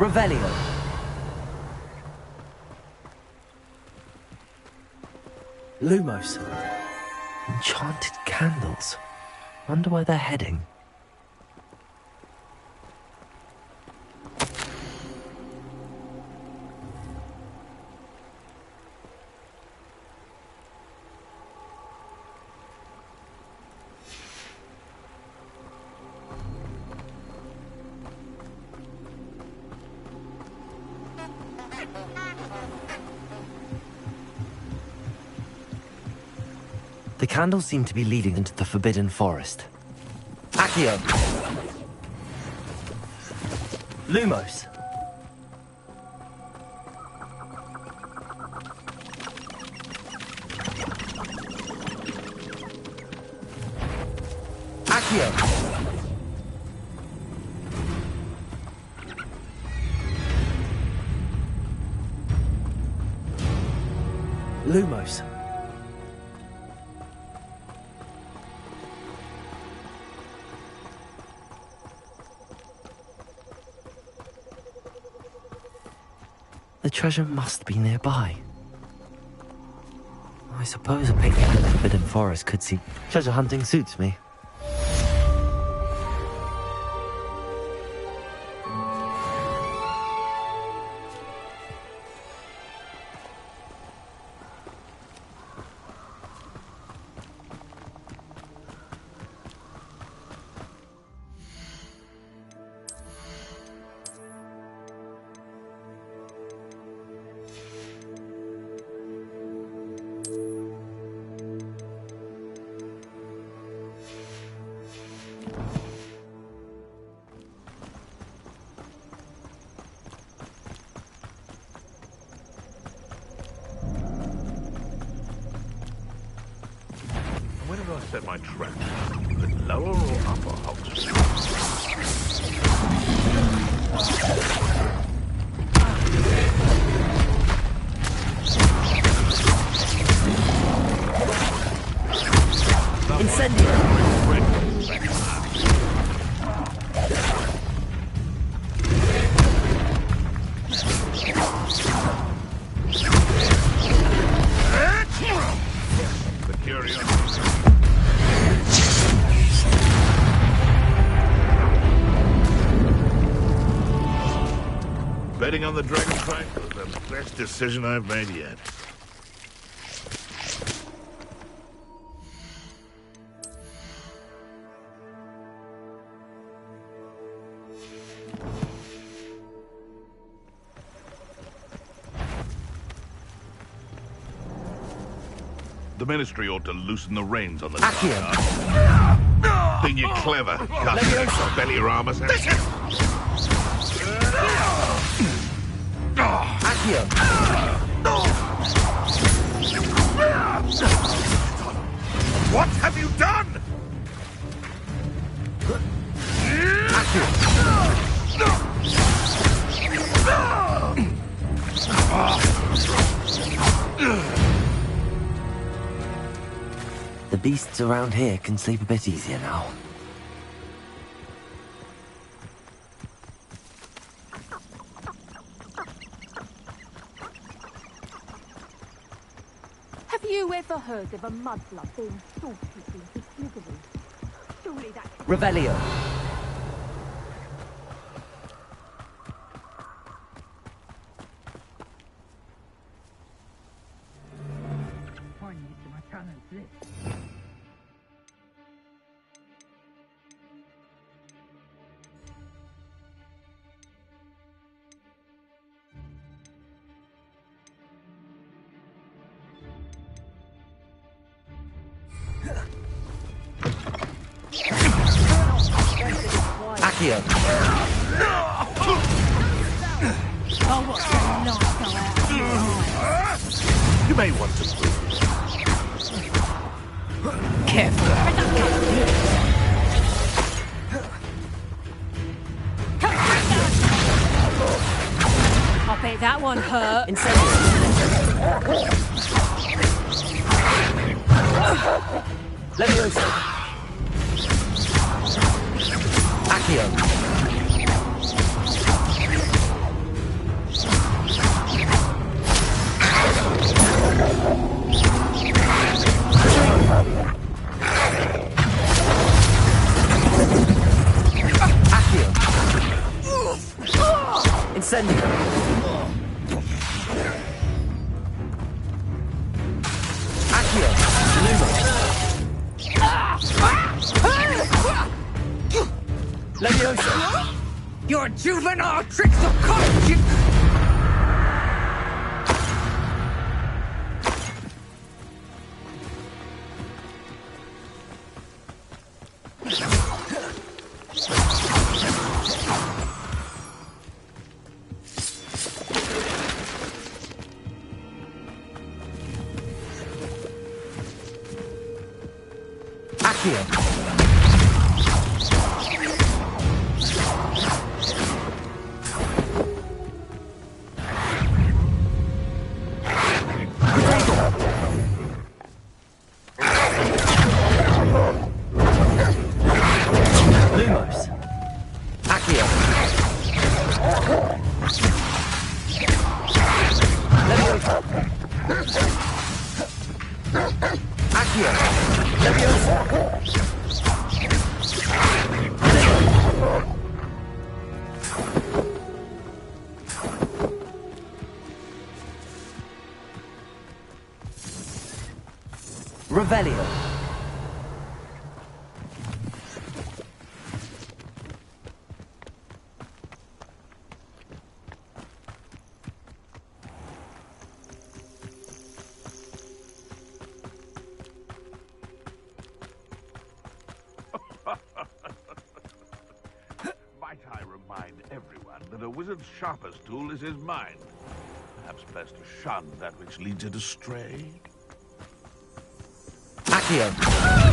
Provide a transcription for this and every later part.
Revelio. Lumos. Enchanted candles. Wonder where they're heading. The candles seem to be leading into the Forbidden Forest. Accio! Lumos! Accio! Lumos! The treasure must be nearby. I suppose a picnic in the Forbidden Forest could see... Treasure hunting suits me. Set my trap. But lower or upper Hogwarts? Incendio! The curiosity. Betting on the dragon fight was the best decision I've made yet. The Ministry ought to loosen the reins on the Think you're clever, belly ramas. What have you done? The beasts around here can sleep a bit easier now. Have you ever heard of a mudblood being sorted into slithery? Surely that... Revelio. Accio. Oh, what's that nice go out? You may want to move. Careful. I bet that one hurt. Leviosa. Accio. Accio. Lumos. Leviosa. Your juvenile tricks of college! Accio. Lumos. Accio. Leviosa. Accio. Leviosa. Revelio. Might I remind everyone that a wizard's sharpest tool is his mind. Perhaps best to shun that which leads it astray. Accio.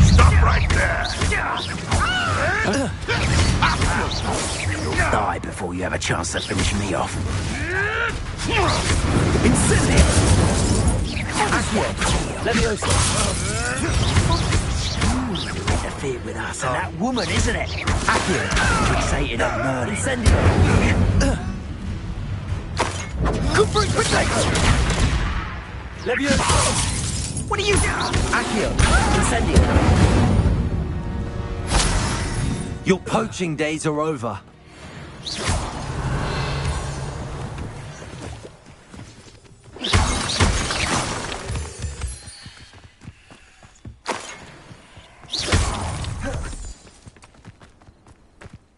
Stop right there! You'll die before you have a chance to finish me off. Incendio. Accio. Leviosa. Interfere with us and that woman, isn't it? Accio. Fixated on Merlin. Incendio. Good for potato! Leviosa. What are you doing? Accio. Incendio. Your poaching days are over.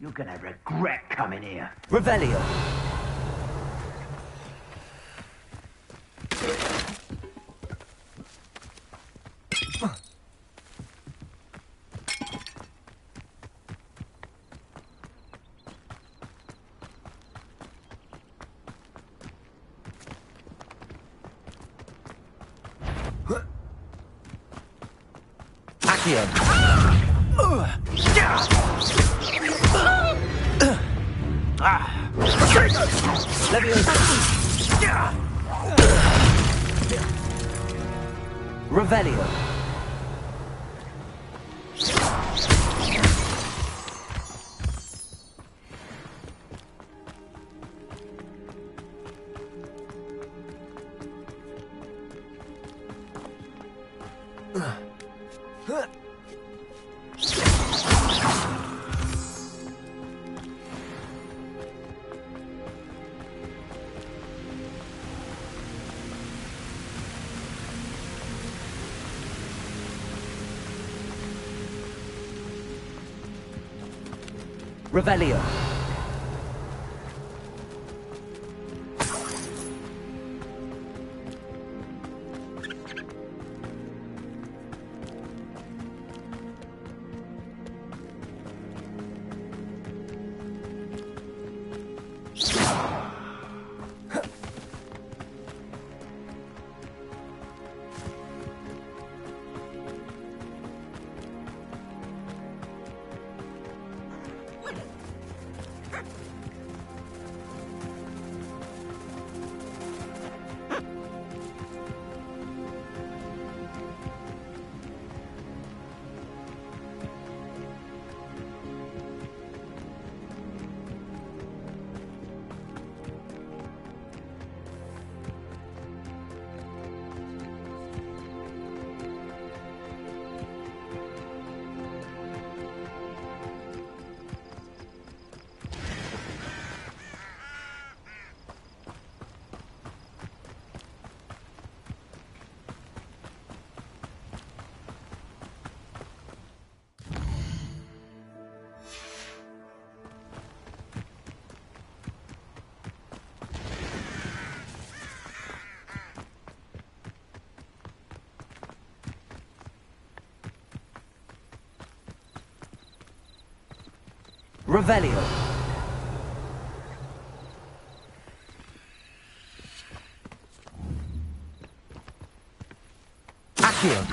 You're gonna regret coming here. Revelio. Accio. Leviosa. Revelio. Revelio. Revelio. Accio.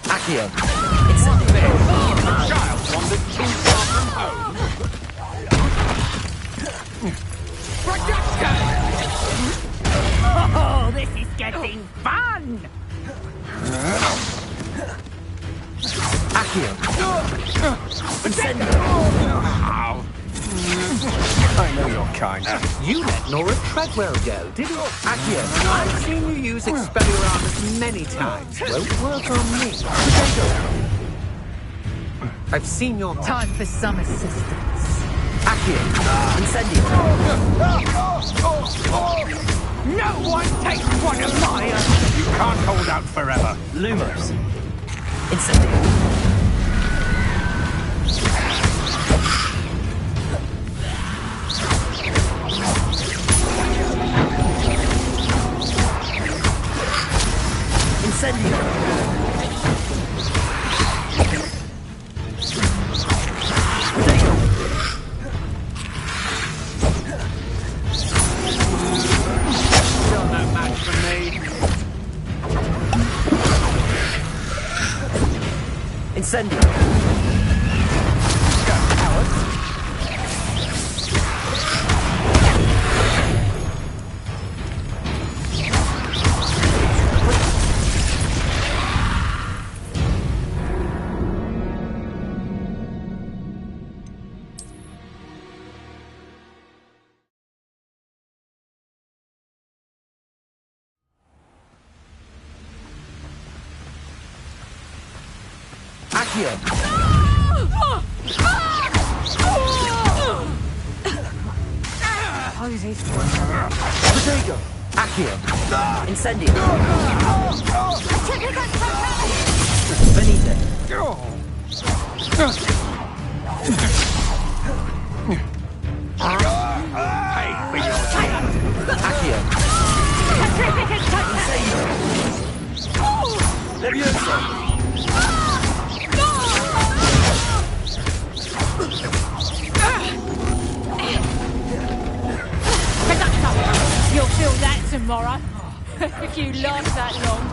Accio. Incendio. Child wandered too far from home. Oh, this is getting fun! Accio. Incendio. I know your kind. You let Nora Treadwell go, didn't you? Accio. I've seen you use Expelliarmus many times. Won't work on me. I've seen your... Time for some assistance. Accio. Incendio. No one takes one of mine! You can't hold out forever. Lumos. Incendio. Incendio. Still no match for me. Incendio. Accio. Protego. Accio. Incendio. Venite. Pay for your talent. Accio. Incendio. Levioso. You'll feel that tomorrow. If you last that long.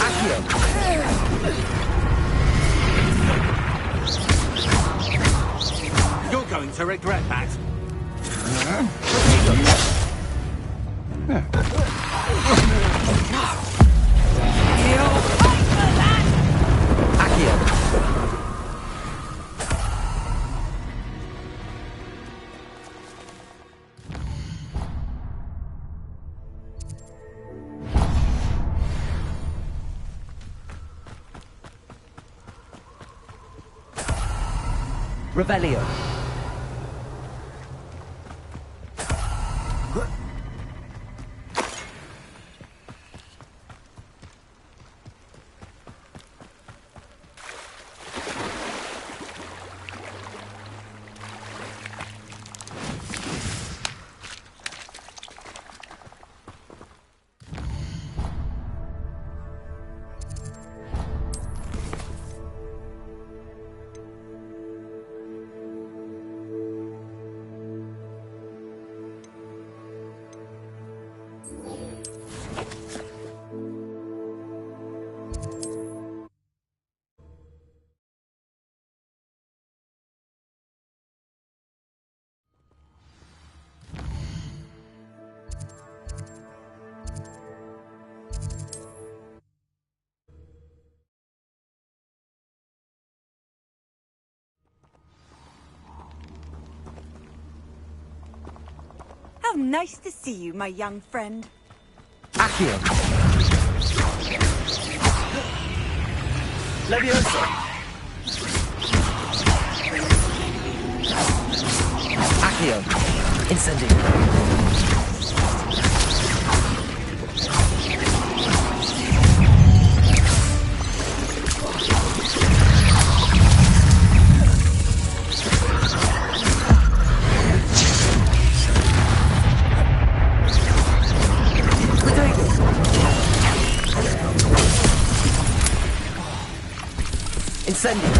Accio. You're going to regret that. You'll pay for that! Accio. Revelio. nice to see you, my young friend. Accio. Leviosa. Accio. Incendio. Incendio.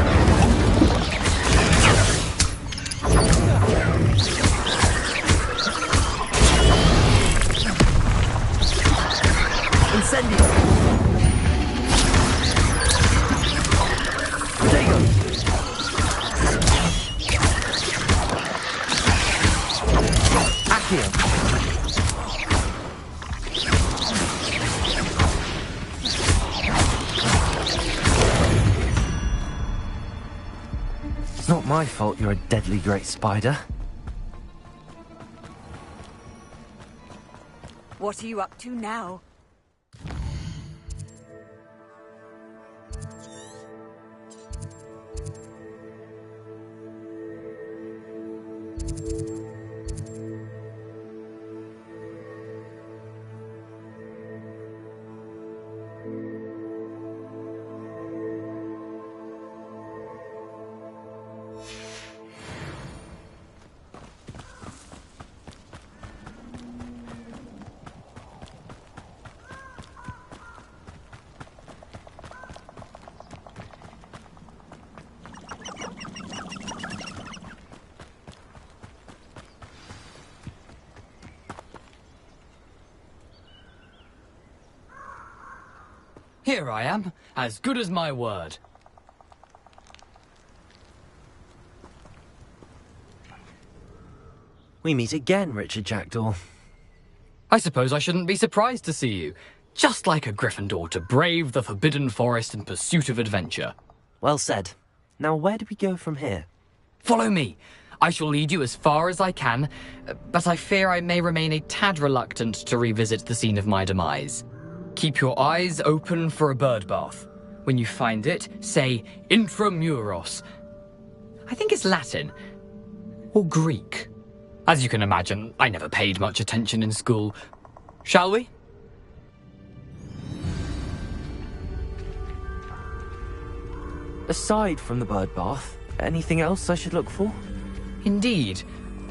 Incendio. Protego. Accio. It's not my fault you're a deadly great spider. What are you up to now? Here I am, as good as my word. We meet again, Richard Jackdaw. I suppose I shouldn't be surprised to see you. Just like a Gryffindor to brave the Forbidden Forest in pursuit of adventure. Well said. Now where do we go from here? Follow me. I shall lead you as far as I can, but I fear I may remain a tad reluctant to revisit the scene of my demise. Keep your eyes open for a bird bath. When you find it, say intramuros. I think it's Latin. Or Greek. As you can imagine, I never paid much attention in school. Shall we? Aside from the bird bath, anything else I should look for? Indeed.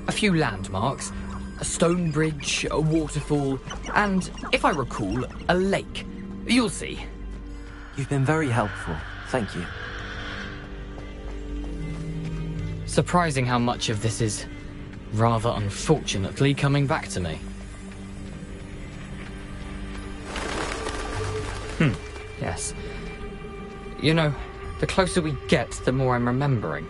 A few landmarks. A stone bridge, a waterfall, and, if I recall, a lake. You'll see. You've been very helpful. Thank you. Surprising how much of this is, rather unfortunately, coming back to me. Yes. You know, the closer we get, the more I'm remembering.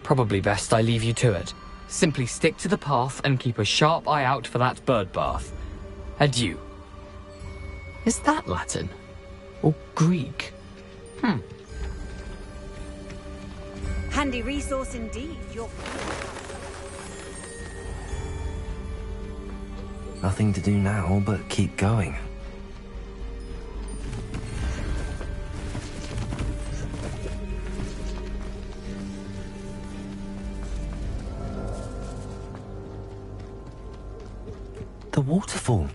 Probably best I leave you to it. Simply stick to the path and keep a sharp eye out for that bird bath. Adieu. Is that Latin? Or Greek? Handy resource indeed. Nothing to do now but keep going. The waterfall.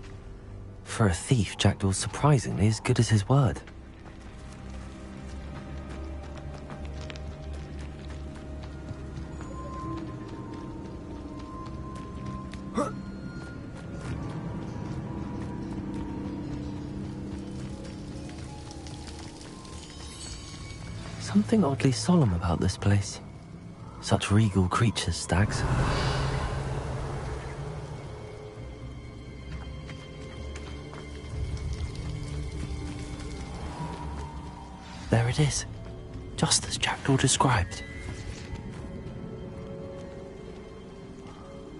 For a thief, Jackdaw's surprisingly as good as his word. Something oddly solemn about this place. Such regal creatures, stags. There it is, just as Jackdaw described.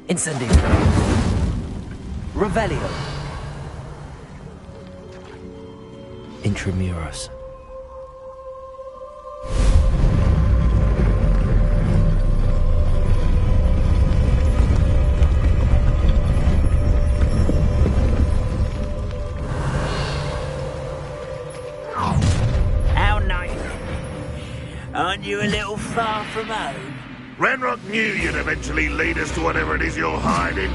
Incendio. Revelio. Intramuros. far from home? Ranrock knew you'd eventually lead us to whatever it is you're hiding.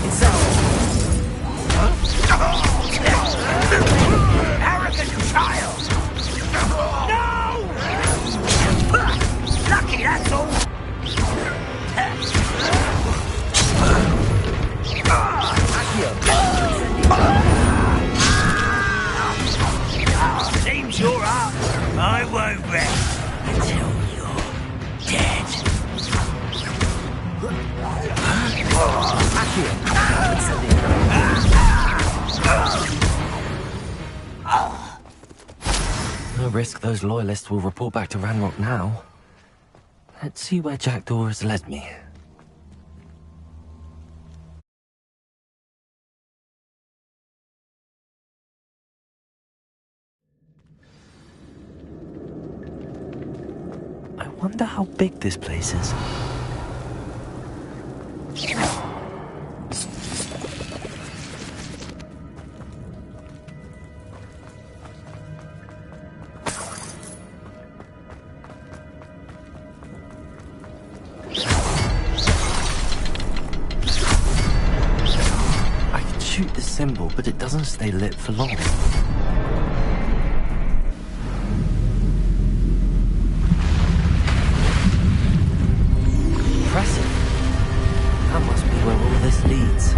It's arrogant child! No! Lucky, that's all! Seems you're up. I won't rest until you're dead. No risk those loyalists will report back to Ranrock now. Let's see where Jackdaw has led me. I wonder how big this place is. I can shoot the symbol, but it doesn't stay lit for long. Impressive. That must be where all this leads.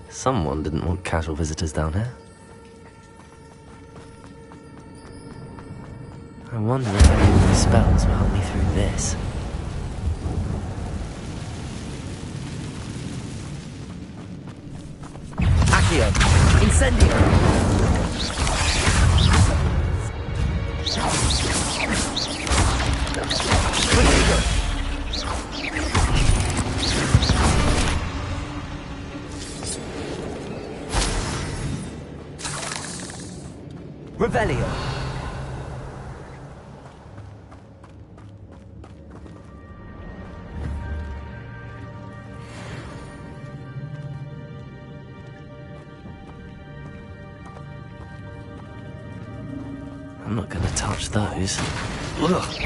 Someone didn't want casual visitors down here. I wonder if any of these spells will help me through this. Incendio! Revelio. I'm not gonna touch those. Ugh.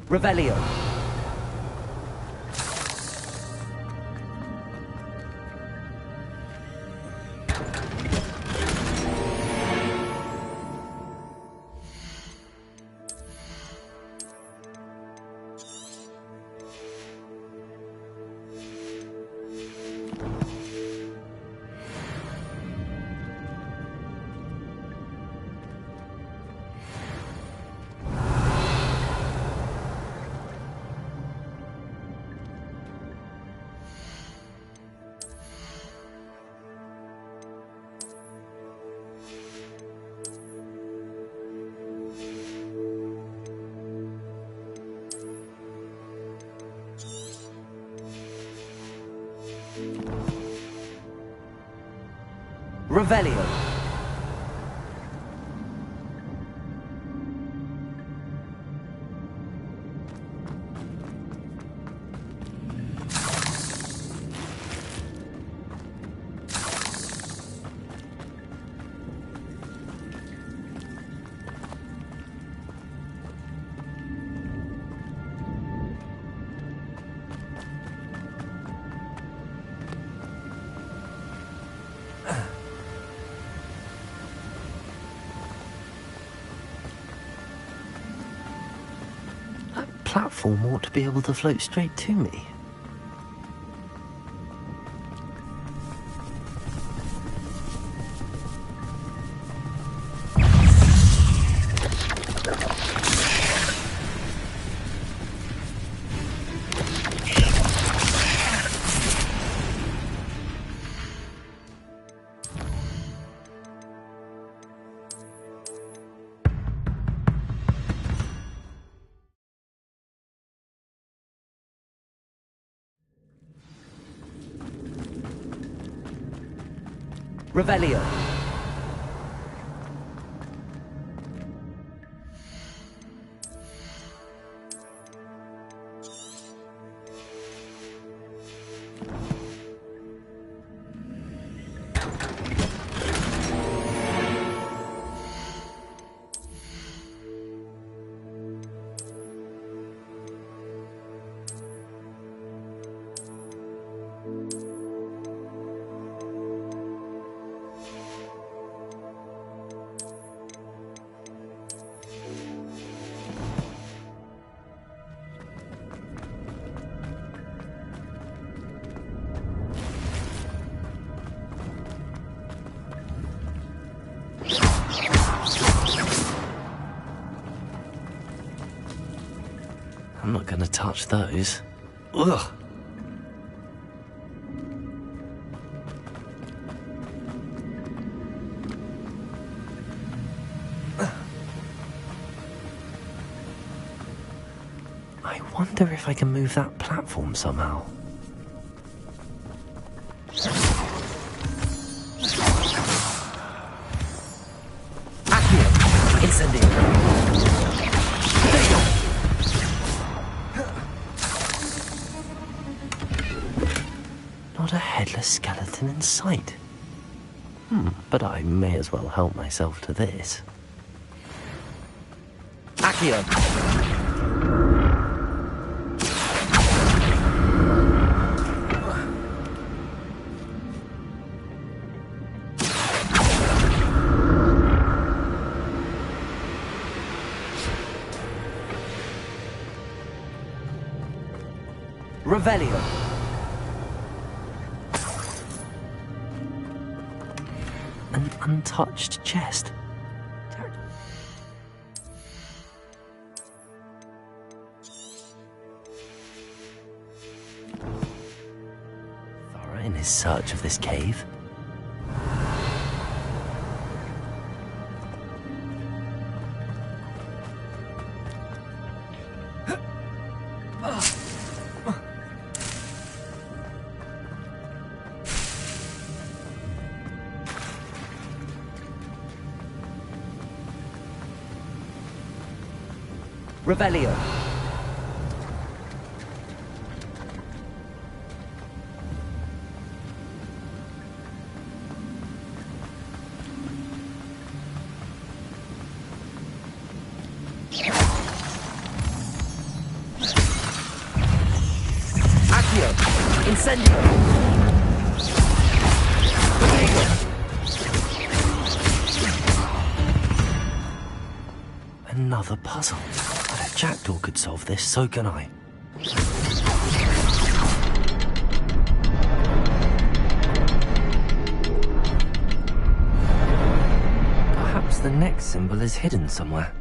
Revelio. Revelio. Platform ought to be able to float straight to me. Revelio. I'm not gonna touch those. Ugh. I wonder if I can move that platform somehow. Accio! Incendio! Not a headless skeleton in sight. But I may as well help myself to this. Accio! Revelio. An untouched chest. Thorough in his search of this cave. Revelio. Accio. Incendio. Another puzzle. If Jackdaw could solve this, so can I. Perhaps the next symbol is hidden somewhere.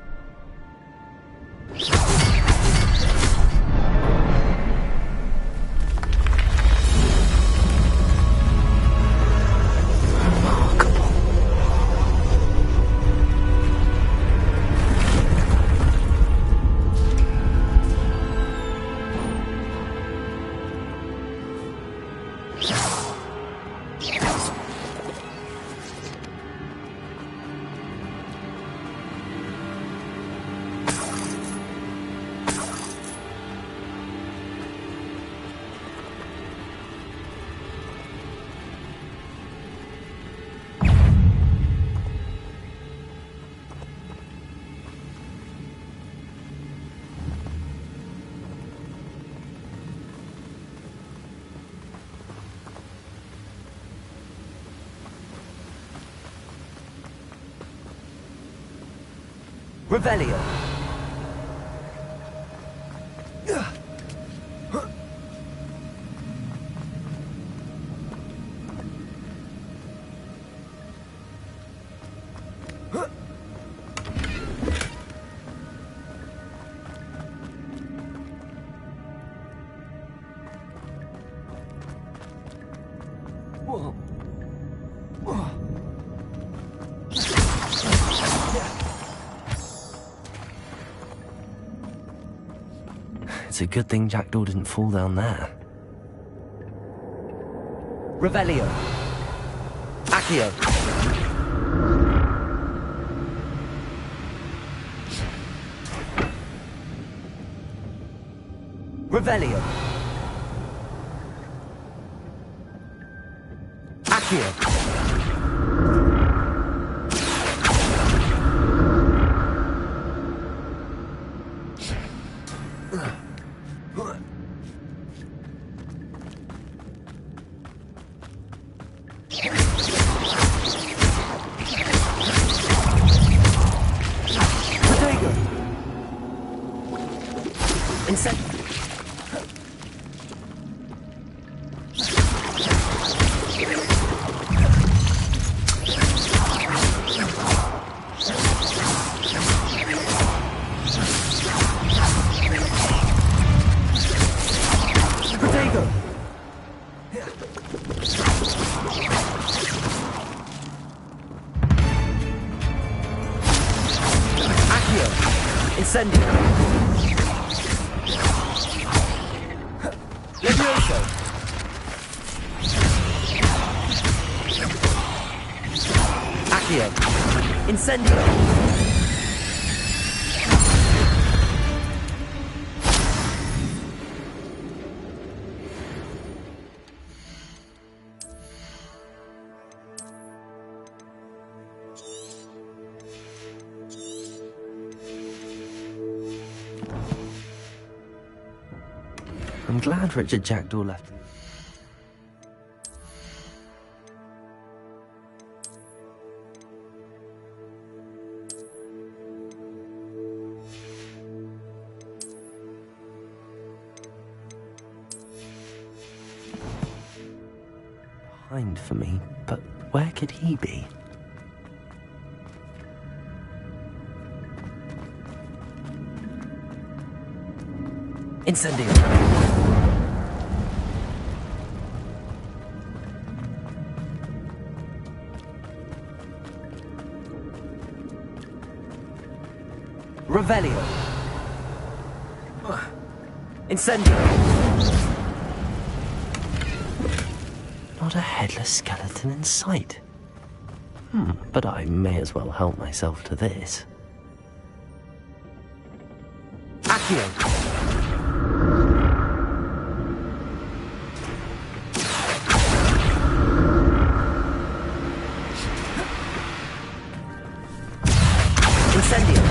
Revelio. It's a good thing Jackdaw didn't fall down there. Revelio. Accio. Revelio. Accio. Incendio. Levioso. Accio. Incendio. I'm glad Richard Jackdaw left. Behind for me, but where could he be? Incendio. Revelio. Incendio. Not a headless skeleton in sight. But I may as well help myself to this. Accio. Incendio.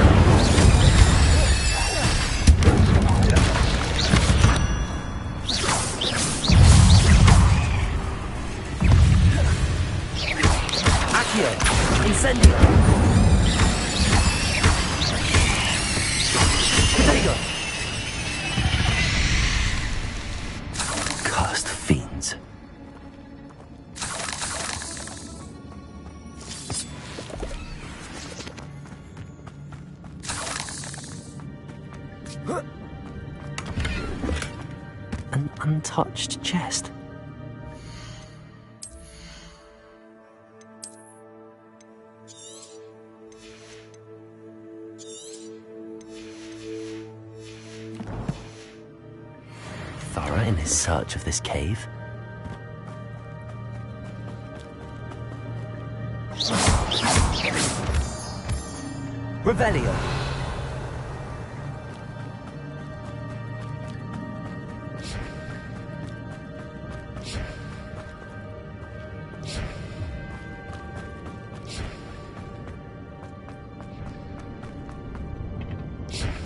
Accio. Incendio. Protego. Cursed fiends. An untouched chest. Thorough in his search of this cave. Revelio.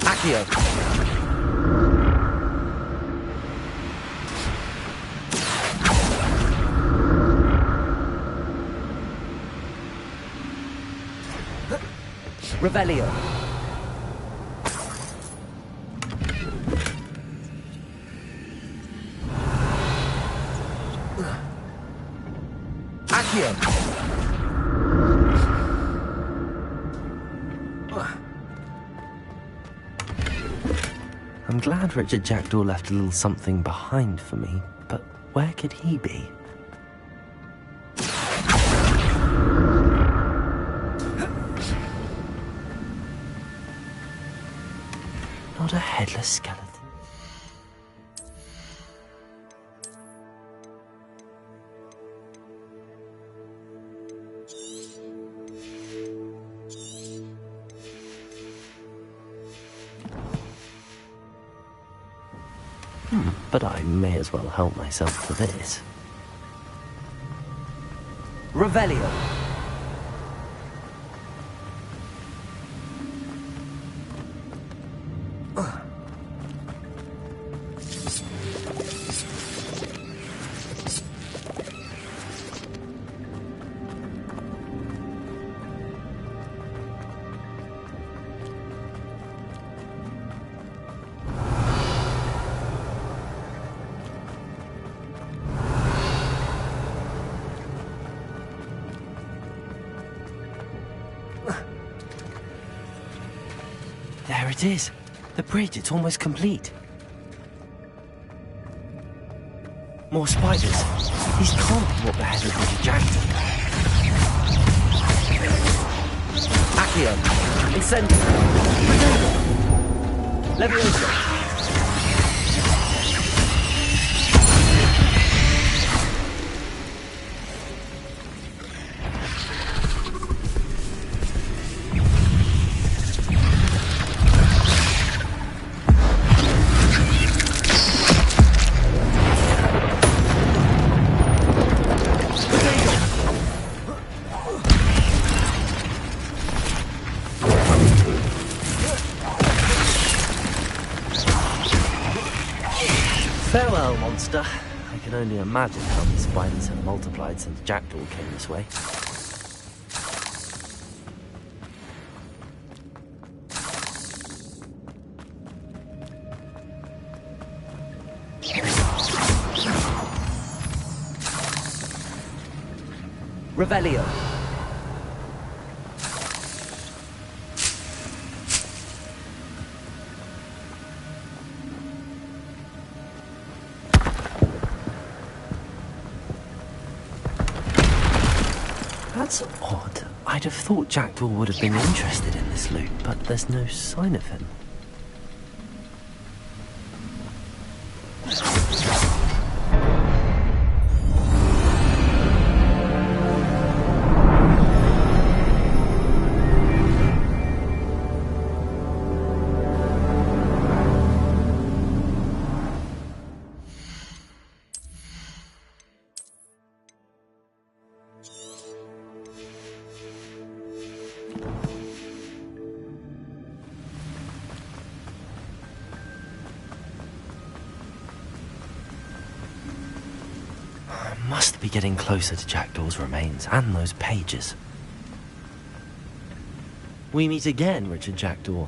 Accio. Revelio. Accio. I'm glad Richard Jackdaw left a little something behind for me, but where could he be? Not a headless skeleton. But I may as well help myself to this. Revelio. There it is. The bridge, it's almost complete. More spiders. These can't be what the hell is Roger Jackson. Accio. Incendio. Leviosa. Farewell, monster. I can only imagine how these spiders have multiplied since Jackdaw came this way. Revelio. That's odd. I'd have thought Jackdaw would have been interested in this loot, but there's no sign of him. Must be getting closer to Jackdaw's remains and those pages. We meet again, Richard Jackdaw.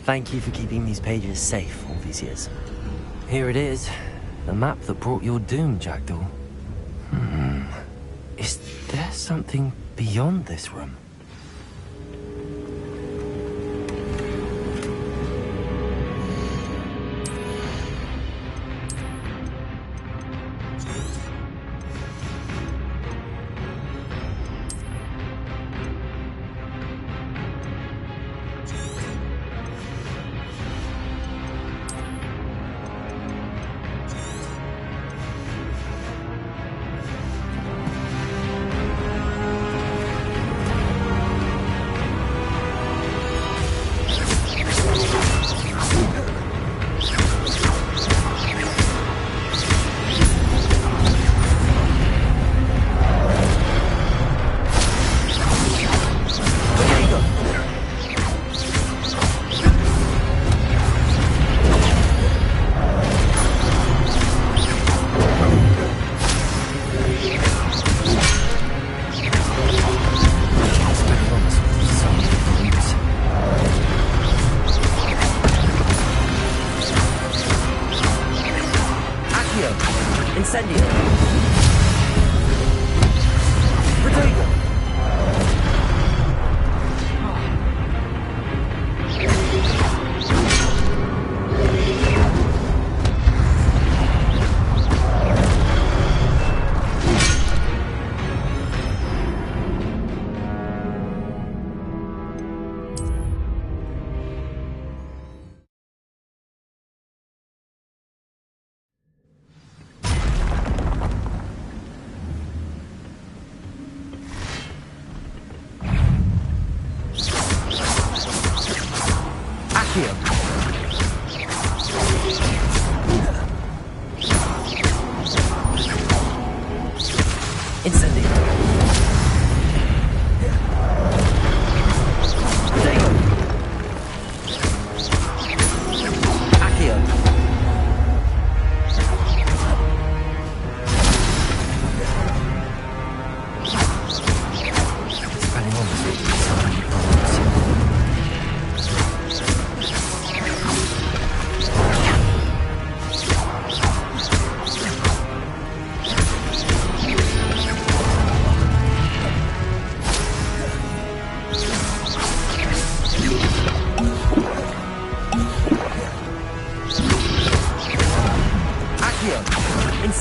Thank you for keeping these pages safe all these years. Here it is, the map that brought your doom, Jackdaw. Is there something beyond this room?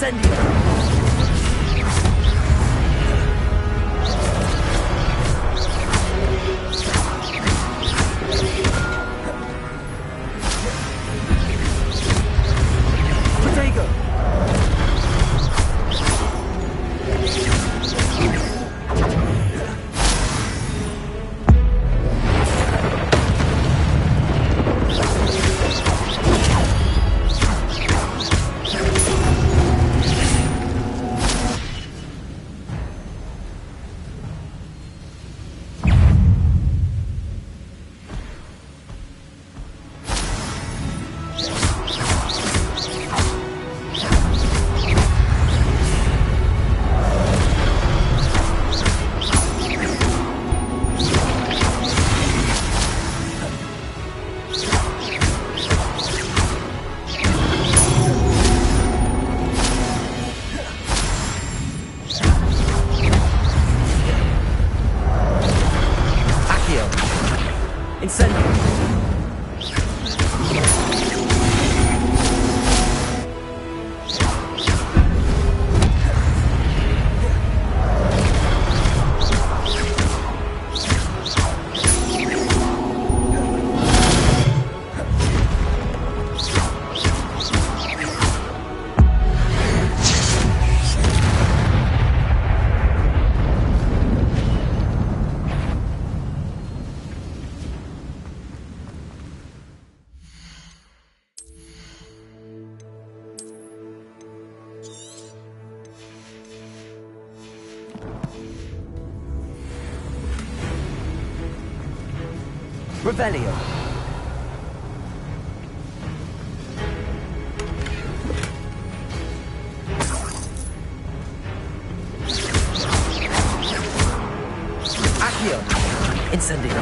Incendio! Revelio. Accio. Incendio.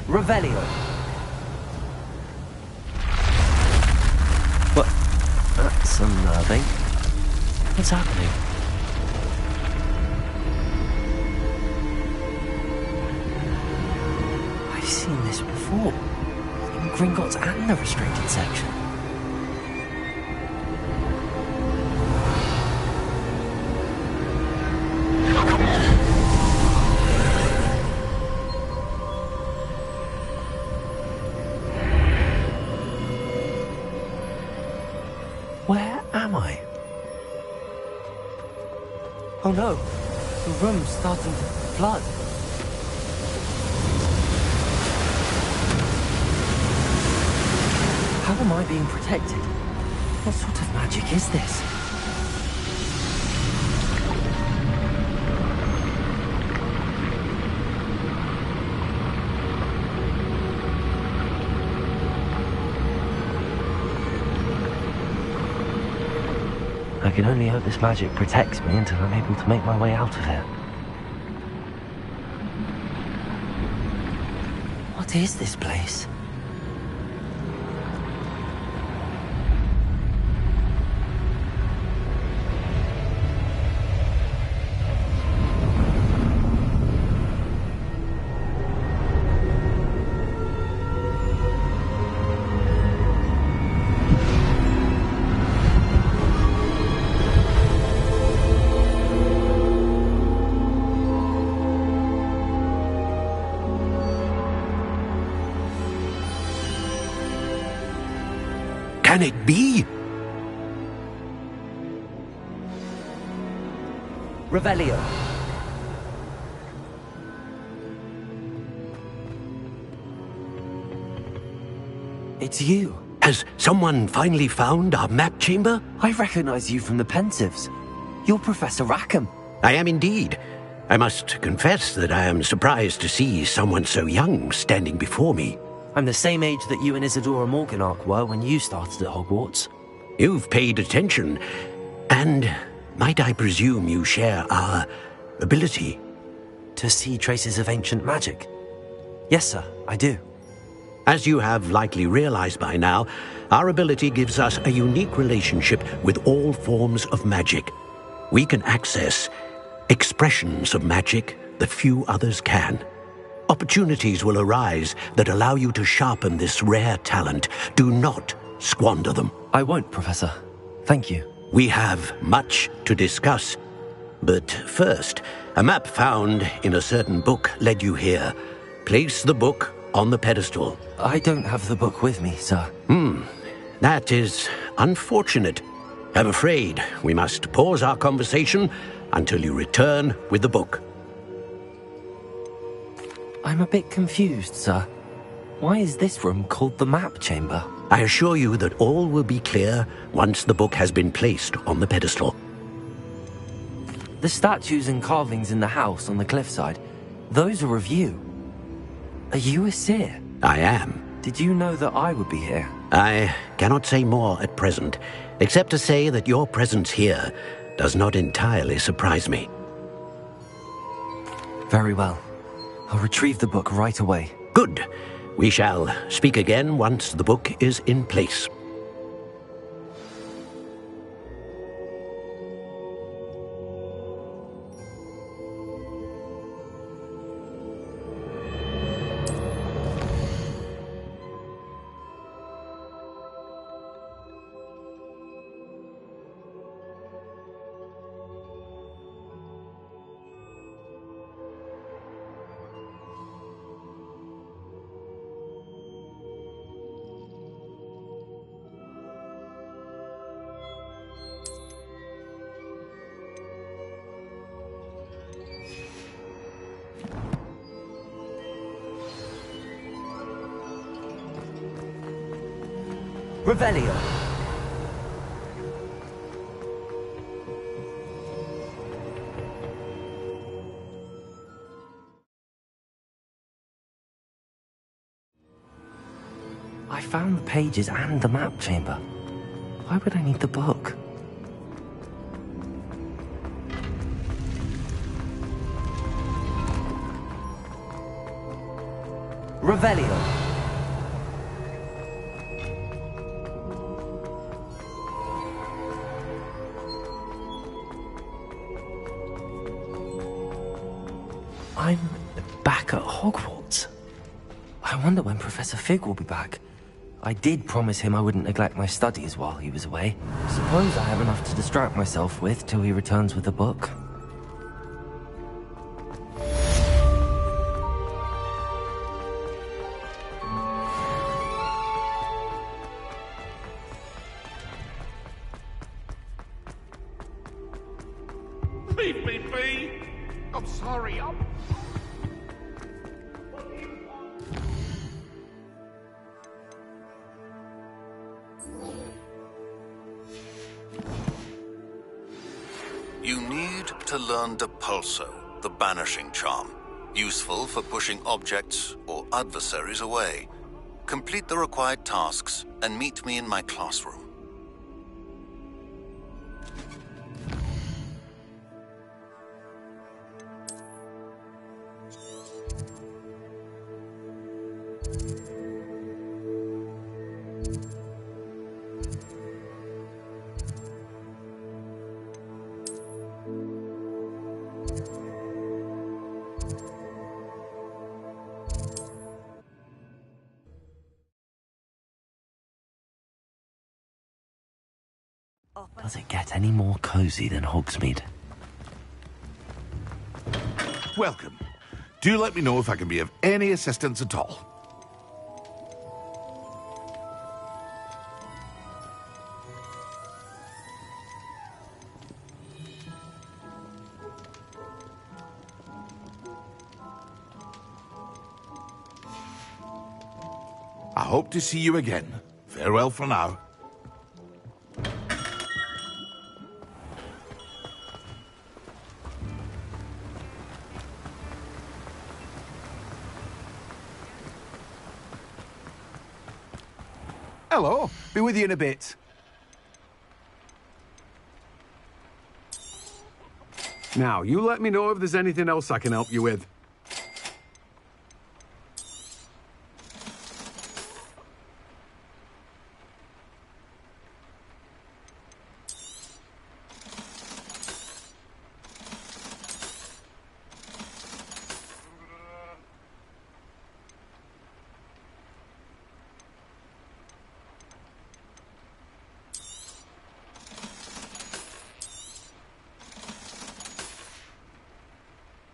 Revelio. What? That's unnerving. What's happening? I've seen this before. In Gringotts and the restricted section. Where am I? Oh no, the room's starting to flood. How am I being protected? What sort of magic is this? I can only hope this magic protects me until I'm able to make my way out of here. What is this place? can it be? Revelio. It's you. Has someone finally found our map chamber? I recognize you from the Pensives. You're Professor Rackham. I am indeed. I must confess that I am surprised to see someone so young standing before me. I'm the same age that you and Isadora Morganach were when you started at Hogwarts. You've paid attention, and might I presume you share our ability? To see traces of ancient magic? Yes, sir, I do. As you have likely realized by now, our ability gives us a unique relationship with all forms of magic. We can access expressions of magic that few others can. Opportunities will arise that allow you to sharpen this rare talent. Do not squander them. I won't, Professor. Thank you. We have much to discuss. But first, a map found in a certain book led you here. Place the book on the pedestal. I don't have the book with me, sir. That is unfortunate. I'm afraid we must pause our conversation until you return with the book. I'm a bit confused, sir. Why is this room called the map chamber? I assure you that all will be clear once the book has been placed on the pedestal. The statues and carvings in the house on the cliffside, those are of you. Are you a seer? I am. Did you know that I would be here? I cannot say more at present, except to say that your presence here does not entirely surprise me. Very well. I'll retrieve the book right away. Good. We shall speak again once the book is in place. Revelio. I found the pages and the map chamber. Why would I need the book? Revelio. I'm back at Hogwarts. I wonder when Professor Fig will be back. I did promise him I wouldn't neglect my studies while he was away. Suppose I have enough to distract myself with till he returns with the book. Leave me be! I'm sorry, You need to learn Depulso, the banishing charm. Useful for pushing objects or adversaries away. Complete the required tasks and meet me in my classroom. Does it get any more cozy than Hogsmeade? Welcome. Do let me know if I can be of any assistance at all. hope to see you again. Farewell for now. Hello. Be with you in a bit. Now, you let me know if there's anything else I can help you with.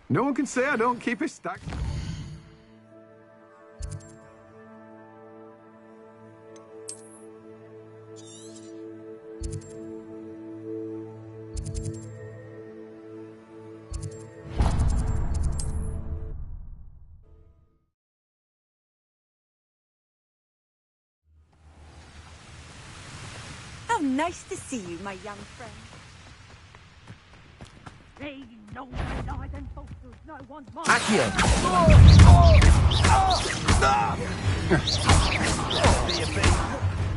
No one can say I don't keep it stacked. How nice to see you, my young friend. They know my lies and falsehoods. No one's mine. Accio!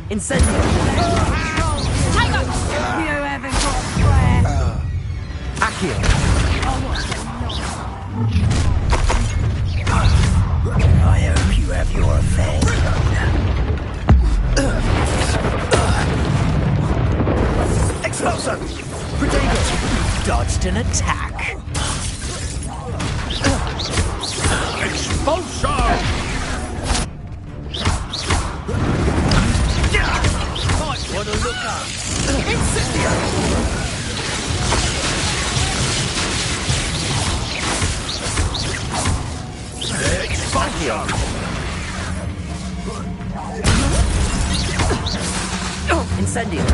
Incendio! Tango! You haven't got a prayer. Accio! I hope you have your affairs done. Explosion! Protego! Dodged an attack. Expulsion! Might want to look up. Incendio! Expulsion! Incendio!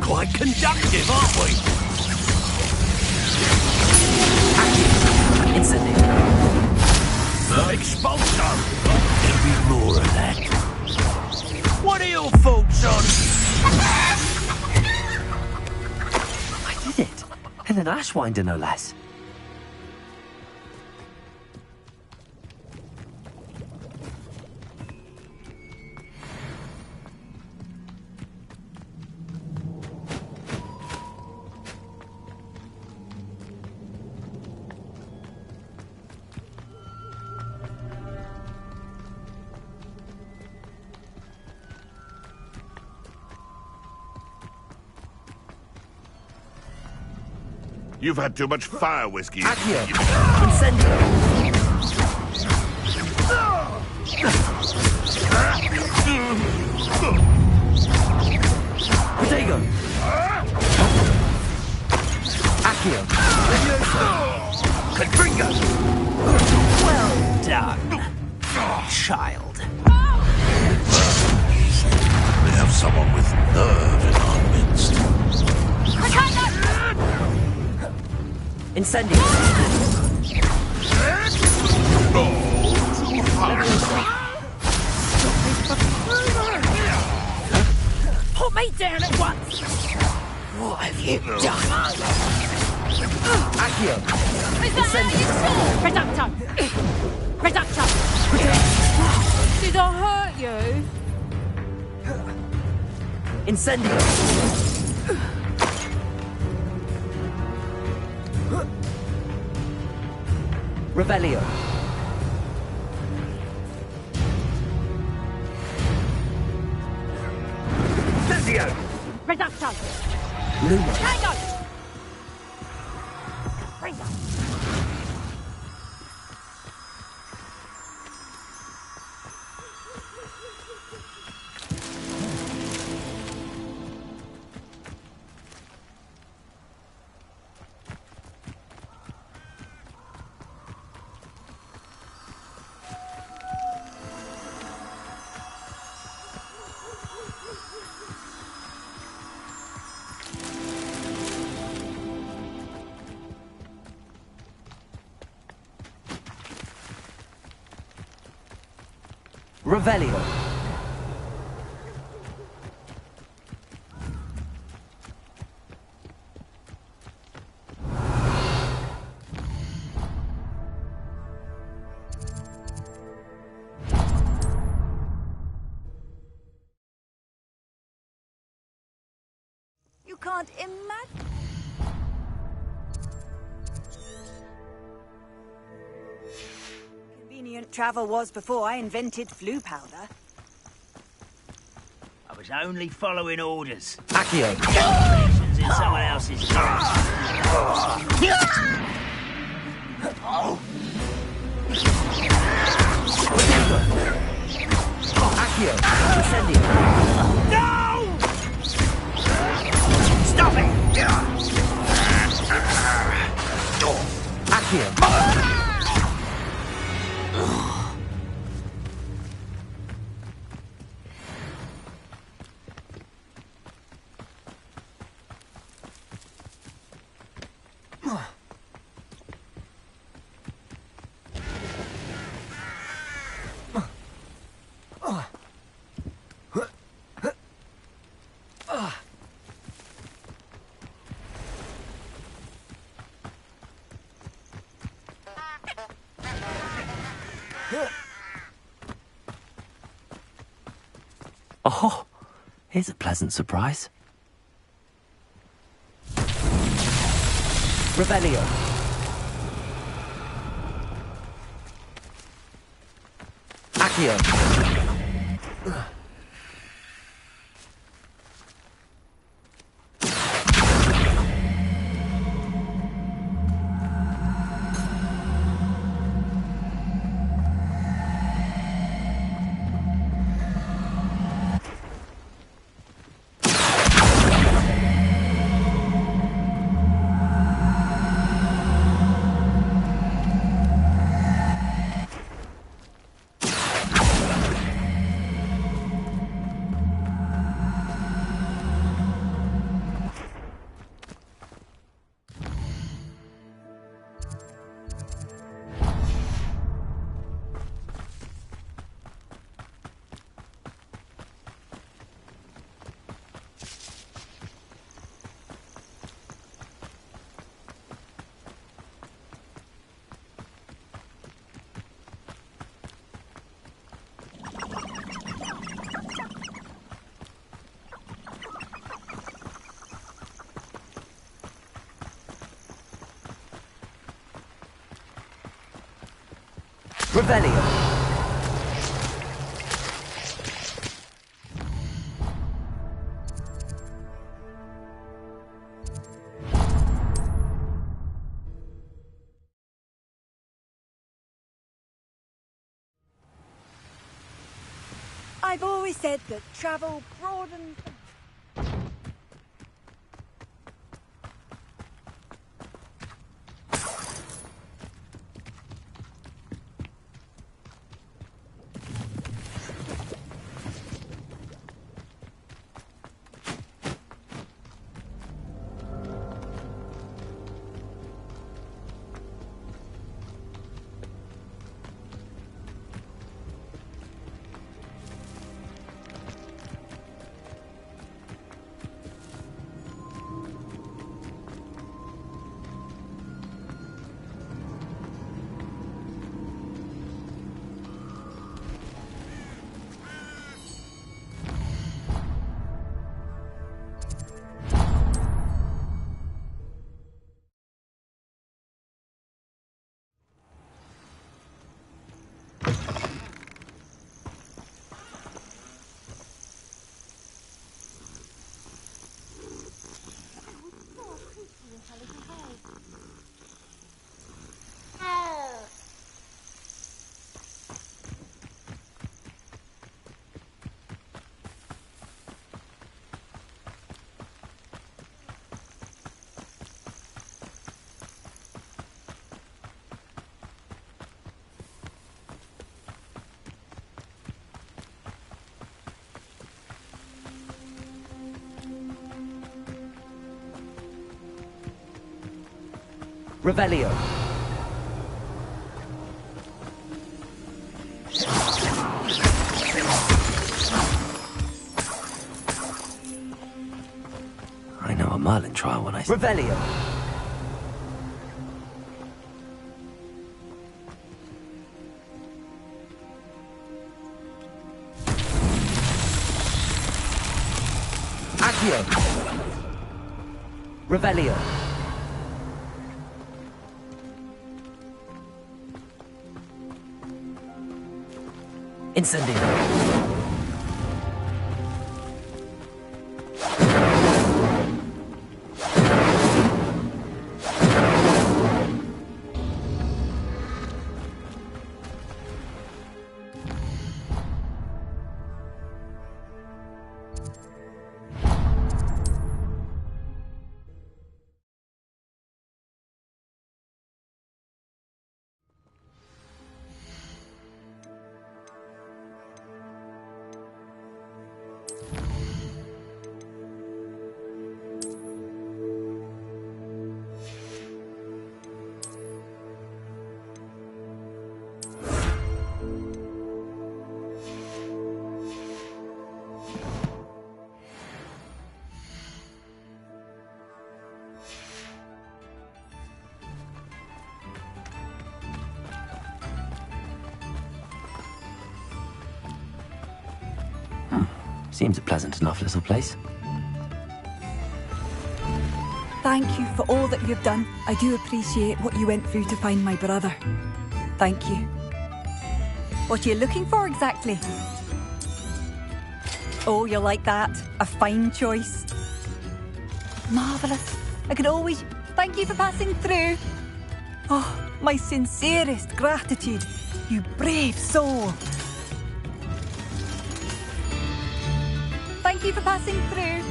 Quite conductive, aren't we? Incendio! Expulsion! There'll be more of that. What are your thoughts on... I did it! And an Ashwinder, no less. You've had too much fire whiskey. Accio! Incendio! Protego! Accio! Confringo! Well done, child. We have someone with nerve in our midst. Incendio! Put me down at once. What have you done? Accio! Reducto! Reducto! Did I hurt you? Incendio! Revelio! Incendio! Reducto! Luma! Tango! Revelio. You can't imagine. Convenient travel was before I invented flu powder. I was only following orders. Accio. Missions in someone else's house. Accio. Incendio. No! Stop it! Accio. Oh, here's a pleasant surprise. Revelio. Accio. Revelio. I've always said that travel broadens. Revelio. Yes. Revelio. Accio. Revelio. Incendio. Seems a pleasant enough little place. Thank you for all that you've done. I do appreciate what you went through to find my brother. Thank you. What are you looking for exactly? Oh, you like that? A fine choice. Marvellous. I could always... Thank you for passing through. Oh, my sincerest gratitude. You brave soul. Thank you for passing through.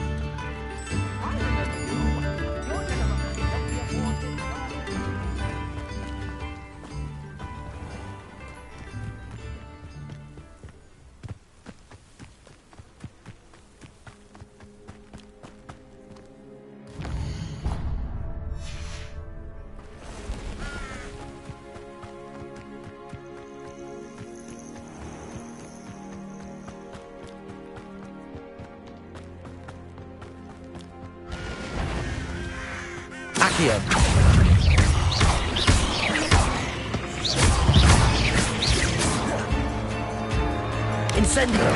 Accio. Incendio.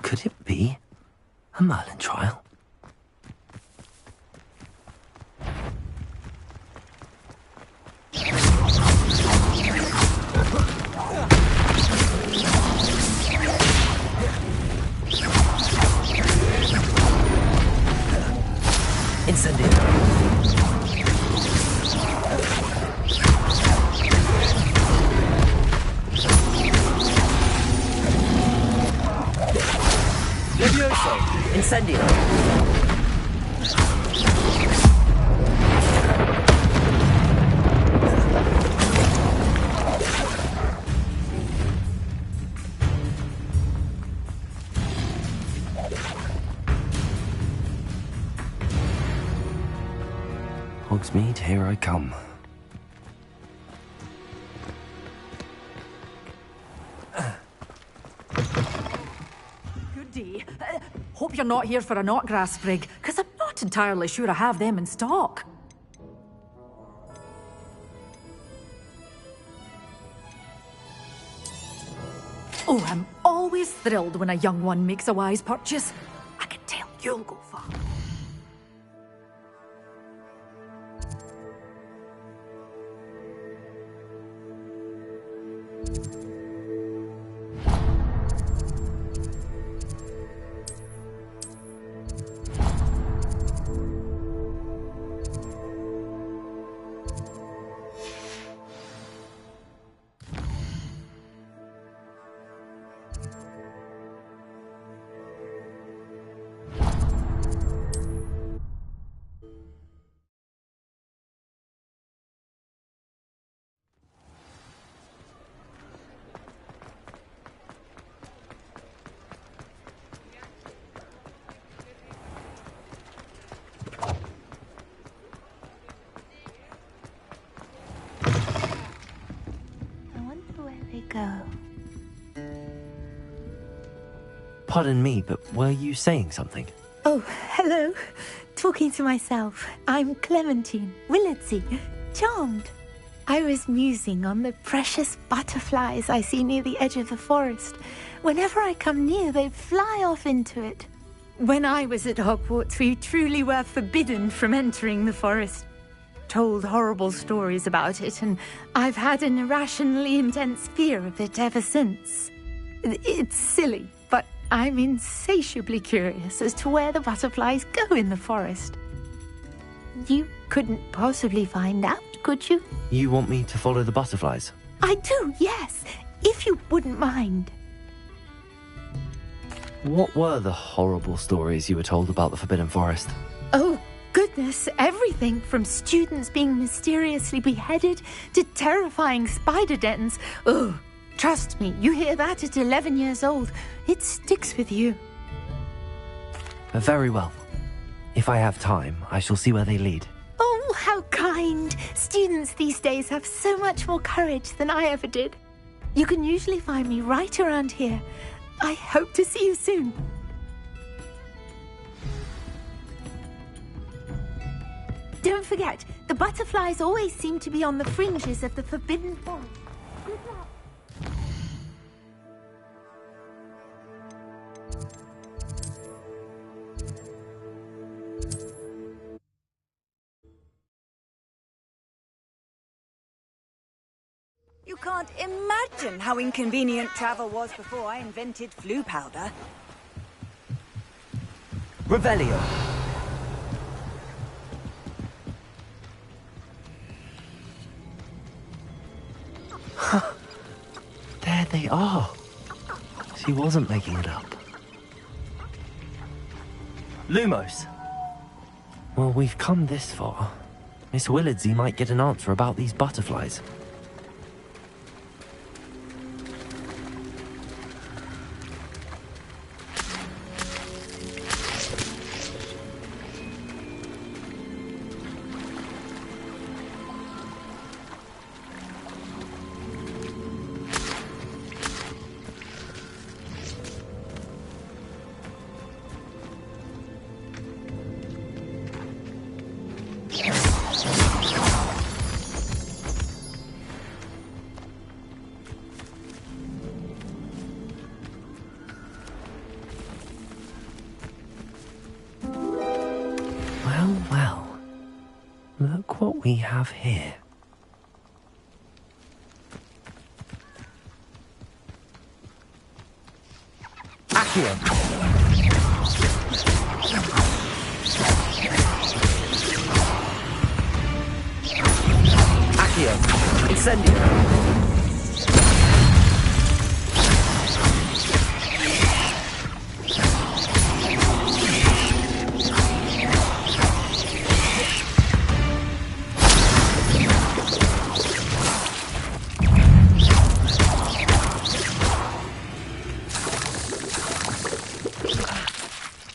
Could it be a Merlin trial? Incendio. Levioso. Incendio. Hogsmeade, here I come. Good day. Hope you're not here for a knotgrass sprig, because I'm not entirely sure I have them in stock. Oh, I'm always thrilled when a young one makes a wise purchase. I can tell you'll go far. Pardon me, but were you saying something? Oh, hello. Talking to myself. I'm Clementine, Willardsy, charmed. I was musing on the precious butterflies I see near the edge of the forest. Whenever I come near, they fly off into it. When I was at Hogwarts, we truly were forbidden from entering the forest. Told horrible stories about it, and I've had an irrationally intense fear of it ever since. It's silly, but I'm insatiably curious as to where the butterflies go in the forest. You couldn't possibly find out, could you? You want me to follow the butterflies? I do, yes, if you wouldn't mind. What were the horrible stories you were told about the Forbidden Forest? Oh, goodness, everything from students being mysteriously beheaded to terrifying spider dens. Oh, trust me, you hear that at 11 years old, it sticks with you. Very well. If I have time, I shall see where they lead. Oh, how kind. Students these days have so much more courage than I ever did. You can usually find me right around here. I hope to see you soon. Don't forget, the butterflies always seem to be on the fringes of the Forbidden Forest. Good luck. You can't imagine how inconvenient travel was before I invented flu powder. Revelio. There they are. She wasn't making it up. Lumos. Well, we've come this far. Miss Willardsy might get an answer about these butterflies. Well, look what we have here. Accio. Accio. Incendio.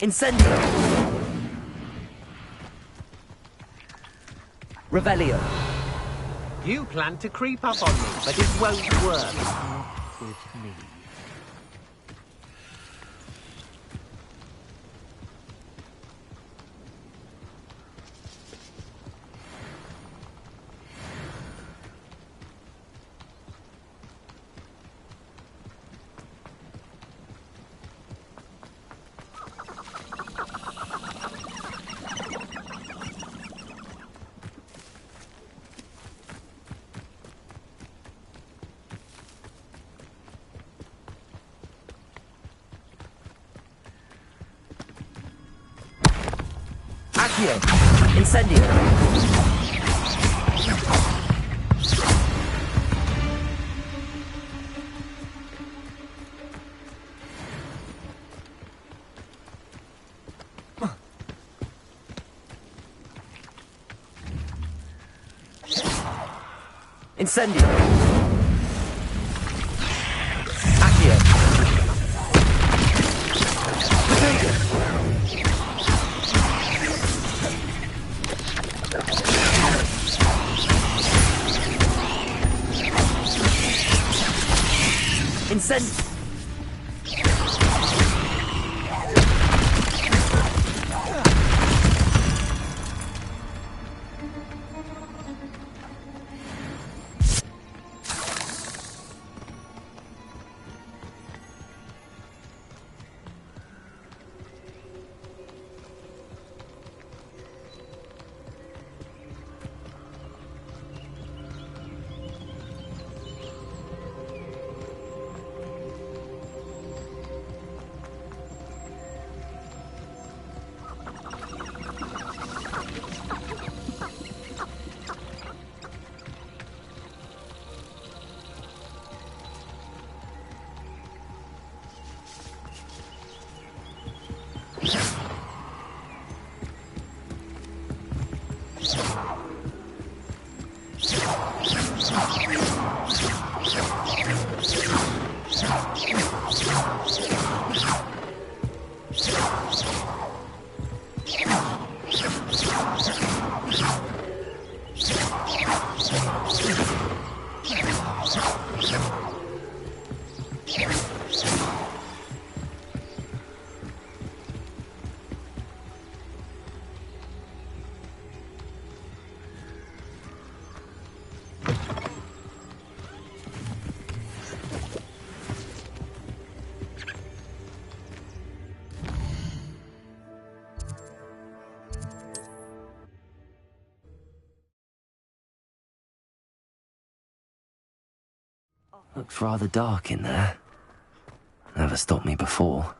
Incendio. Revelio. You plan to creep up on me, but it won't work. Not with me. Incendio. Incendio. Accio. Looks rather dark in there. Never stopped me before.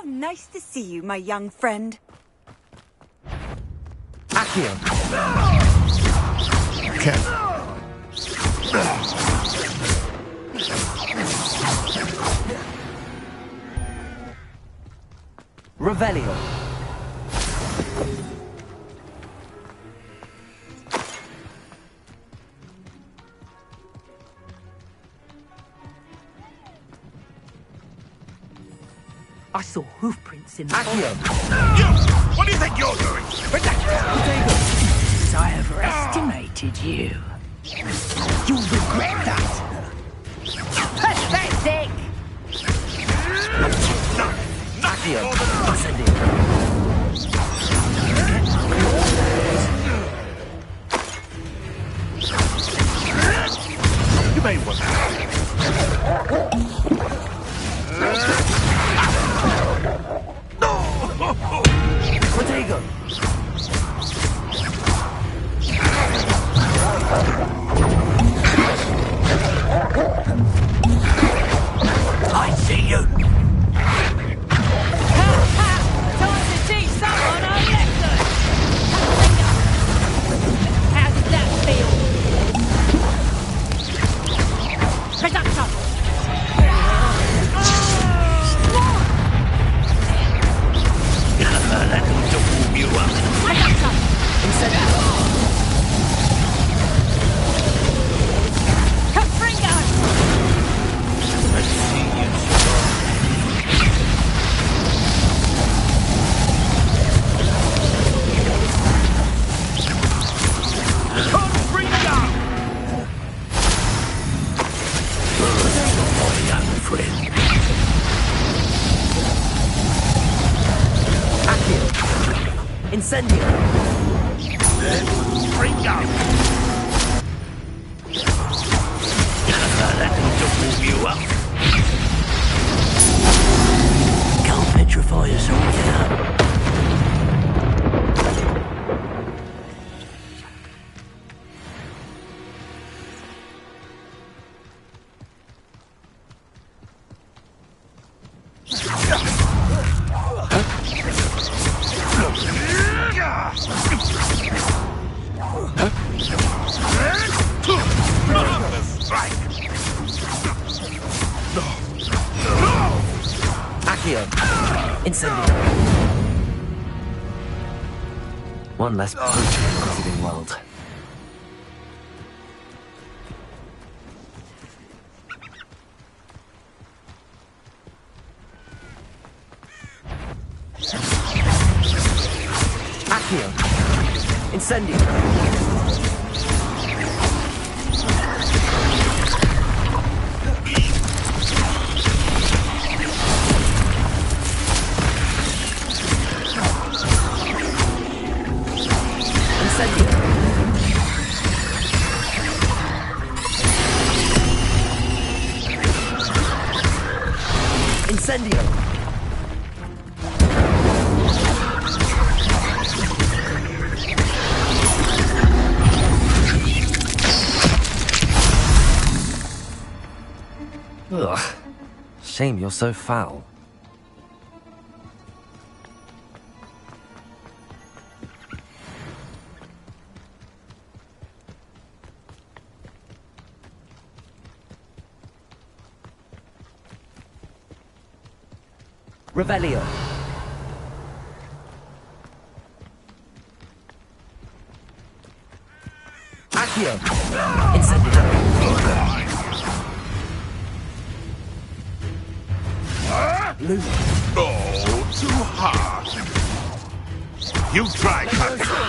Nice to see you, my young friend. Accio. Okay. Revelio. I saw hoof prints in the Accio! You! What do you think you're doing? As I overestimated you. You'll regret that. Pathetic! Accio. Incendio. You may want Protego. I see you. Time to teach someone a lesson. How did that feel? Reduction. That'll warm you up. Reduction. Confringo. Let's see you Confringo! My young friend. Accio. Incendio. Confringo! That'll warm you up. Can't petrify us all now. Accio. Incendio. One less potion in the wizarding world. Accio. Incendio. Incendio! Ugh. Shame you're so foul. Revelio. Accio. Incendio. Lose. Oh, too hard. You try, Country.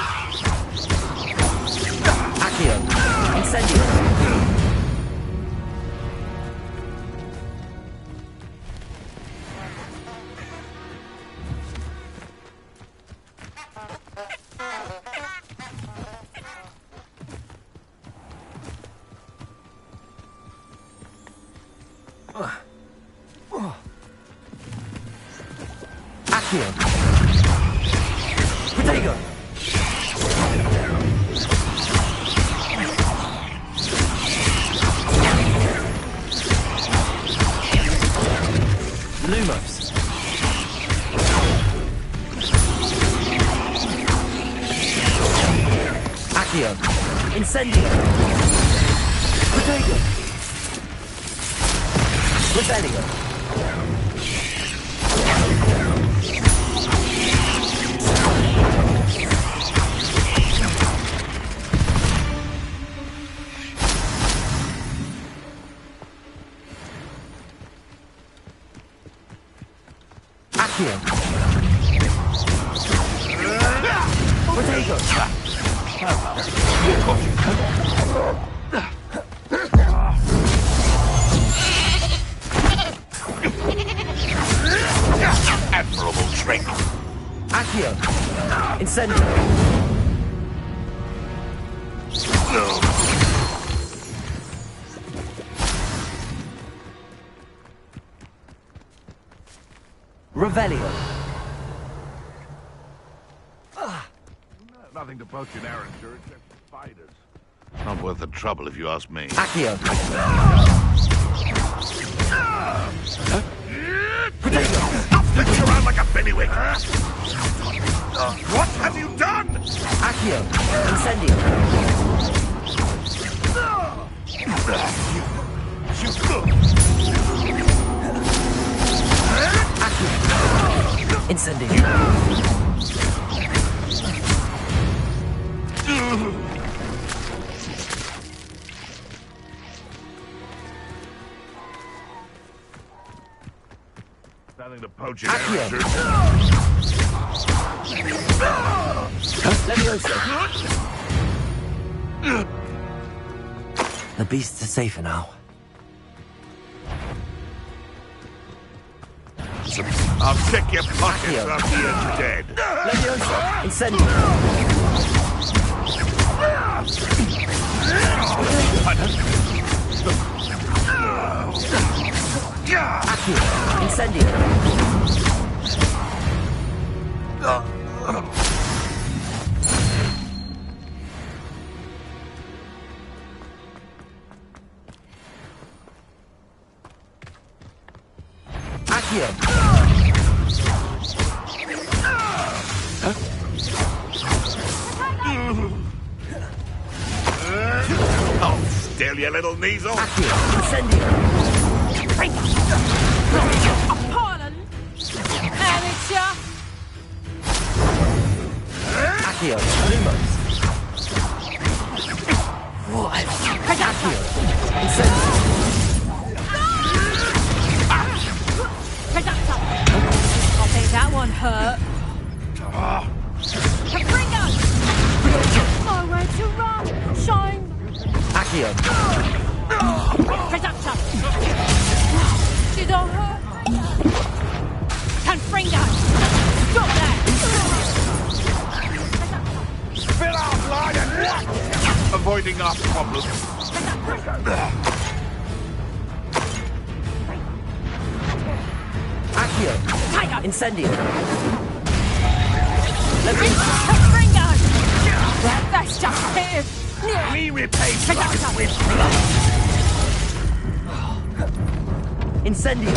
Accio. Incendio. Accio. Protego. Lumos. Accio. Incendio. Protego. Revelio. Accio. Protego. Admirable trick. Accio. Incendio. Revelio. Nothing to poach in Arranger except spiders. Not worth the trouble if you ask me. Accio. I'll flip you around like a bellywig. What have you done? Accio. Incendio. Accio. Incendio. Nothing to poach in Accio. Arranger. Levioso. The beasts are safer now. I'll check your pockets after you're dead. Levioso. Incendio. Accio. Incendio. Accio. Oh, still, you little Kneasel. Accio. Incendio. Pardon? Amateur? Accio. Lumos. What? Accio. Incendio. I think that one hurt. Bring to run! Shine! Accio. Reductor! Did I hurt? Confringo! Stop that! Fill out line and whack! Avoiding our problems. Accio. Incendio. Confringo! That's just him! We repay life with blood. Incendio.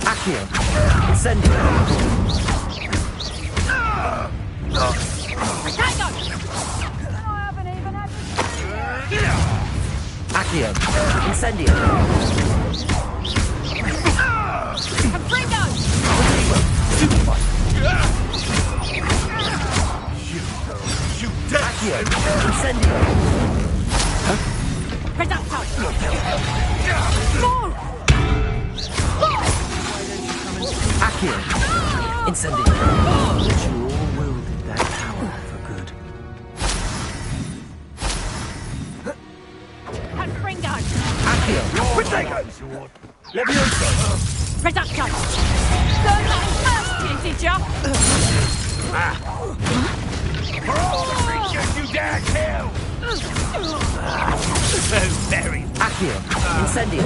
Accio. Incendio. Accio. Incendio. Confringo! You dare! Accio. Incendio. Reductor! No! Accio. Incendio. You all wielded that power for good. Confringo! Accio. Levioso. Reductor! Learn that first, did ya? For all the creatures you dare kill! So very... Accio. Incendio.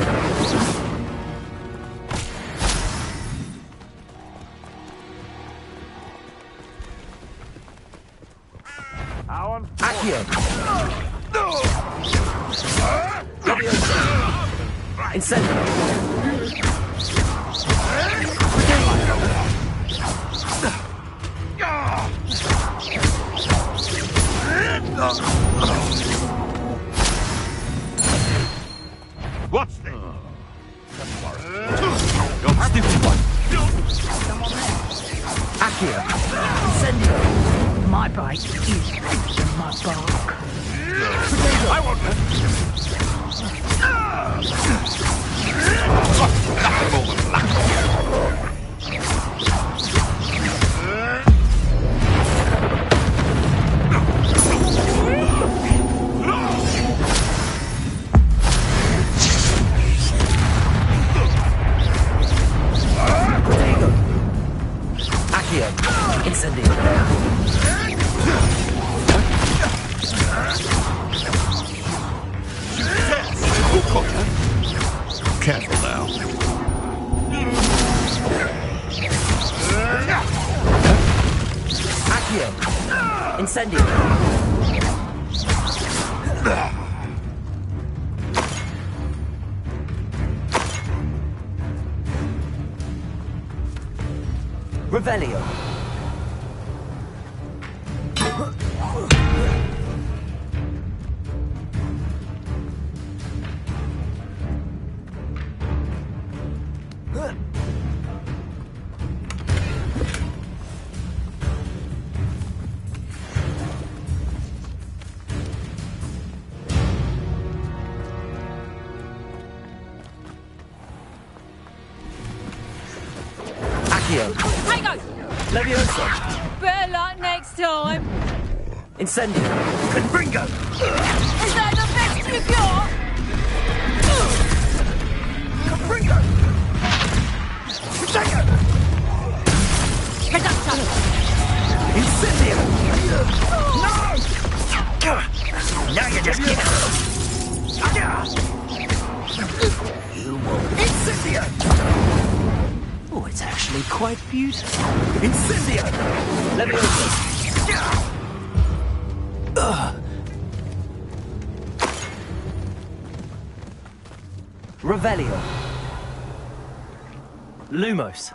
Accio. Levioso. Incendio. What's this? You're stupid one. Accio. Incendio. My bite is my bark. I want that. Accio. Incendio. Careful now. Accio. Incendio. Revelio. Accio. Hang on! Levioso. Better luck next time! Incendio. Confringo! Is that the best you got? Confringo! Take it! Reductor! Incendio. No! Now you're just kidding. You won't. Incendio! Oh, it's actually quite beautiful. Incendio. Levioso. Revelio. Lumos.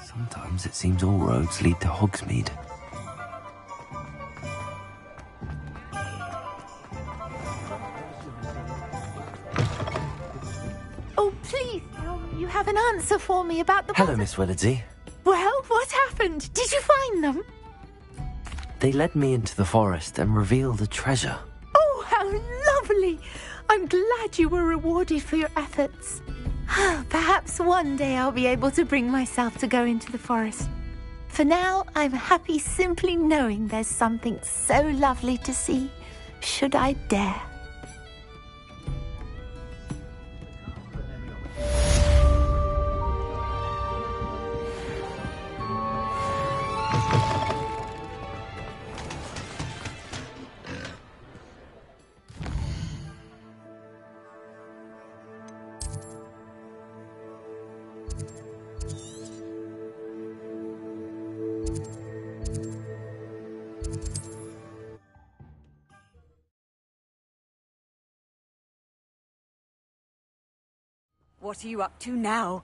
Sometimes it seems all roads lead to Hogsmeade. Oh, please tell me you have an answer for me about the... Hello, Miss Willardsey. Well, what happened? Did you find them? They led me into the forest and revealed a treasure. Oh, how lovely! I'm glad you were rewarded for your efforts. Perhaps one day I'll be able to bring myself to go into the forest. For now, I'm happy simply knowing there's something so lovely to see, should I dare. What are you up to now?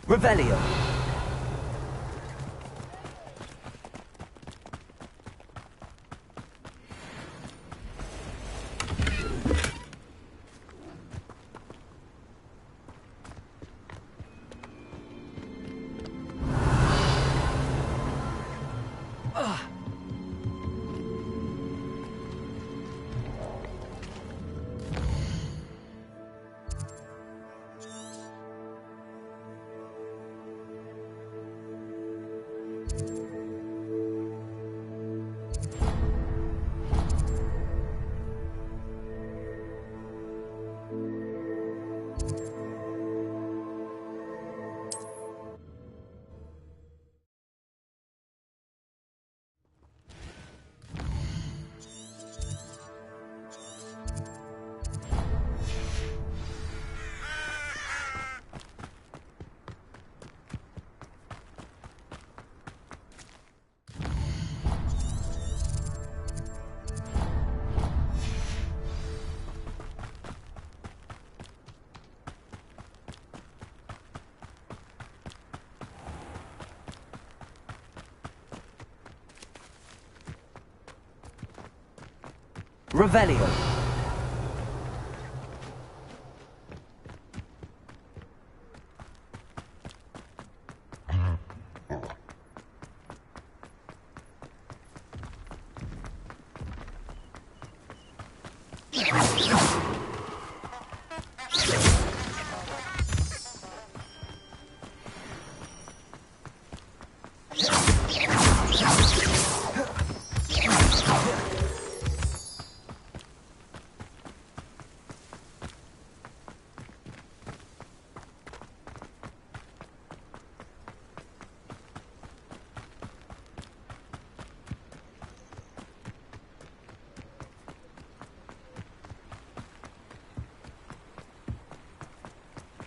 Revelio. Revelio.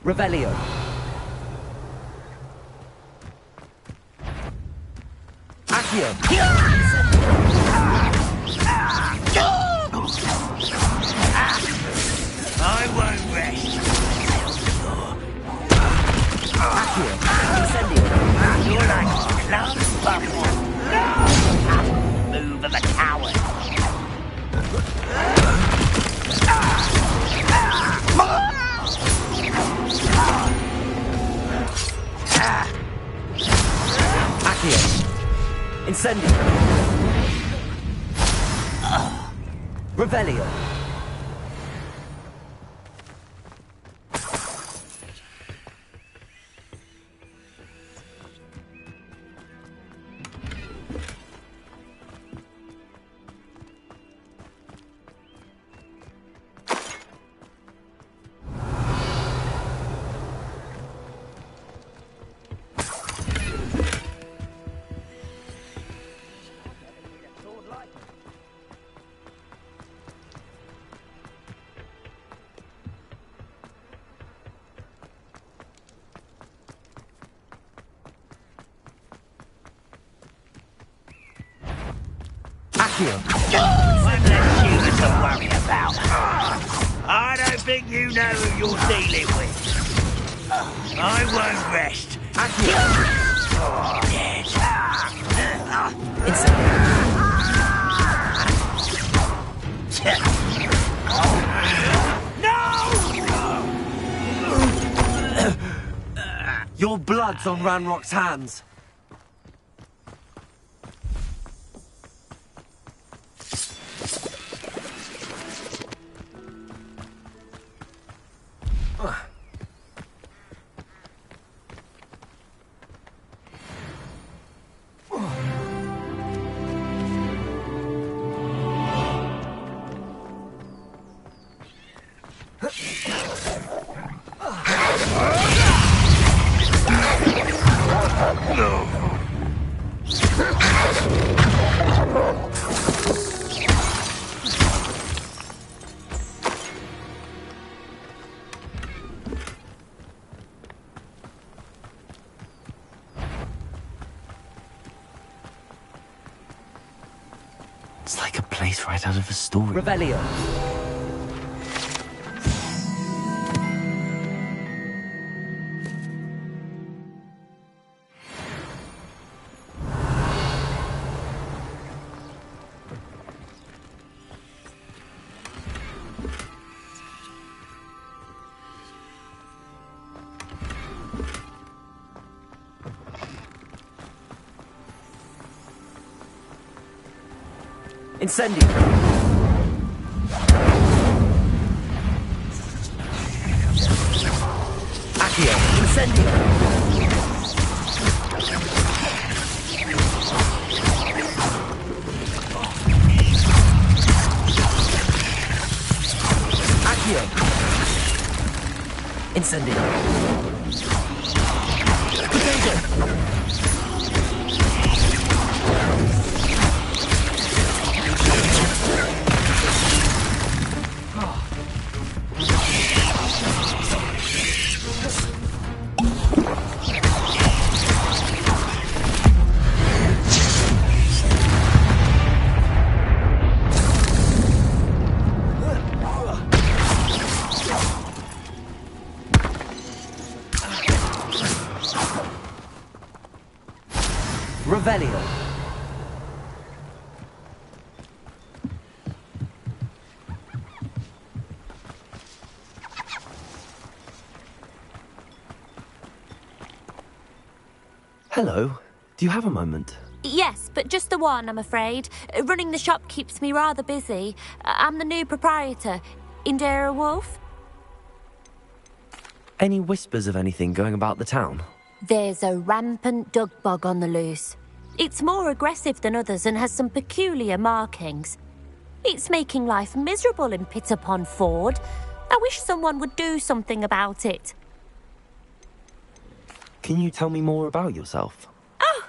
Revelio. Accio. I won't rest. Accio. Incendio. You're like a glass bubble. Move of a coward. Accio. Incendio. Revelio. I'm less human to worry about. I don't think you know who you're dealing with. I won't rest. Your blood's on Ranrock's hands. It's like a place right out of a story. Revelio. Incendio. Accio. Incendio. Accio. Incendio. Potato. Revelio. Hello. Do you have a moment? Yes, but just the one, I'm afraid. Running the shop keeps me rather busy. I'm the new proprietor, Indira Wolf. Any whispers of anything going about the town? There's a rampant dug bug on the loose. It's more aggressive than others and has some peculiar markings. It's making life miserable in Pitterpond Ford. I wish someone would do something about it. Can you tell me more about yourself? Oh,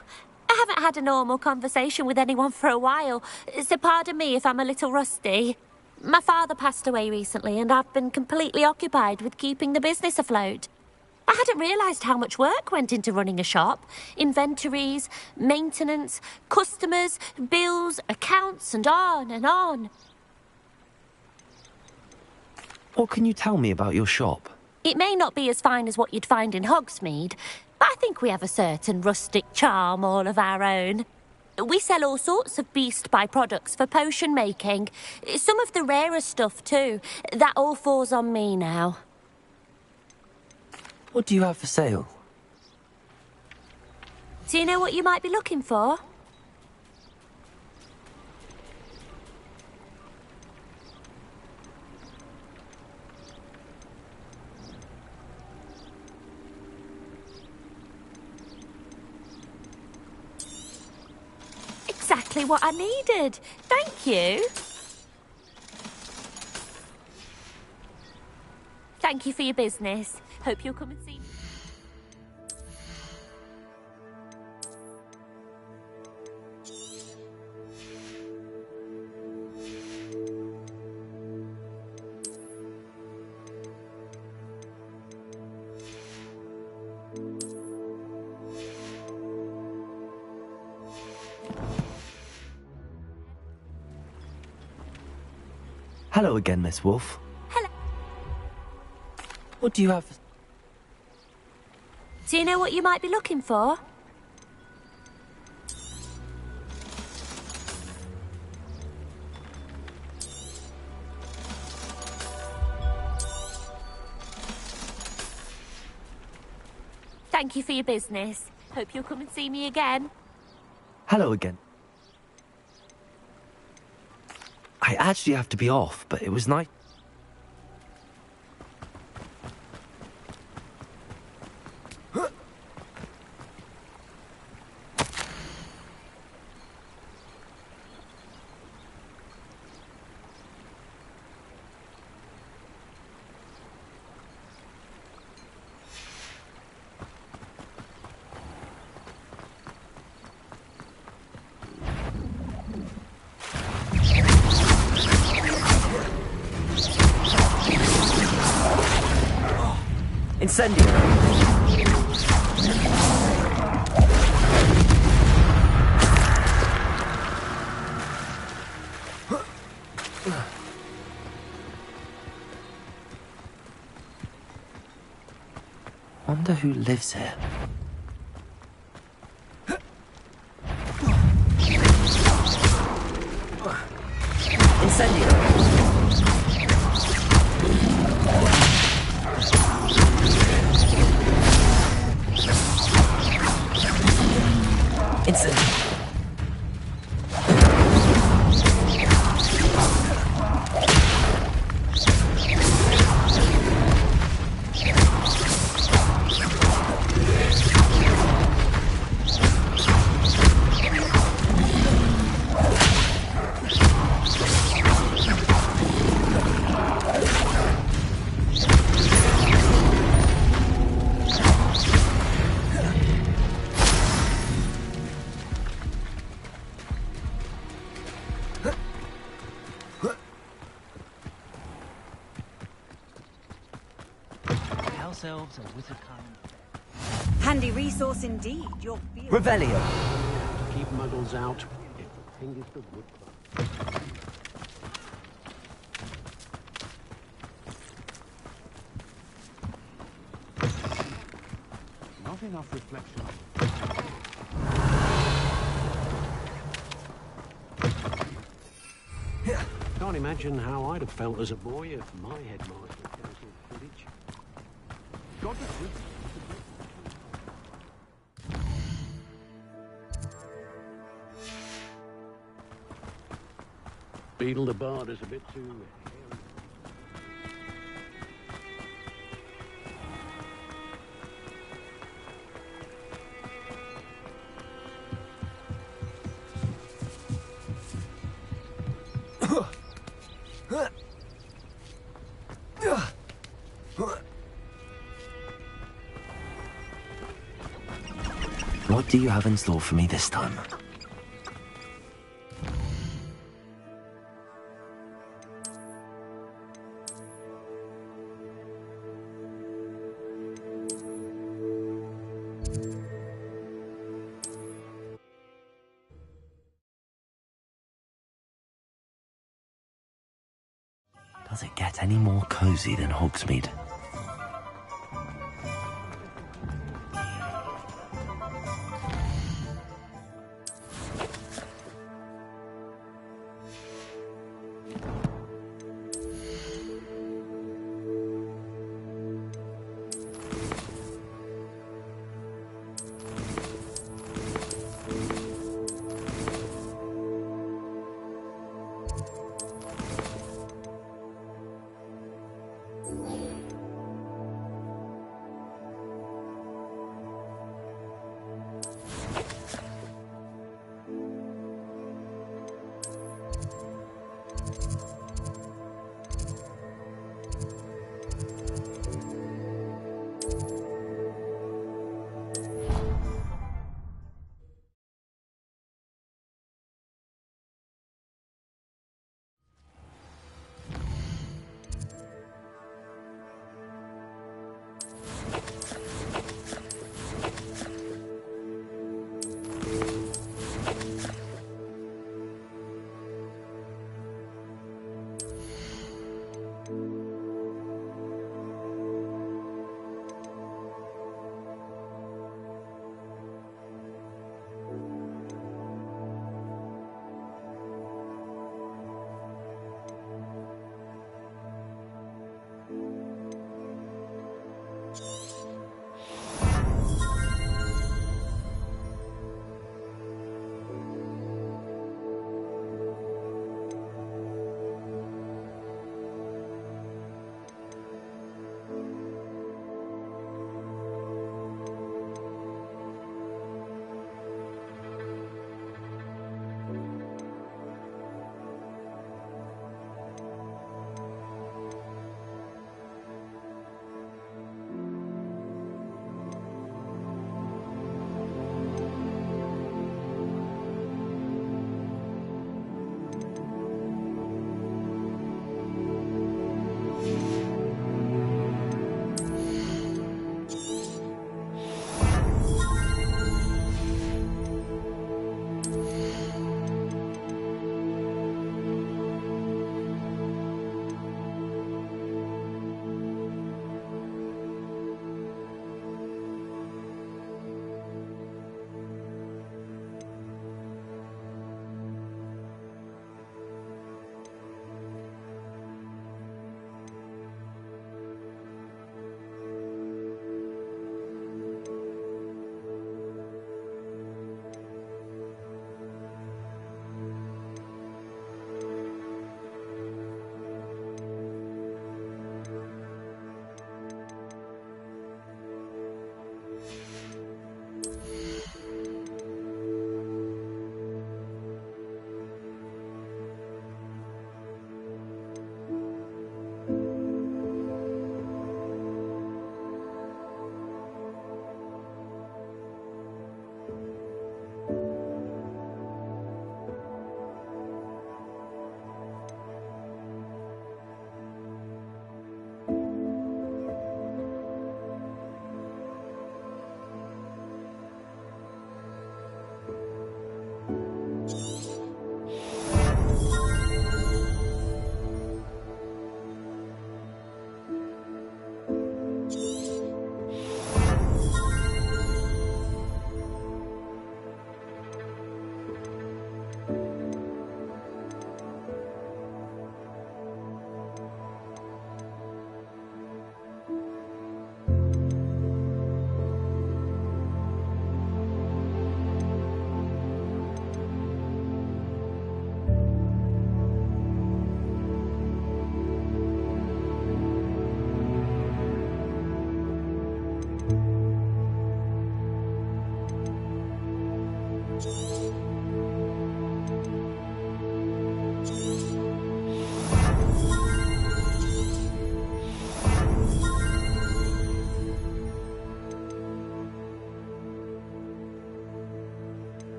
I haven't had a normal conversation with anyone for a while, so pardon me if I'm a little rusty. My father passed away recently and I've been completely occupied with keeping the business afloat. I hadn't realised how much work went into running a shop. Inventories, maintenance, customers, bills, accounts, and on and on. What can you tell me about your shop? It may not be as fine as what you'd find in Hogsmeade, but I think we have a certain rustic charm all of our own. We sell all sorts of beast by-products for potion making. Some of the rarer stuff too. That all falls on me now. What do you have for sale? Do you know what you might be looking for? Exactly what I needed. Thank you. Thank you for your business. Hope you'll come and see me. Hello again, Miss Wolf. Hello. What do you have? Do you know what you might be looking for? Thank you for your business. Hope you'll come and see me again. Hello again. I actually have to be off, but it was nice. Incendio! Wonder who lives here. Incendio! Handy resource indeed, your field. Revelio. To keep muggles out, if the thing is the wood club. Not enough reflection. Can't imagine how I'd have felt as a boy if my headmaster cancelled Quidditch. Got the truth. Beetle the Bard is a bit too hairy. What do you have in store for me this time? Does it get any more cozy than Hogsmeade?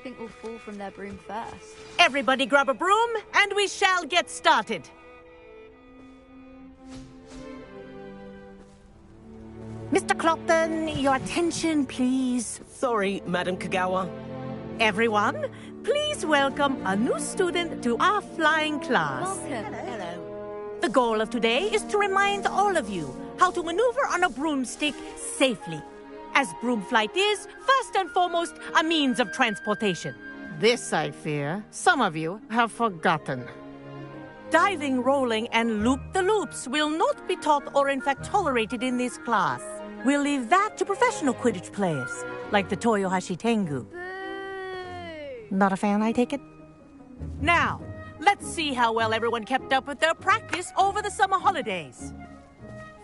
think will fall from their broom first? Everybody grab a broom, and we shall get started. Mr. Clopton, your attention, please. Sorry, Madam Kagawa. Everyone, please welcome a new student to our flying class. Welcome. Hello. The goal of today is to remind all of you how to maneuver on a broomstick safely, as broom flight is, first and foremost, a means of transportation. This, I fear, some of you have forgotten. Diving, rolling, and loop-the-loops will not be taught or in fact tolerated in this class. We'll leave that to professional Quidditch players, like the Toyohashi Tengu. Not a fan, I take it? Now, let's see how well everyone kept up with their practice over the summer holidays.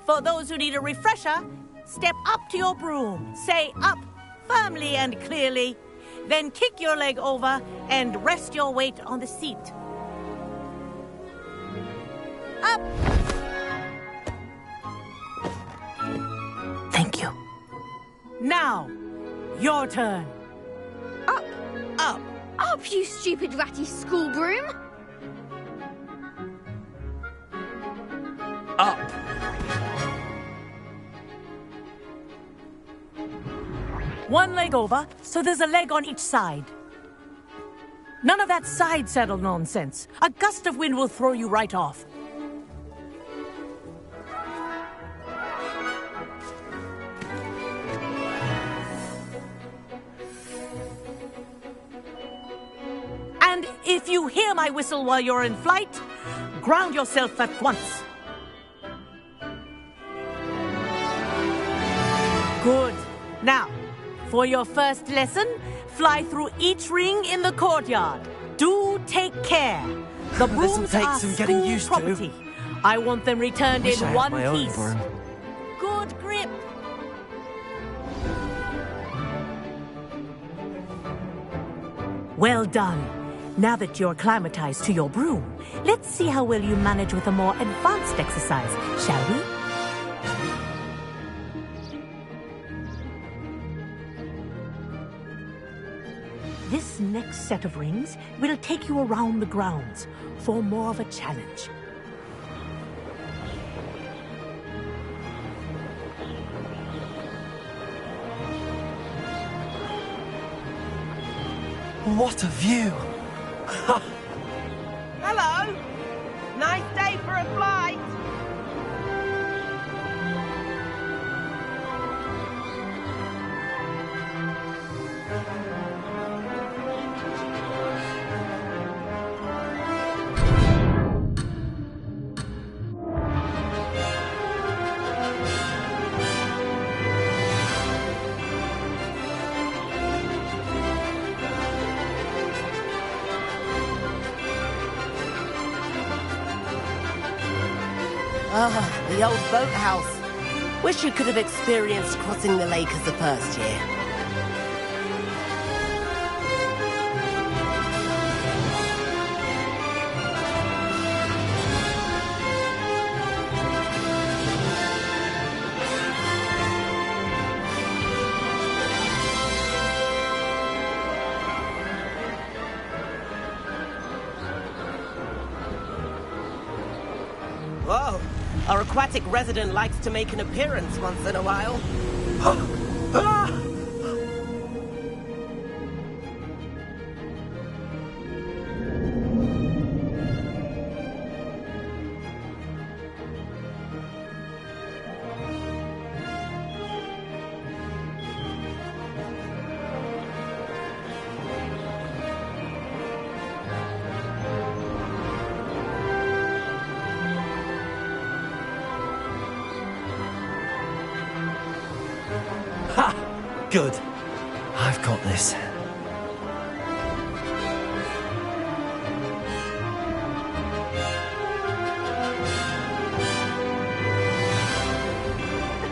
For those who need a refresher, step up to your broom, say up firmly and clearly, then kick your leg over and rest your weight on the seat. Up! Thank you. Now, your turn. Up. Up. Up, you stupid ratty school broom. Up. One leg over, so there's a leg on each side. None of that side saddle nonsense. A gust of wind will throw you right off. And if you hear my whistle while you're in flight, ground yourself at once. Good. Now, for your first lesson, fly through each ring in the courtyard. Do take care. The brooms are school property. I want them returned in one piece. Good grip. Well done. Now that you're acclimatized to your broom, let's see how well you manage with a more advanced exercise, shall we? This next set of rings will take you around the grounds for more of a challenge. What a view! Hello! Nice day for a flight! Ah, the old boathouse. Wish you could have experienced crossing the lake as the first year. Whoa! Our aquatic resident likes to make an appearance once in a while. Good. I've got this.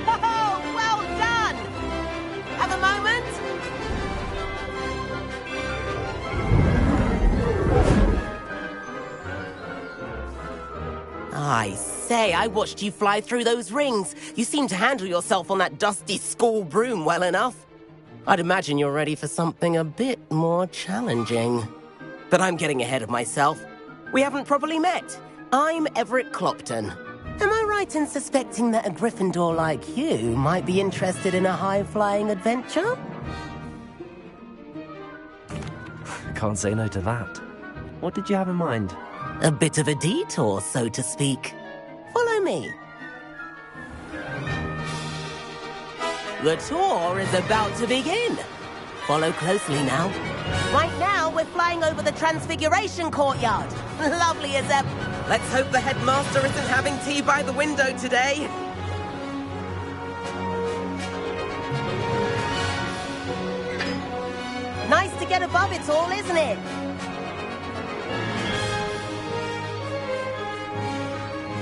Oh, well done! Have a moment? I say, I watched you fly through those rings. You seem to handle yourself on that dusty school broom well enough. I'd imagine you're ready for something a bit more challenging. But I'm getting ahead of myself. We haven't properly met. I'm Everett Clopton. Am I right in suspecting that a Gryffindor like you might be interested in a high-flying adventure? Can't say no to that. What did you have in mind? A bit of a detour, so to speak. Follow me. The tour is about to begin. Follow closely now. Right now, we're flying over the Transfiguration Courtyard. Lovely as ever. Let's hope the headmaster isn't having tea by the window today. Nice to get above it all, isn't it?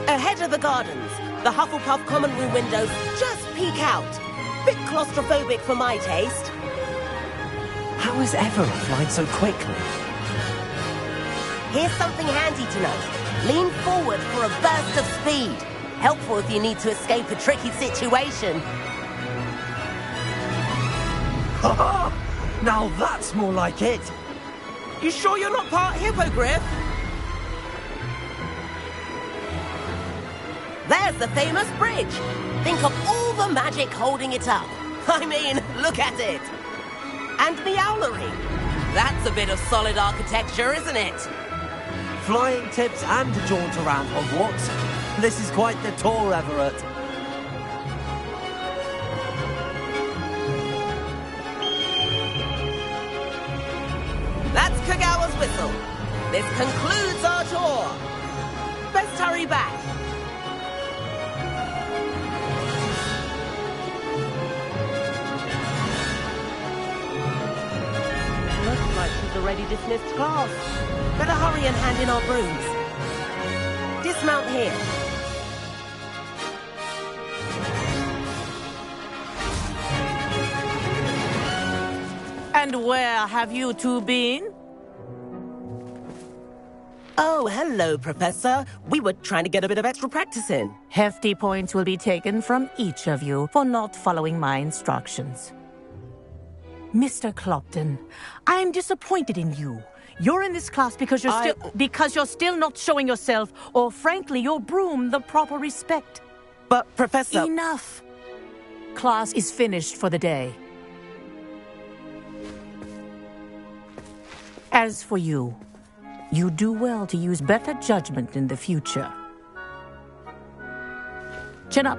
Ahead of the gardens, the Hufflepuff common room windows just peek out. Bit claustrophobic for my taste. How is Everett flying so quickly? Here's something handy to know. Lean forward for a burst of speed. Helpful if you need to escape a tricky situation. Now that's more like it. You sure you're not part hippogriff? There's the famous bridge. Think of all the magic holding it up. I mean, look at it. And the owlery. That's a bit of solid architecture, isn't it? Flying tips and a jaunt around Hogwarts. This is quite the tour, Everett. That's Kagawa's whistle. This concludes our tour. Best hurry back. Looks like she's already dismissed class. Better hurry and hand in our brooms. Dismount here. And where have you two been? Oh, hello, Professor. We were trying to get a bit of extra practice in. Hefty points will be taken from each of you for not following my instructions. Mr. Clopton, I'm disappointed in you. You're in this class because you're still not showing yourself, or frankly, your broom the proper respect. But, Professor... Enough. Class is finished for the day. As for you, you do well to use better judgment in the future. Chin up.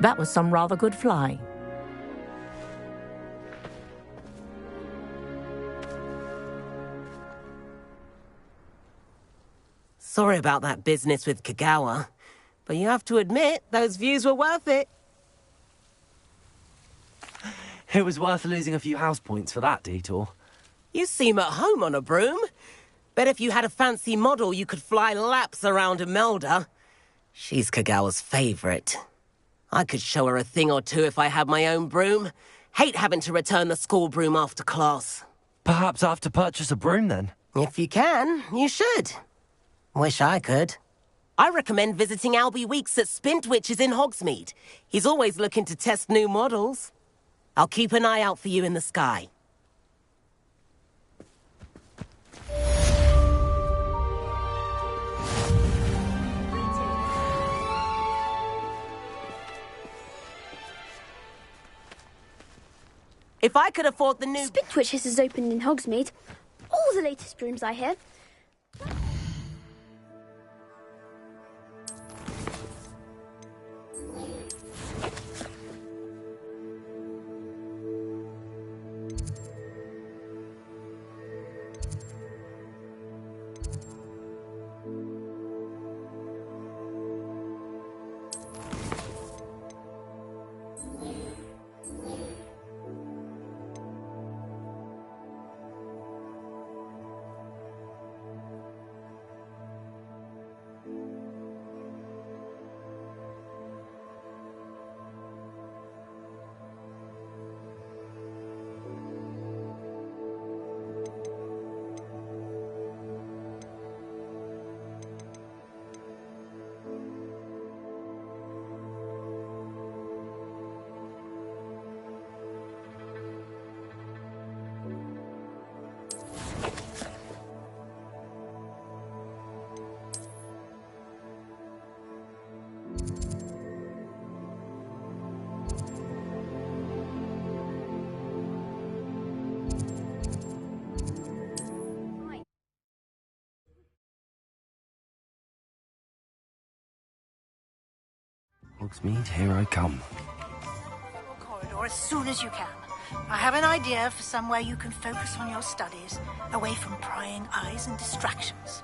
That was some rather good flying. Sorry about that business with Kagawa, but you have to admit, those views were worth it. It was worth losing a few house points for that detour. You seem at home on a broom. Bet if you had a fancy model, you could fly laps around Imelda. She's Kagawa's favorite. I could show her a thing or two if I had my own broom. Hate having to return the school broom after class. Perhaps I have to purchase a broom then? If you can, you should. Wish I could. I recommend visiting Albie Weeks at Spintwitches in Hogsmeade. He's always looking to test new models. I'll keep an eye out for you in the sky. If I could afford the new... Spintwitches is opened in Hogsmeade. All the latest brooms, I hear. Hogsmeade, here I come. Corridor as soon as you can. I have an idea for somewhere you can focus on your studies, away from prying eyes and distractions.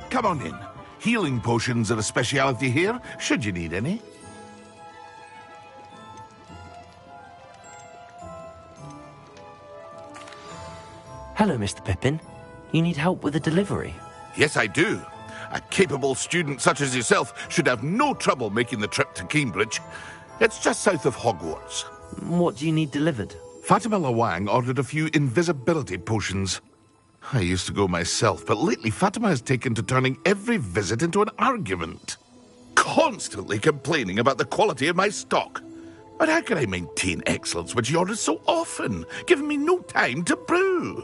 Come on in. Healing potions are a speciality here, should you need any. Hello, Mr. Pippin. You need help with a delivery? Yes, I do. A capable student such as yourself should have no trouble making the trip to Cambridge. It's just south of Hogwarts. What do you need delivered? Fatima Lawang ordered a few invisibility potions. I used to go myself, but lately Fatima has taken to turning every visit into an argument. Constantly complaining about the quality of my stock. But how can I maintain excellence when she orders so often, giving me no time to brew?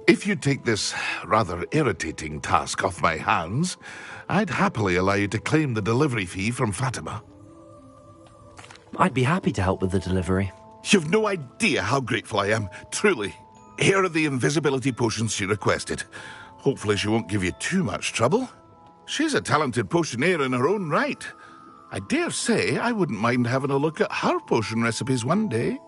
If you take this rather irritating task off my hands, I'd happily allow you to claim the delivery fee from Fatima. I'd be happy to help with the delivery. You've no idea how grateful I am, truly. Here are the invisibility potions she requested. Hopefully she won't give you too much trouble. She's a talented potioneer in her own right. I dare say I wouldn't mind having a look at her potion recipes one day.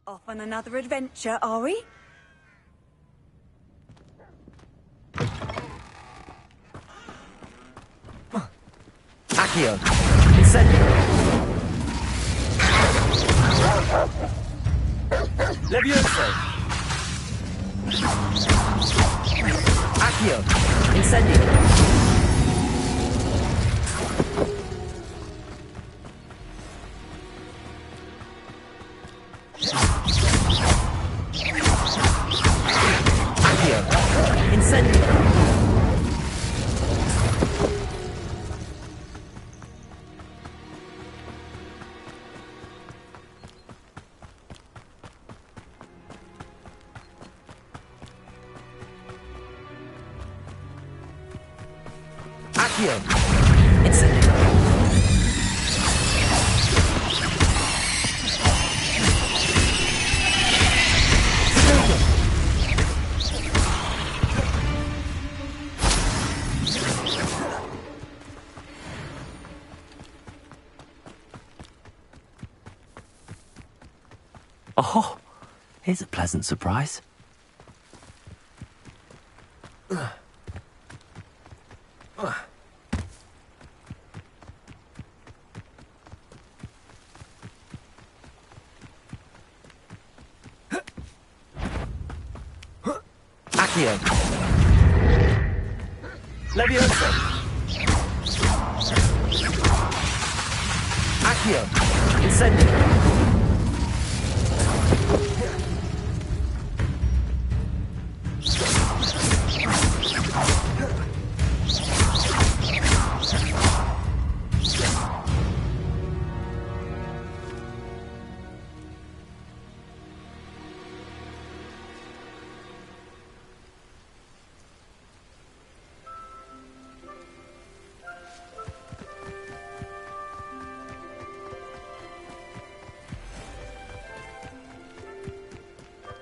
Off on another adventure, are we? Accio! Incendio! Levioso! Accio! Incendio! Accio! Incendio! Accio! Incendio! Oh, here's a pleasant surprise. Accio! Levioso! Accio! Incendio!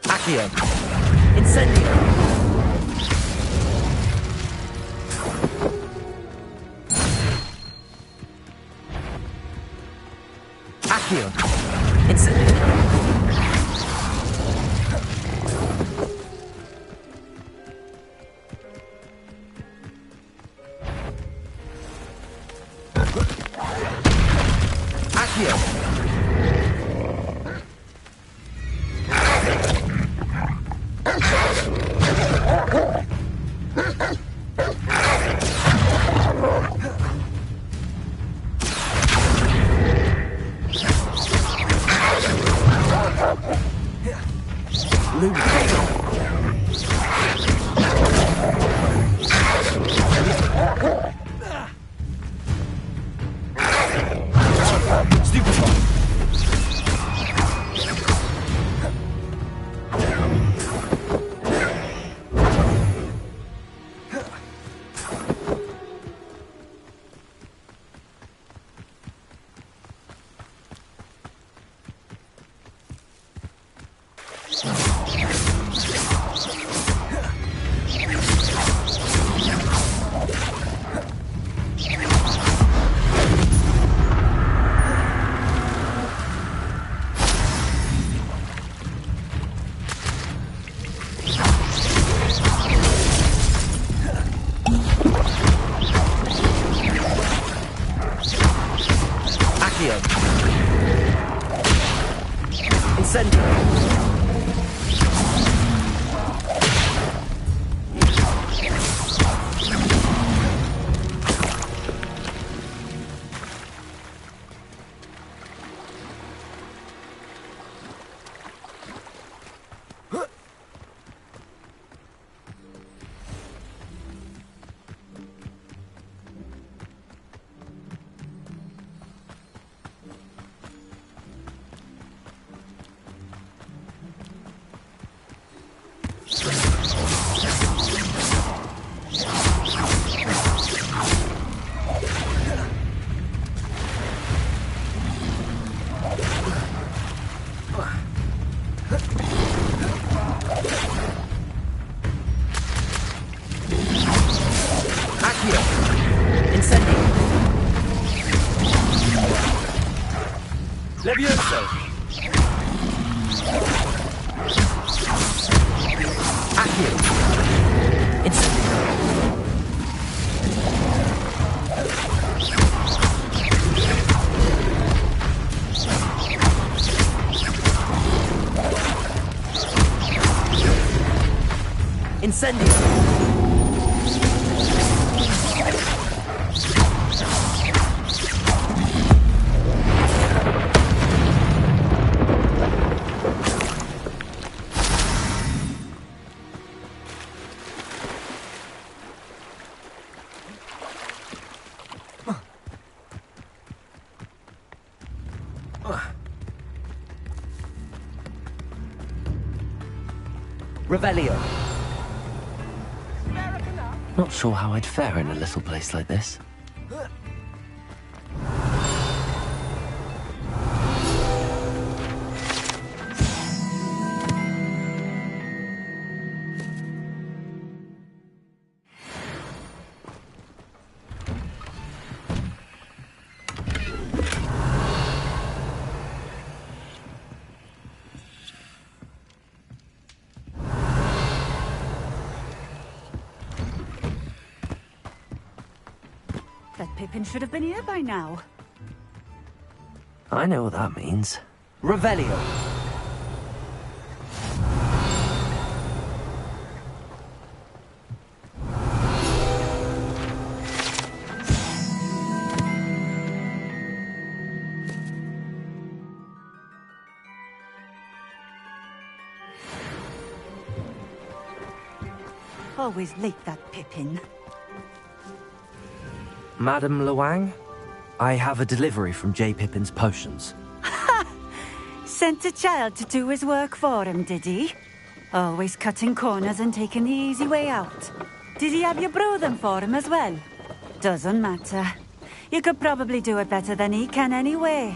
Accio! Incendio! Accio! Incendio! Accio! Incendio! Levioso! Incendio! Revelio. Not sure how I'd fare in a little place like this. That Pippin should have been here by now. I know what that means. Revelio. Always late, that Pippin. Madam Luang, I have a delivery from J. Pippin's potions. Sent a child to do his work for him, did he? Always cutting corners and taking the easy way out. Did he have you brew them for him as well? Doesn't matter. You could probably do it better than he can anyway.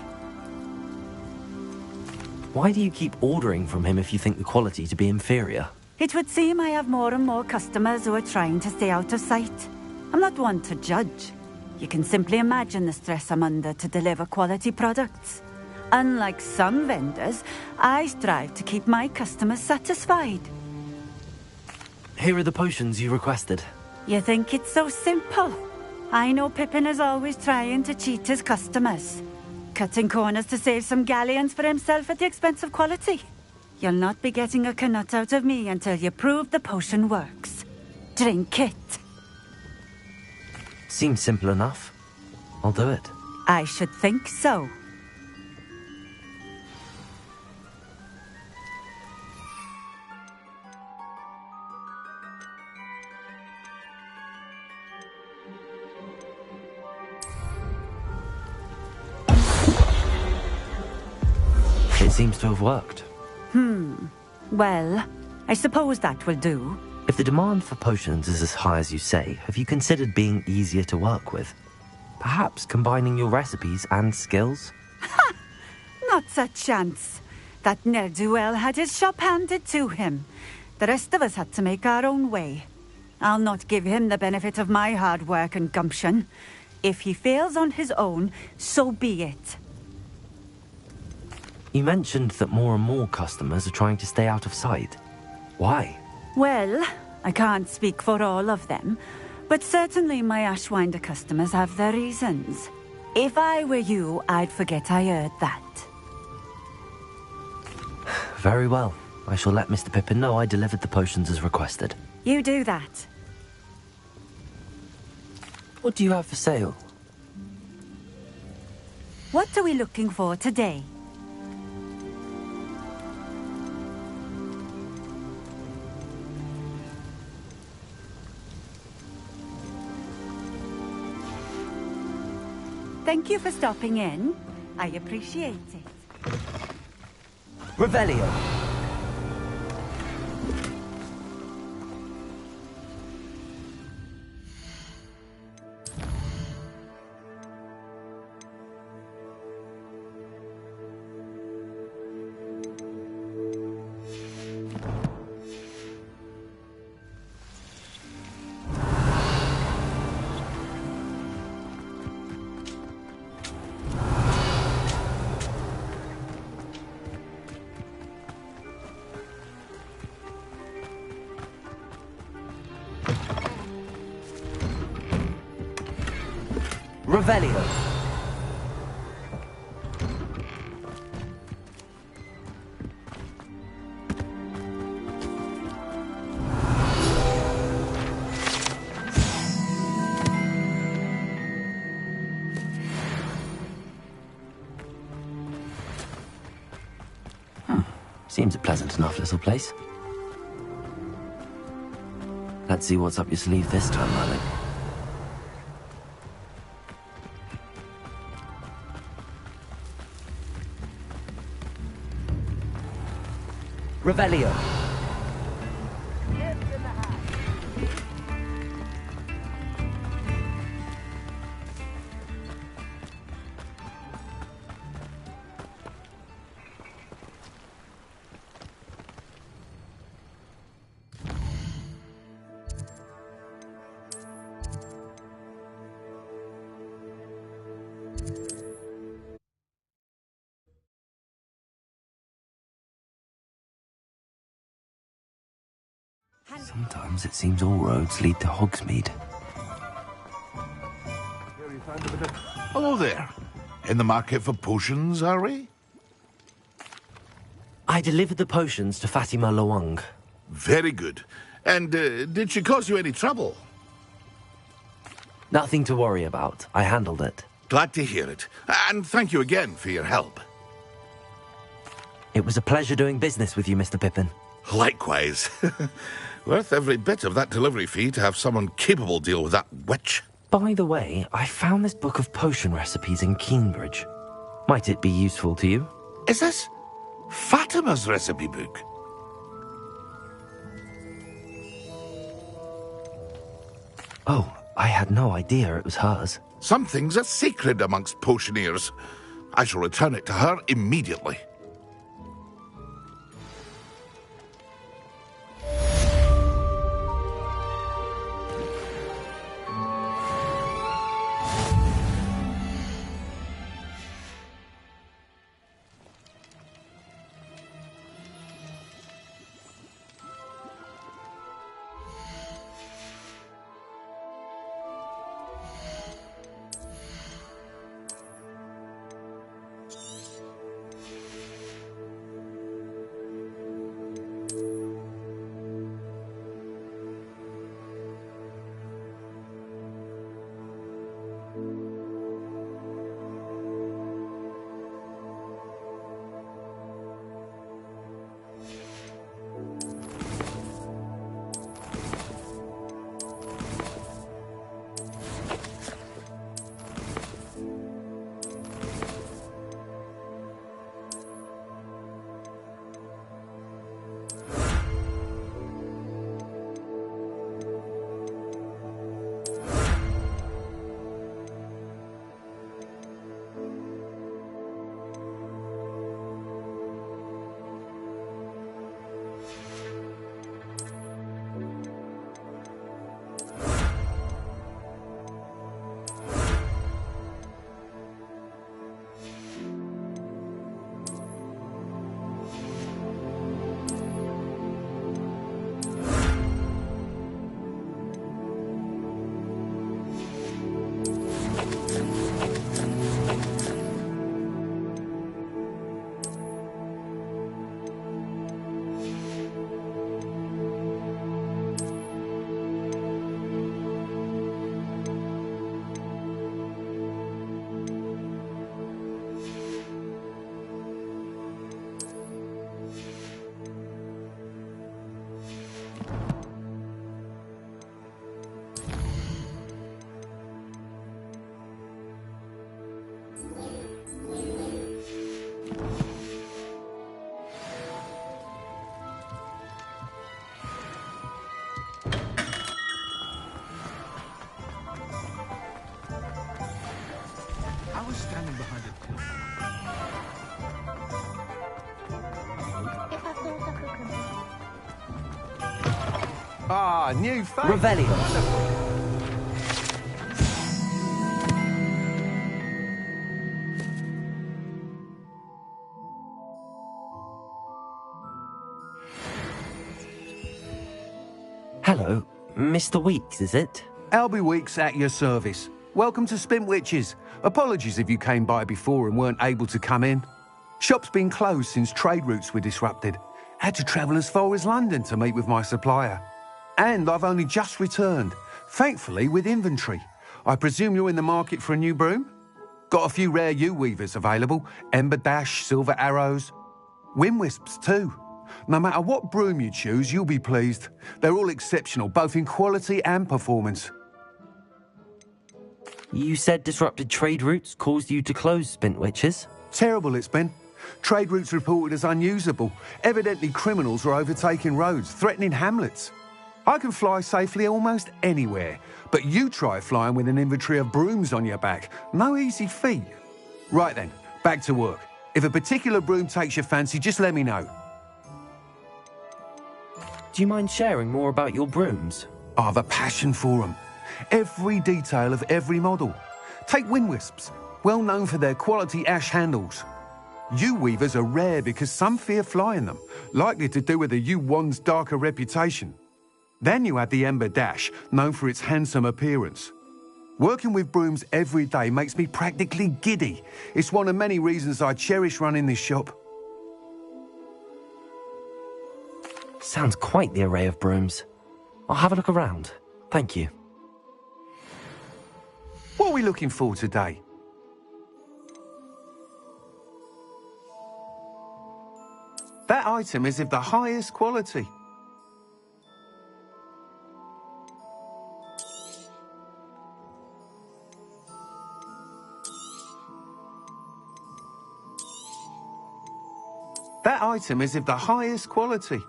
Why do you keep ordering from him if you think the quality to be inferior? It would seem I have more and more customers who are trying to stay out of sight. I'm not one to judge. You can simply imagine the stress I'm under to deliver quality products. Unlike some vendors, I strive to keep my customers satisfied. Here are the potions you requested. You think it's so simple? I know Pippin is always trying to cheat his customers. Cutting corners to save some galleons for himself at the expense of quality. You'll not be getting a canut out of me until you prove the potion works. Drink it. Seems simple enough. I'll do it. I should think so. It seems to have worked. Well, I suppose that will do. If the demand for potions is as high as you say, have you considered being easier to work with? Perhaps combining your recipes and skills? Not a chance. That ne'er-do-well had his shop handed to him. The rest of us had to make our own way. I'll not give him the benefit of my hard work and gumption. If he fails on his own, so be it. You mentioned that more and more customers are trying to stay out of sight. Why? Well, I can't speak for all of them, but certainly my Ashwinder customers have their reasons. If I were you, I'd forget I heard that. Very well. I shall let Mr. Pippin know I delivered the potions as requested. You do that. What do you have for sale? What are we looking for today? Thank you for stopping in. I appreciate it. Revelio. Revelio. Seems a pleasant enough little place. Let's see what's up your sleeve this time, Merlin. Revelio. Sometimes it seems all roads lead to Hogsmeade. Hello there. In the market for potions, are we? I delivered the potions to Fatima Lawang. Very good. And did she cause you any trouble? Nothing to worry about. I handled it. Glad to hear it. And thank you again for your help. It was a pleasure doing business with you, Mr. Pippin. Likewise. Worth every bit of that delivery fee to have someone capable deal with that witch. By the way, I found this book of potion recipes in Cambridge. Might it be useful to you? Is this Fatima's recipe book? Oh, I had no idea it was hers. Some things are sacred amongst potioneers. I shall return it to her immediately. Standing behind it. Ah, new face. Revelio. Hello, Mr. Weeks, is it? Albie Weeks at your service. Welcome to Spintwitches. Apologies if you came by before and weren't able to come in. Shop's been closed since trade routes were disrupted. Had to travel as far as London to meet with my supplier. And I've only just returned, thankfully with inventory. I presume you're in the market for a new broom? Got a few rare yew weavers available, Ember Dash, Silver Arrows. Wind-wisps too. No matter what broom you choose, you'll be pleased. They're all exceptional, both in quality and performance. You said disrupted trade routes caused you to close Spintwitches? Terrible it's been. Trade routes reported as unusable. Evidently criminals are overtaking roads, threatening hamlets. I can fly safely almost anywhere, but you try flying with an inventory of brooms on your back. No easy feat. Right then, back to work. If a particular broom takes your fancy, just let me know. Do you mind sharing more about your brooms? I have a passion for them. Every detail of every model. Take Wind-wisps, well known for their quality ash handles. U-weavers are rare because some fear flying them, likely to do with the U-wand's darker reputation. Then you have the Ember Dash, known for its handsome appearance. Working with brooms every day makes me practically giddy. It's one of many reasons I cherish running this shop. Sounds quite the array of brooms. I'll have a look around. Thank you. What are we looking for today? That item is of the highest quality. That item is of the highest quality.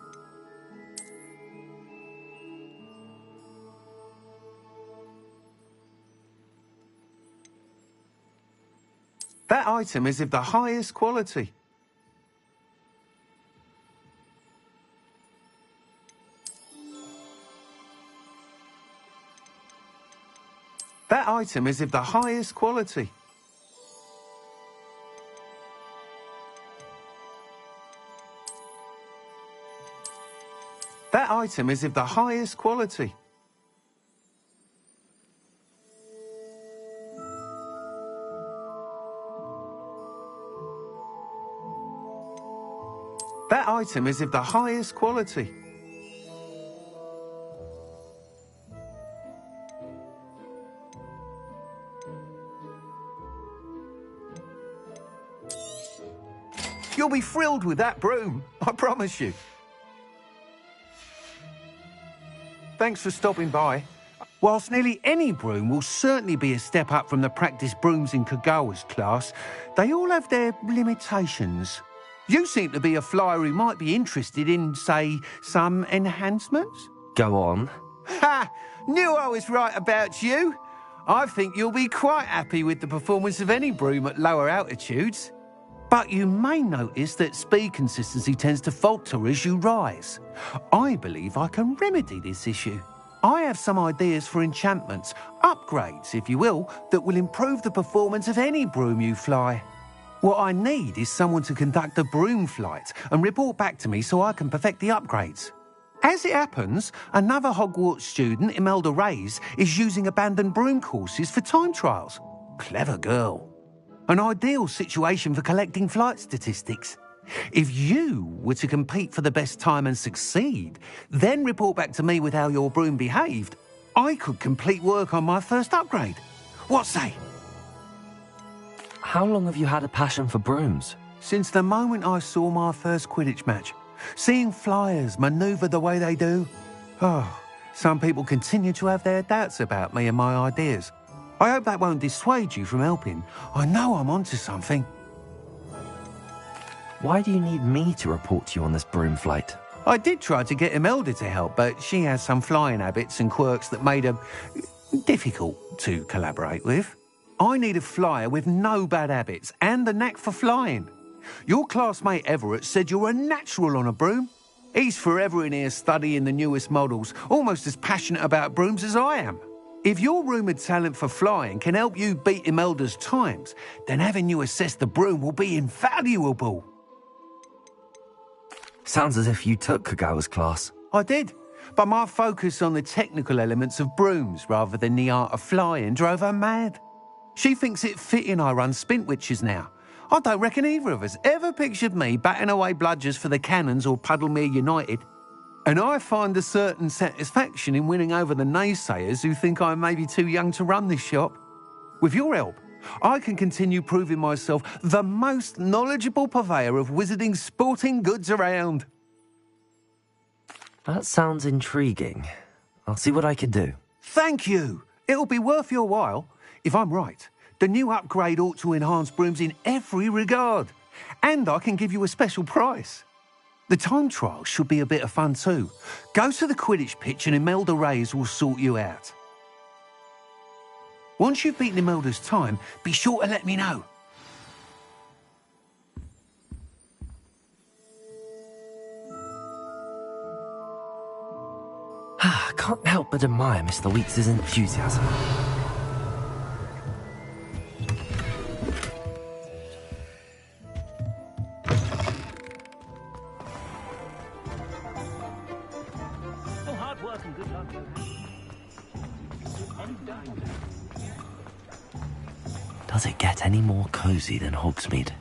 That item is of the highest quality. That item is of the highest quality. That item is of the highest quality. That item is of the highest quality. You'll be thrilled with that broom, I promise you. Thanks for stopping by. Whilst nearly any broom will certainly be a step up from the practice brooms in Kagawa's class, they all have their limitations. You seem to be a flyer who might be interested in, say, some enhancements? Go on. Ha! Knew I was right about you. I think you'll be quite happy with the performance of any broom at lower altitudes. But you may notice that speed consistency tends to falter as you rise. I believe I can remedy this issue. I have some ideas for enchantments, upgrades, if you will, that will improve the performance of any broom you fly. What I need is someone to conduct a broom flight and report back to me so I can perfect the upgrades. As it happens, another Hogwarts student, Imelda Reyes, is using abandoned broom courses for time trials. Clever girl. An ideal situation for collecting flight statistics. If you were to compete for the best time and succeed, then report back to me with how your broom behaved, I could complete work on my first upgrade. What say? How long have you had a passion for brooms? Since the moment I saw my first Quidditch match. Seeing flyers manoeuvre the way they do. Oh, some people continue to have their doubts about me and my ideas. I hope that won't dissuade you from helping. I know I'm onto something. Why do you need me to report to you on this broom flight? I did try to get Imelda to help, but she has some flying habits and quirks that made her difficult to collaborate with. I need a flyer with no bad habits and the knack for flying. Your classmate Everett said you're a natural on a broom. He's forever in here studying the newest models, almost as passionate about brooms as I am. If your rumoured talent for flying can help you beat Imelda's times, then having you assess the broom will be invaluable. Sounds as if you took Kagawa's class. I did, but my focus on the technical elements of brooms rather than the art of flying drove her mad. She thinks it fitting I run Spintwitches now. I don't reckon either of us ever pictured me batting away bludgers for the Cannons or Puddlemere United. And I find a certain satisfaction in winning over the naysayers who think I may be too young to run this shop. With your help, I can continue proving myself the most knowledgeable purveyor of wizarding sporting goods around. That sounds intriguing. I'll see what I can do. Thank you. It'll be worth your while. If I'm right, the new upgrade ought to enhance brooms in every regard. And I can give you a special price. The time trial should be a bit of fun too. Go to the Quidditch pitch and Imelda Reyes will sort you out. Once you've beaten Imelda's time, be sure to let me know. I can't help but admire Mr. Weeks' enthusiasm. Oh, hard work and good luck. Does it get any more cozy than Hogsmeade?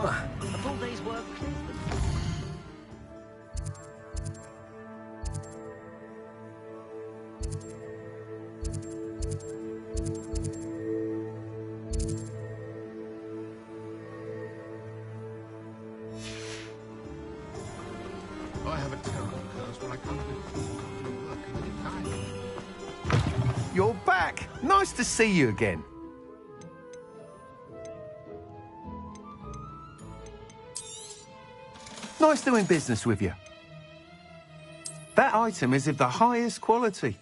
A full day's work. I have a terrible curse when I come to work in the time. You're back. Nice to see you again. Nice doing business with you. That item is of the highest quality.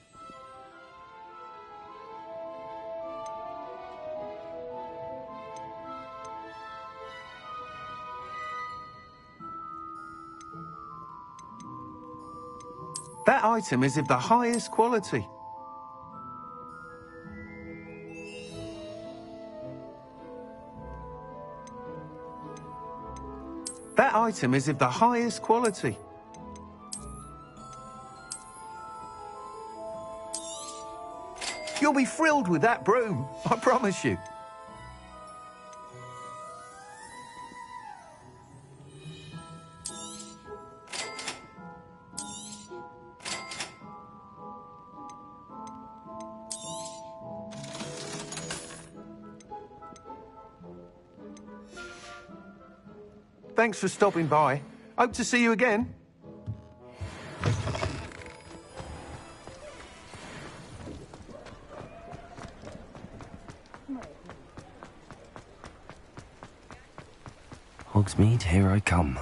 That item is of the highest quality. That item is of the highest quality. You'll be thrilled with that broom, I promise you. Thanks for stopping by. Hope to see you again. Hogsmeade, here I come.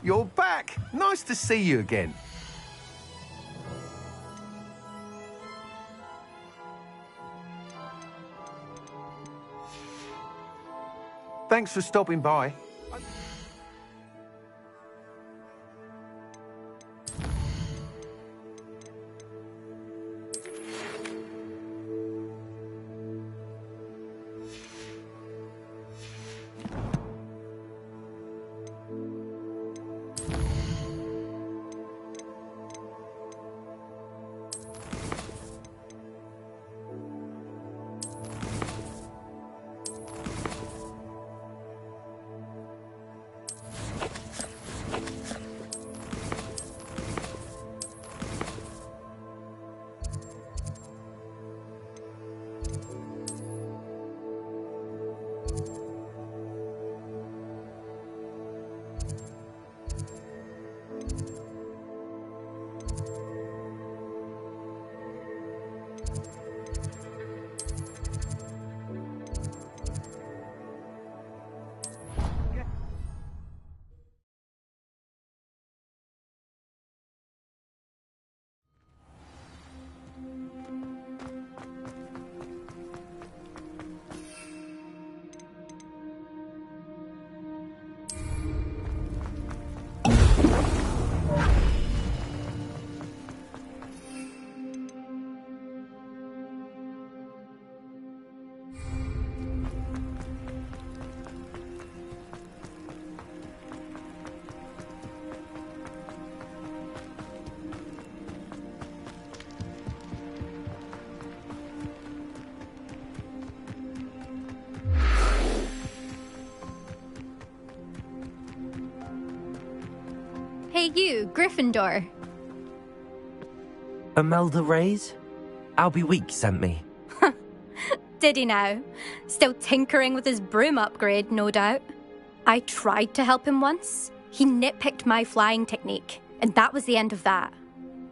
you're back. Nice to see you again. Thanks for stopping by. Hey you, Gryffindor. Imelda Reyes? Albie Week sent me. Did he now? Still tinkering with his broom upgrade, no doubt. I tried to help him once. He nitpicked my flying technique, and that was the end of that.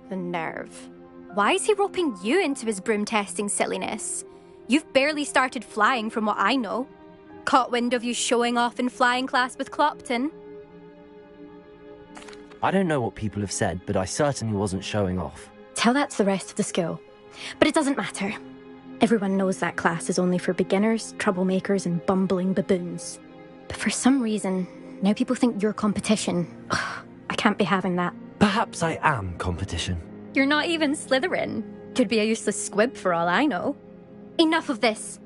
The nerve. Why is he roping you into his broom testing silliness? You've barely started flying from what I know. Caught wind of you showing off in flying class with Clopton. I don't know what people have said, but I certainly wasn't showing off. Tell that to the rest of the school. But it doesn't matter. Everyone knows that class is only for beginners, troublemakers, and bumbling baboons. But for some reason, now people think you're competition. Ugh, I can't be having that. Perhaps I am competition. You're not even Slytherin. Could be a useless squib for all I know. Enough of this.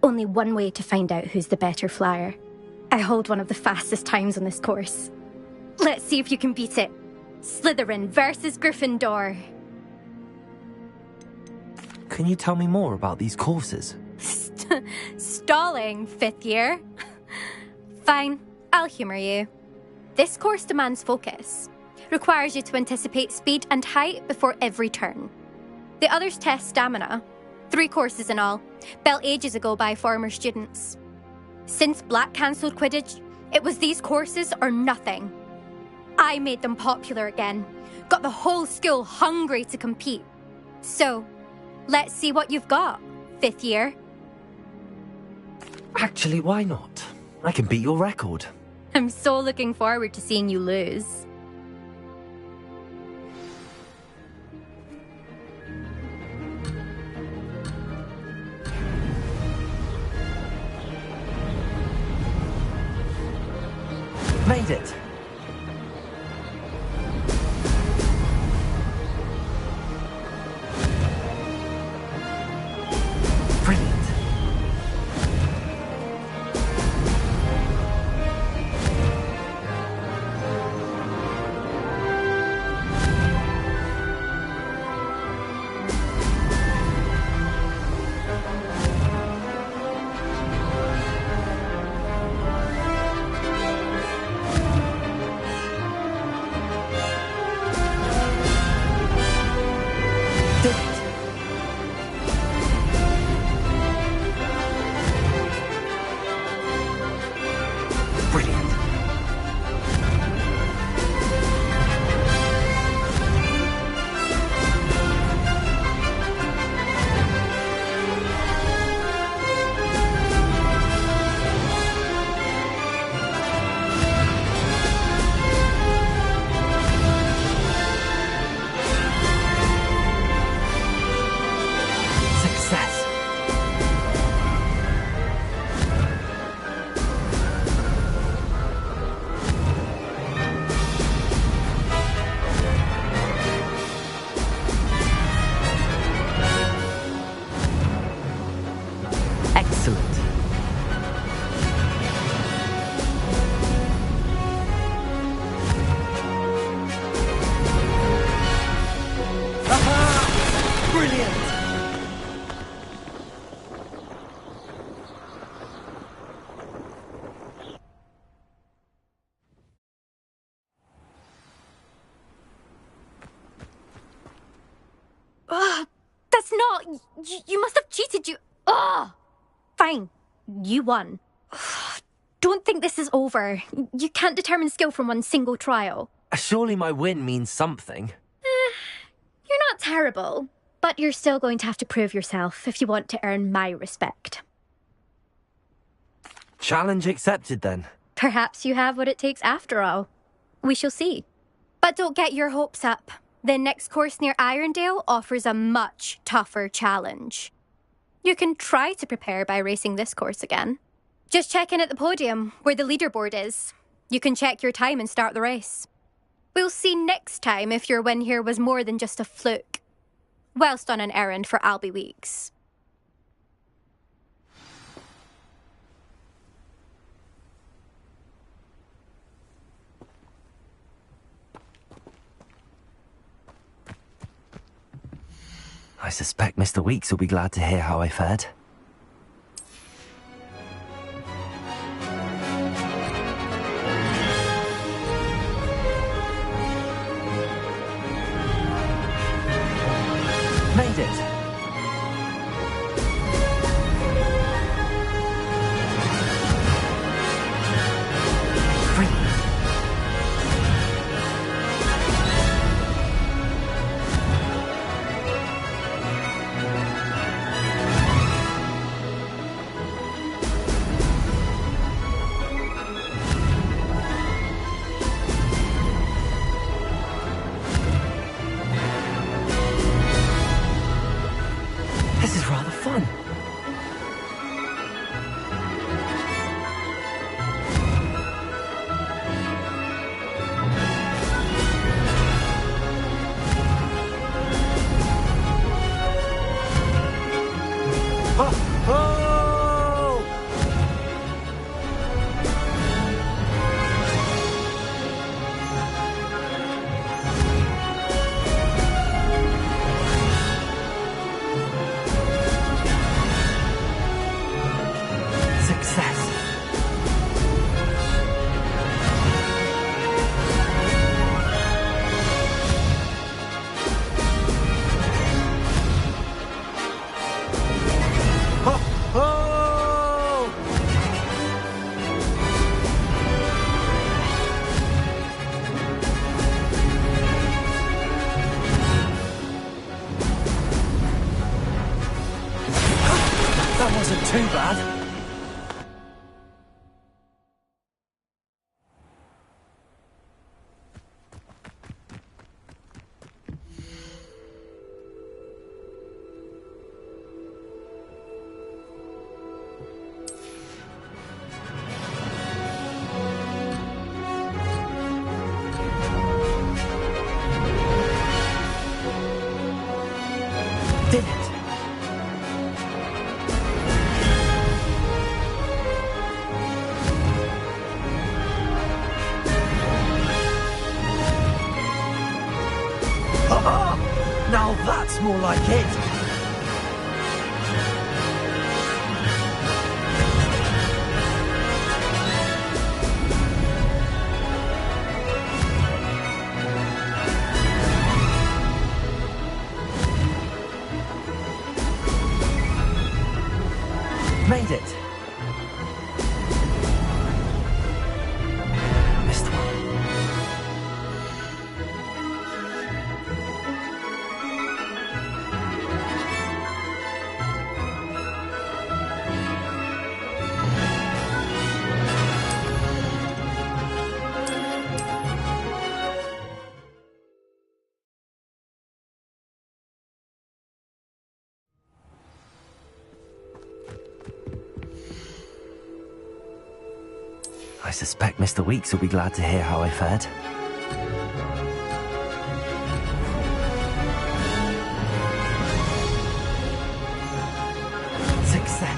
Only one way to find out who's the better flyer. I hold one of the fastest times on this course. Let's see if you can beat it. Slytherin versus Gryffindor. Can you tell me more about these courses? Stalling, 5th year. Fine, I'll humour you. This course demands focus. Requires you to anticipate speed and height before every turn. The others test stamina. 3 courses in all, built ages ago by former students. Since Black cancelled Quidditch, it was these courses or nothing. I made them popular again. Got the whole school hungry to compete. So, let's see what you've got, 5th year. Actually, why not? I can beat your record. I'm so looking forward to seeing you lose. Made it! Brilliant. You must have cheated, you... Ugh! Fine. You won. Don't think this is over. You can't determine skill from one single trial. Surely my win means something. You're not terrible, but you're still going to have to prove yourself if you want to earn my respect. Challenge accepted, then. Perhaps you have what it takes after all. We shall see. But don't get your hopes up. The next course near Irondale offers a much tougher challenge. You can try to prepare by racing this course again. Just check in at the podium, where the leaderboard is. You can check your time and start the race. We'll see next time if your win here was more than just a fluke, whilst on an errand for Albie Weeks. I suspect Mr. Weeks will be glad to hear how I fared. Made it! This is rather fun. That wasn't too bad. Did it? Now that's more like it. Made it. Missed one. I suspect Mr. Weeks will be glad to hear how I fared. Success.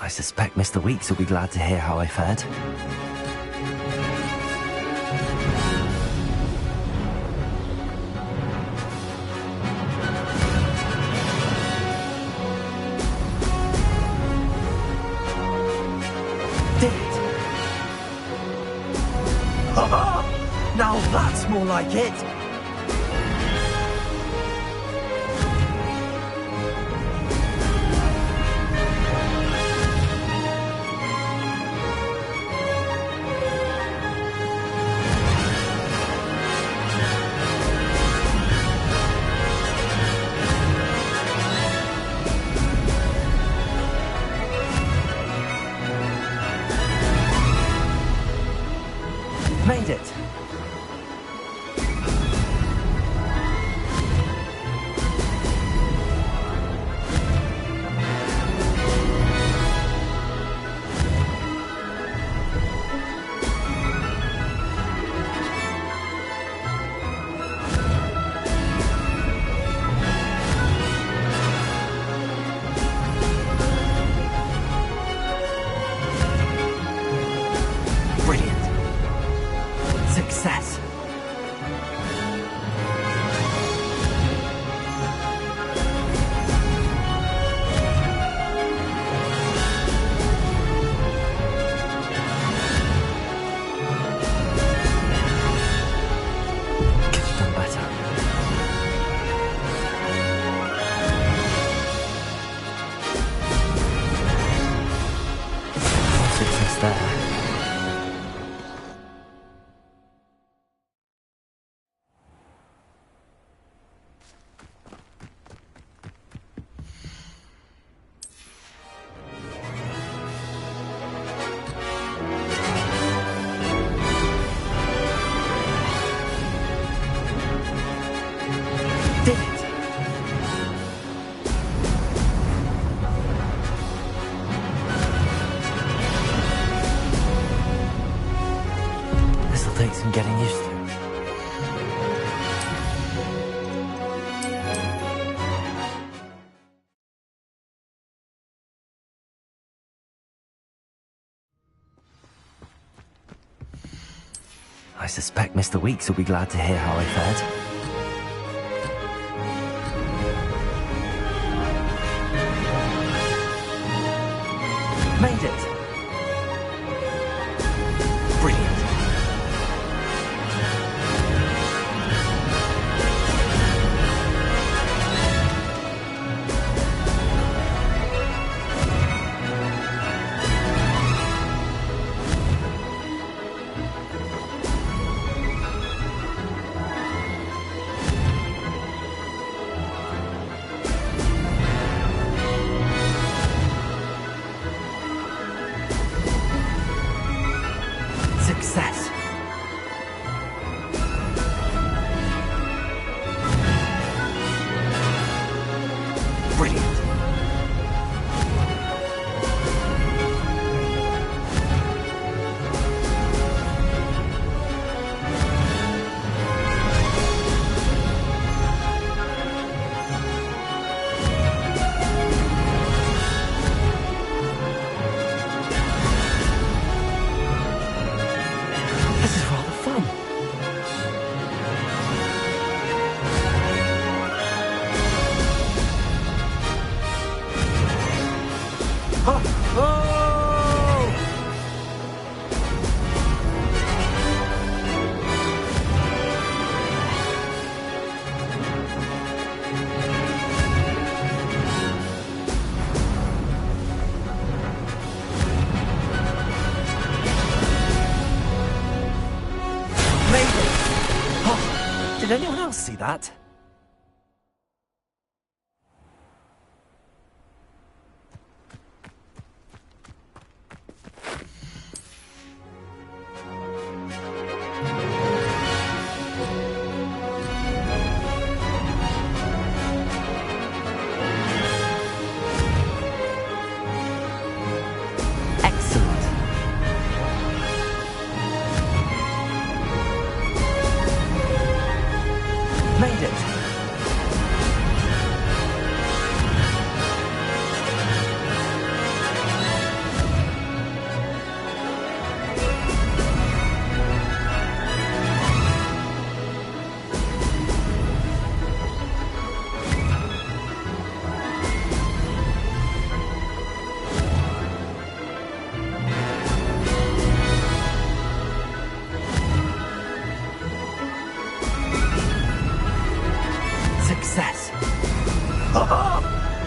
I suspect Mr. Weeks will be glad to hear how I fared. Did it? Now that's more like it. Made it! Success! Could have done better. Success there. Did it! This'll take some getting used to. I suspect Mr. Weeks will be glad to hear how I fared. Made it! Brilliant. Success. Brilliant. This is rather fun. Did anyone else see that? Excellent. Made it. Success.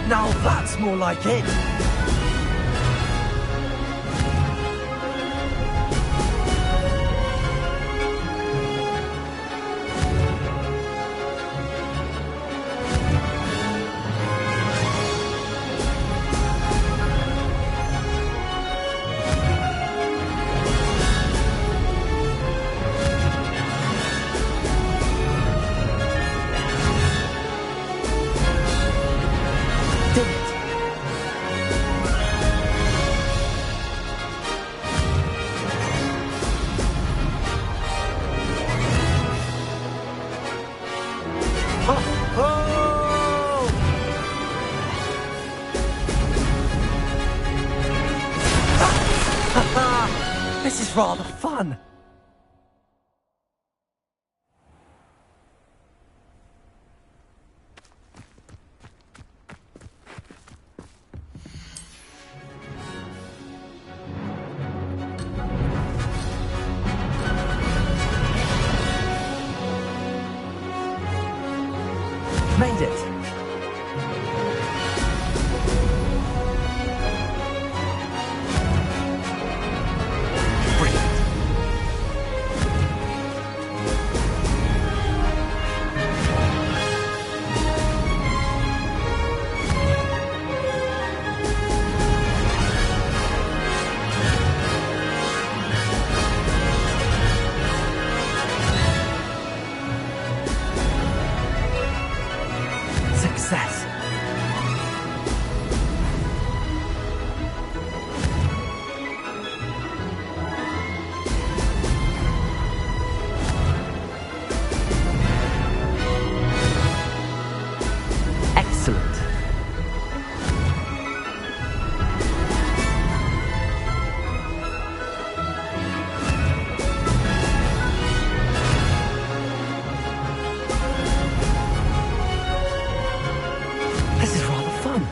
Now that's more like it. This is rather fun. Made it. Success. Excellent. This is rather fun.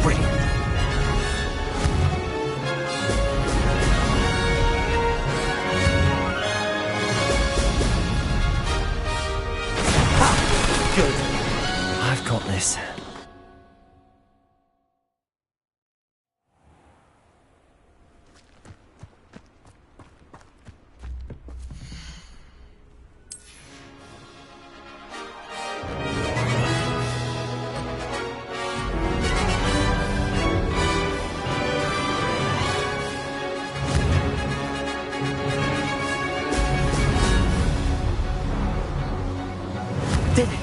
Brilliant. Good. I've got this. Did it.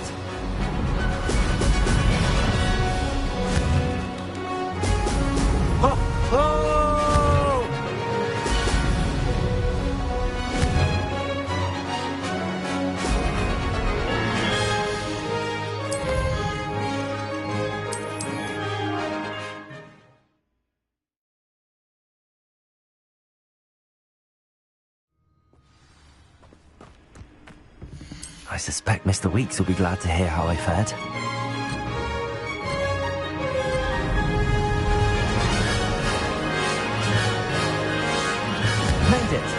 I suspect Mr. Weeks will be glad to hear how I fared. Made it!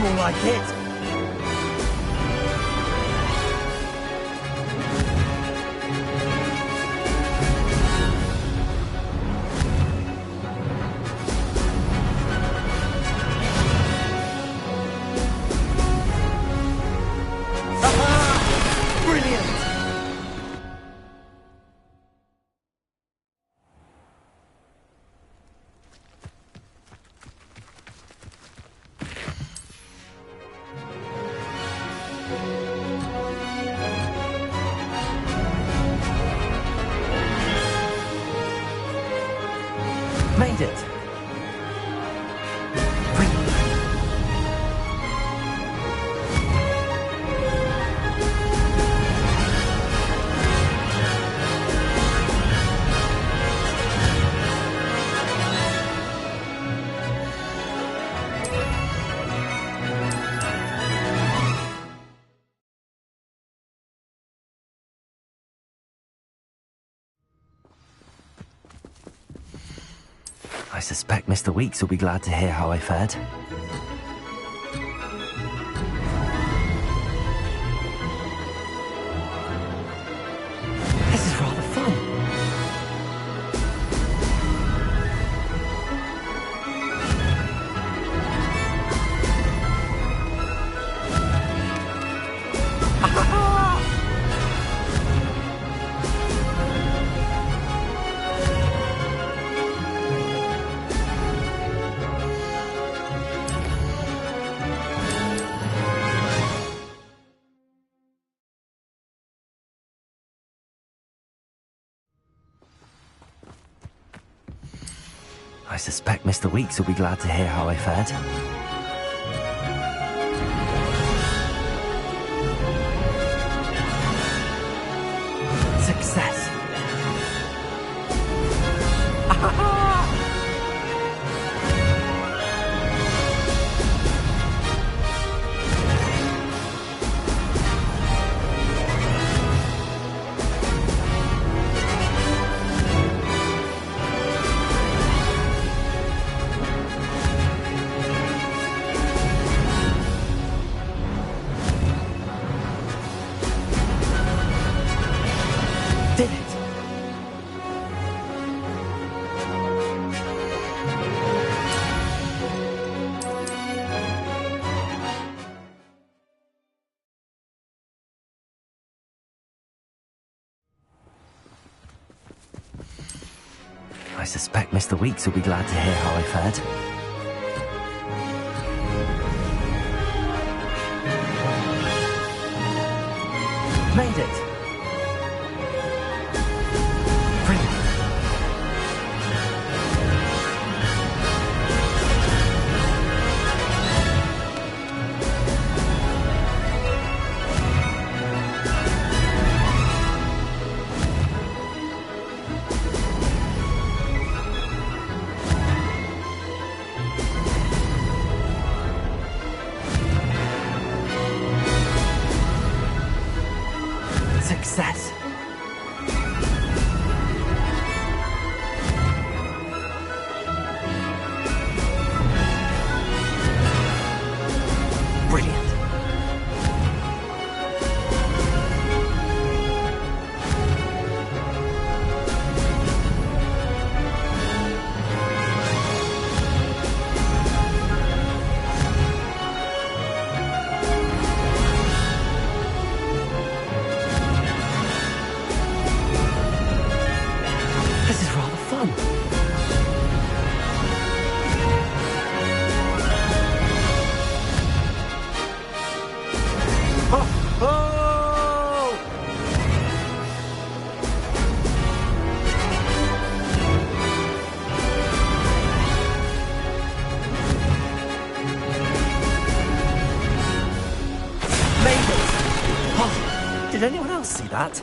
more like it. Made it! I suspect Mr. Weeks will be glad to hear how I fared. This is rather fun. I suspect Mr. Weeks will be glad to hear how I fared. Success! Did it! I suspect Mr. Weeks will be glad to hear how I fared. Made it! Success! Brilliant! This is rather fun. Oh! Oh! Made it! Oh, did anyone else see that?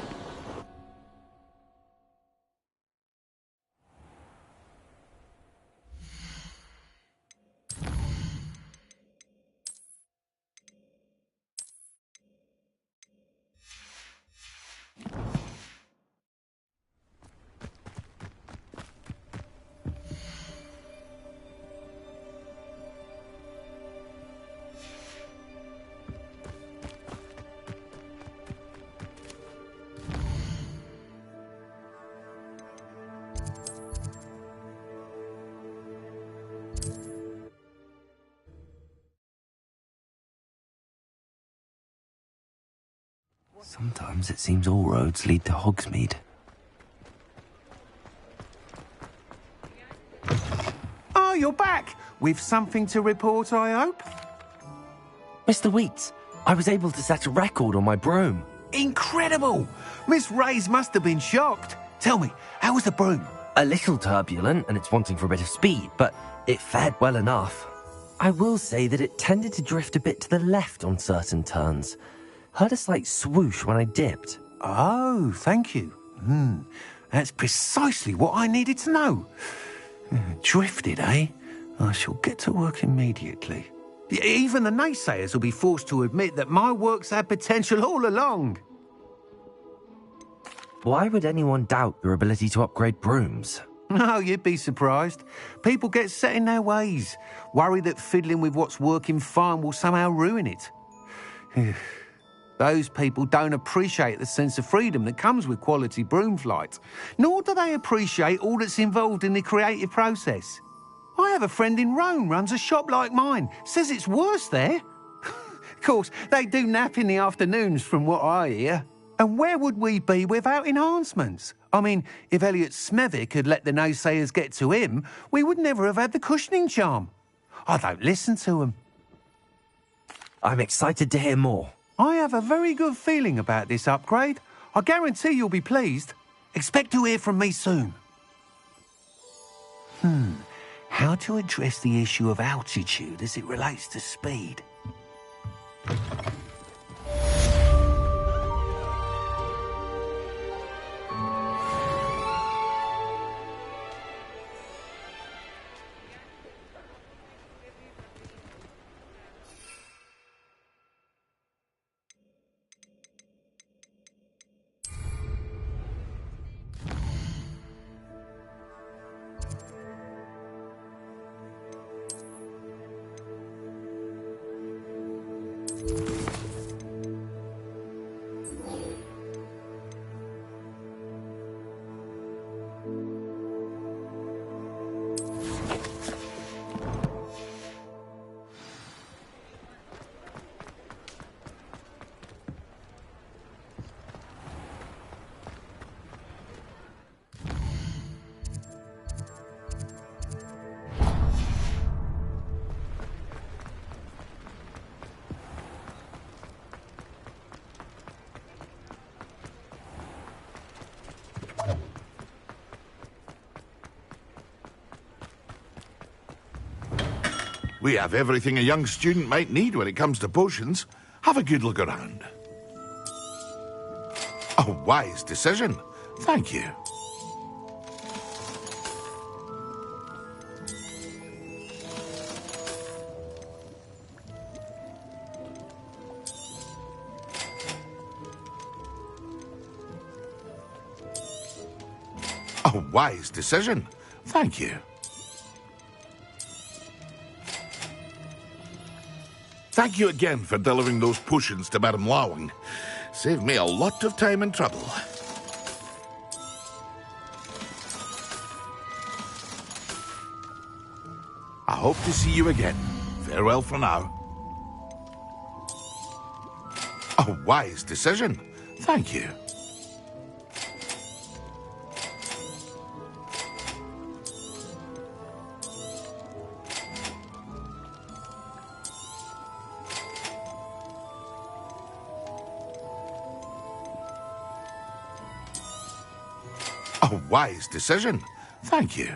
Sometimes it seems all roads lead to Hogsmeade. Oh, you're back! With something to report, I hope? Mr. Wheats, I was able to set a record on my broom. Incredible! Miss Reyes must have been shocked. Tell me, how was the broom? A little turbulent, and it's wanting for a bit of speed, but it fared well enough. I will say that it tended to drift a bit to the left on certain turns. Heard a slight swoosh when I dipped. Oh, thank you. That's precisely what I needed to know. Drifted, eh? I shall get to work immediately. Even the naysayers will be forced to admit that my work's had potential all along. Why would anyone doubt your ability to upgrade brooms? Oh, you'd be surprised. People get set in their ways, worry that fiddling with what's working fine will somehow ruin it. Those people don't appreciate the sense of freedom that comes with quality broom flight, nor do they appreciate all that's involved in the creative process. I have a friend in Rome runs a shop like mine, says it's worse there. Of course, they do nap in the afternoons from what I hear. And where would we be without enhancements? I mean, if Elliot Smethwick had let the naysayers get to him, we would never have had the cushioning charm. I don't listen to them. I'm excited to hear more. I have a very good feeling about this upgrade. I guarantee you'll be pleased. Expect to hear from me soon. How to address the issue of altitude as it relates to speed? We have everything a young student might need when it comes to potions. Have a good look around. A wise decision. Thank you. A wise decision. Thank you. Thank you again for delivering those potions to Madame Lawing. Saved me a lot of time and trouble. I hope to see you again. Farewell for now. A wise decision. Thank you. A wise decision. Thank you.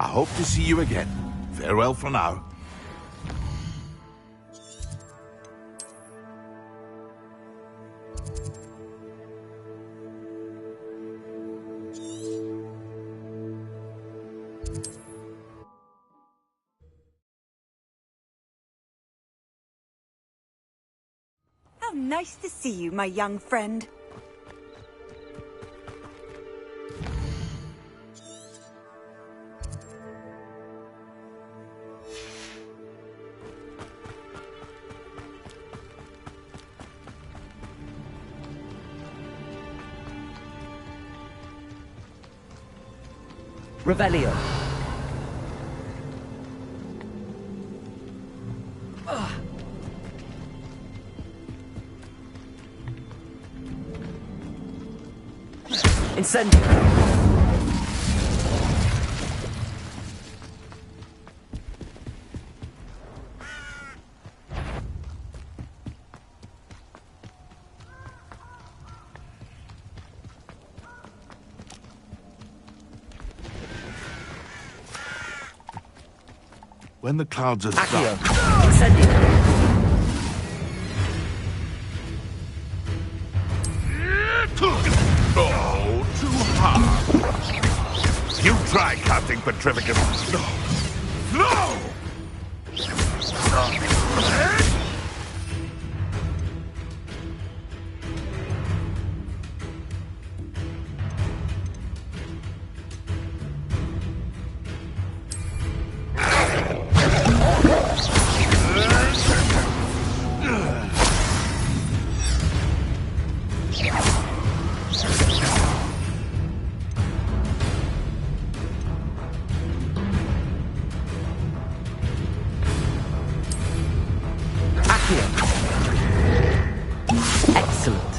I hope to see you again. Farewell for now. How nice to see you, my young friend. Revelio. Incendio. When the clouds are Accio. dark... Incendio. Oh, too hard. You try casting Petrificus. No! No! Excellent.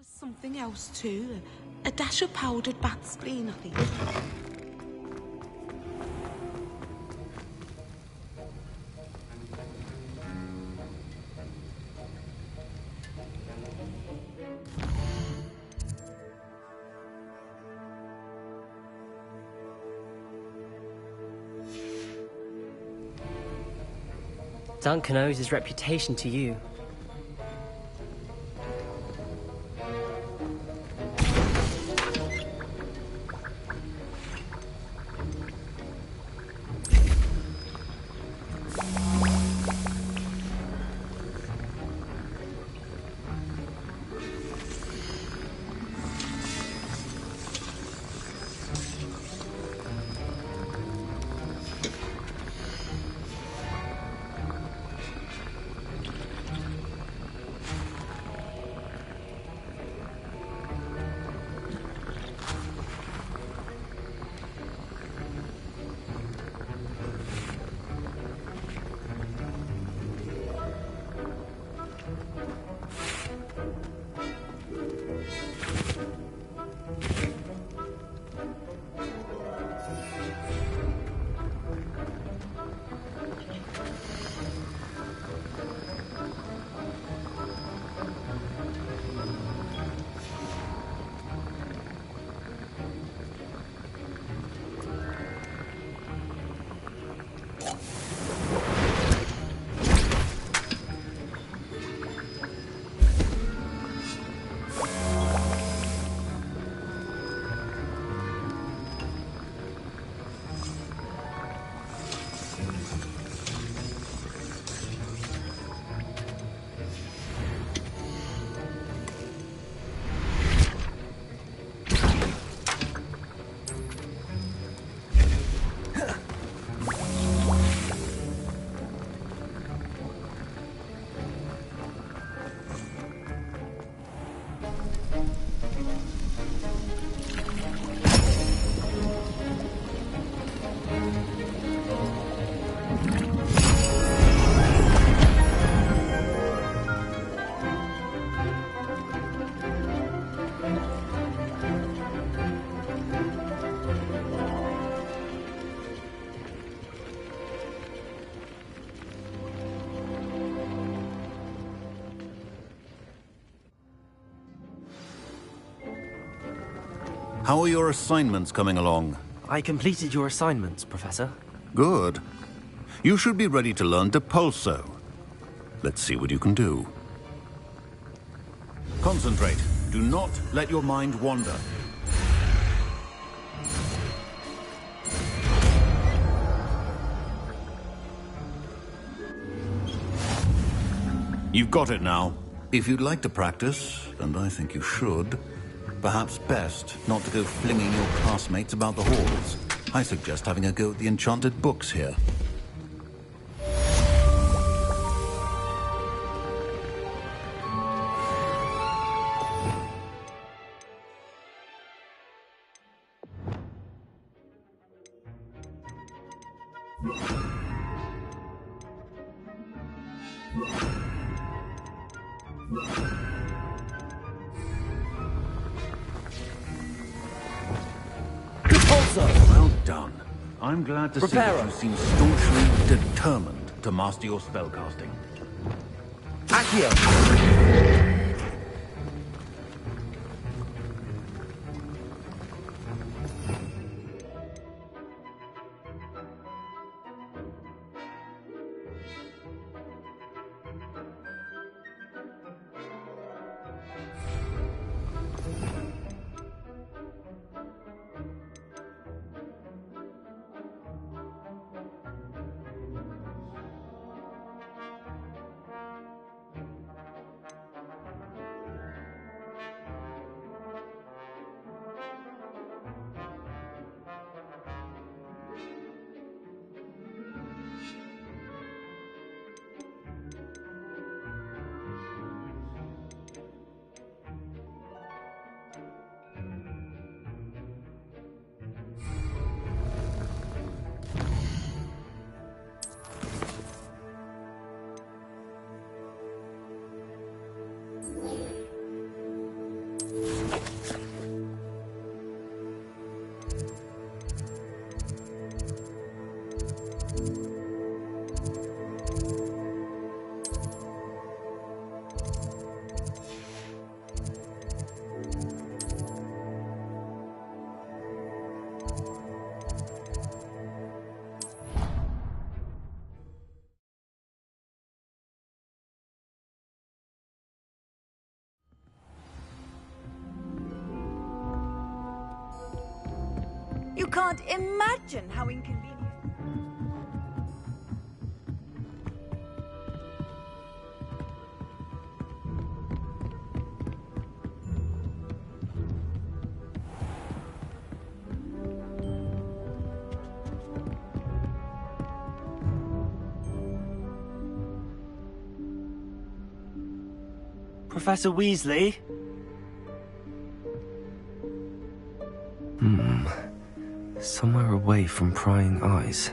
Something else too. A dash of powdered bat spleen, I think. Duncan owes his reputation to you. How are your assignments coming along? I completed your assignments, Professor. Good. You should be ready to learn Depulso. Let's see what you can do. Concentrate. Do not let your mind wander. You've got it now. If you'd like to practice, and I think you should, Perhaps best not to go flinging your classmates about the halls. I suggest having a go at the enchanted books here. Well done. I'm glad to see that you seem staunchly determined to master your spellcasting. Accio! You can't imagine how inconvenient. Professor Weasley? Somewhere away from prying eyes.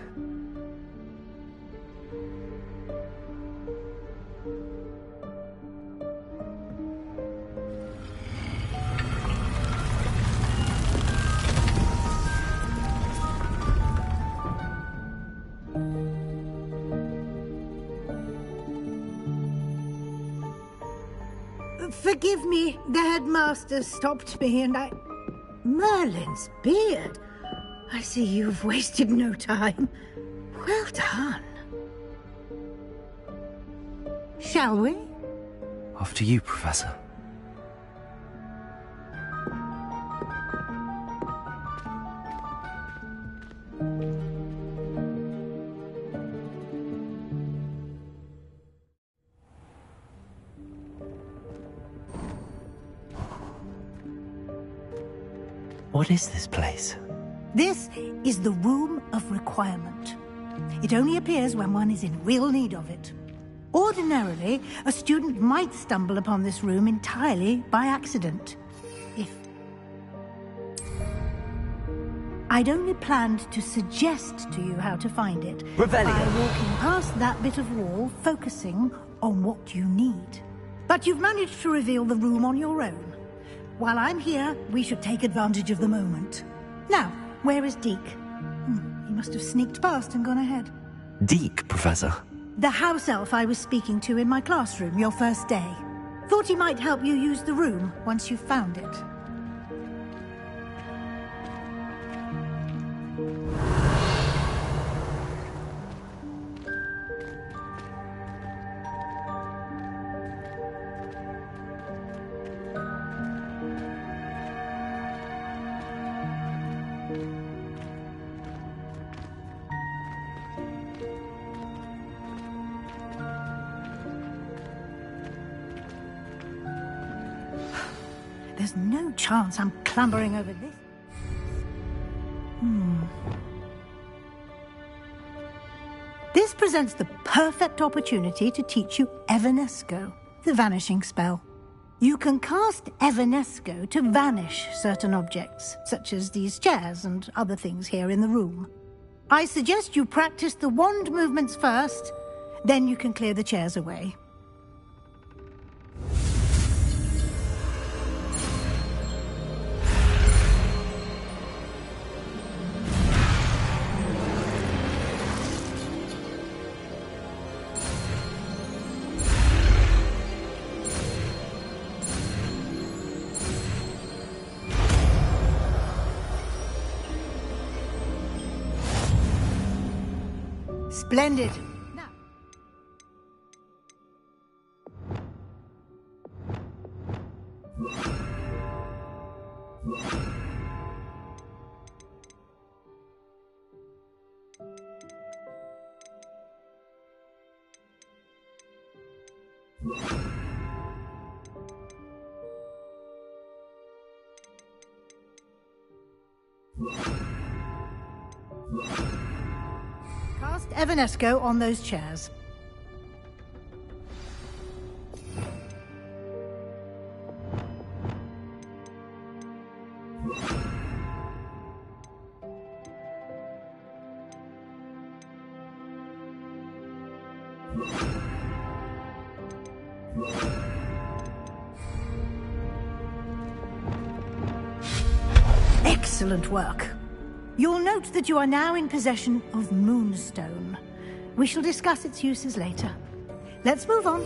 Forgive me, the headmaster stopped me and I... Merlin's beard. I see you've wasted no time. Well done. Shall we? After you, Professor. What is this place? This is the Room of Requirement. It only appears when one is in real need of it. Ordinarily, a student might stumble upon this room entirely by accident. I'd only planned to suggest to you how to find it by walking past that bit of wall, focusing on what you need. But you've managed to reveal the room on your own. While I'm here, we should take advantage of the moment. Now, where is Deke? He must have sneaked past and gone ahead. Deke, Professor? The house elf I was speaking to in my classroom your first day. Thought he might help you use the room once you found it. There's no chance I'm clambering over this. This presents the perfect opportunity to teach you Evanesco, the vanishing spell. You can cast Evanesco to vanish certain objects, such as these chairs and other things here in the room. I suggest you practice the wand movements first, then you can clear the chairs away. Splendid. Now. Cast Evanesco on those chairs. Excellent work. You'll note that you are now in possession of Moonstone. We shall discuss its uses later. Let's move on.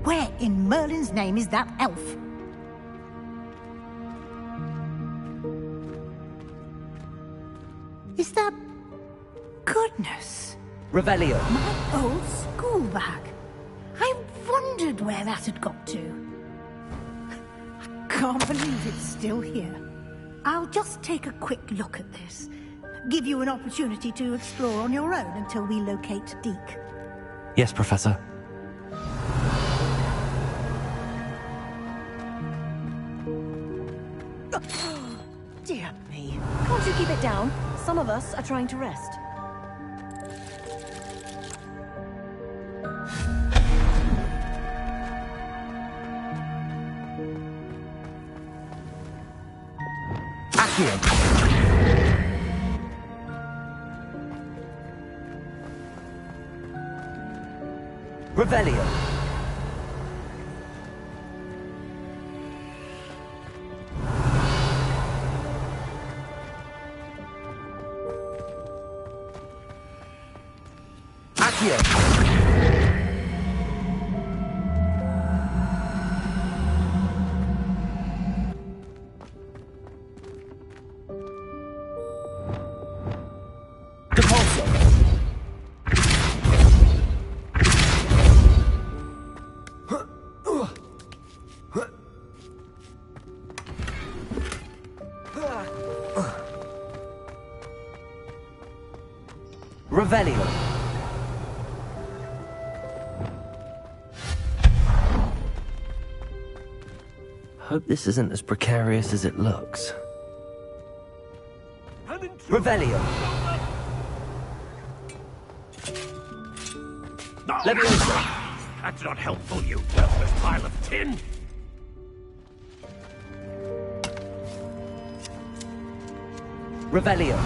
Where in Merlin's name is that elf? Is that... Goodness. Revelio. My old school bag. I wondered where that had got to. I can't believe it's still here. I'll just take a quick look at this. Give you an opportunity to explore on your own until we locate Deke. Yes, Professor. Dear me. Can't you keep it down? Some of us are trying to rest. Revelio. Accio. Revelio. Hope this isn't as precarious as it looks. Revelio. Leviosa. That's not helpful, you worthless pile of tin. Revelio.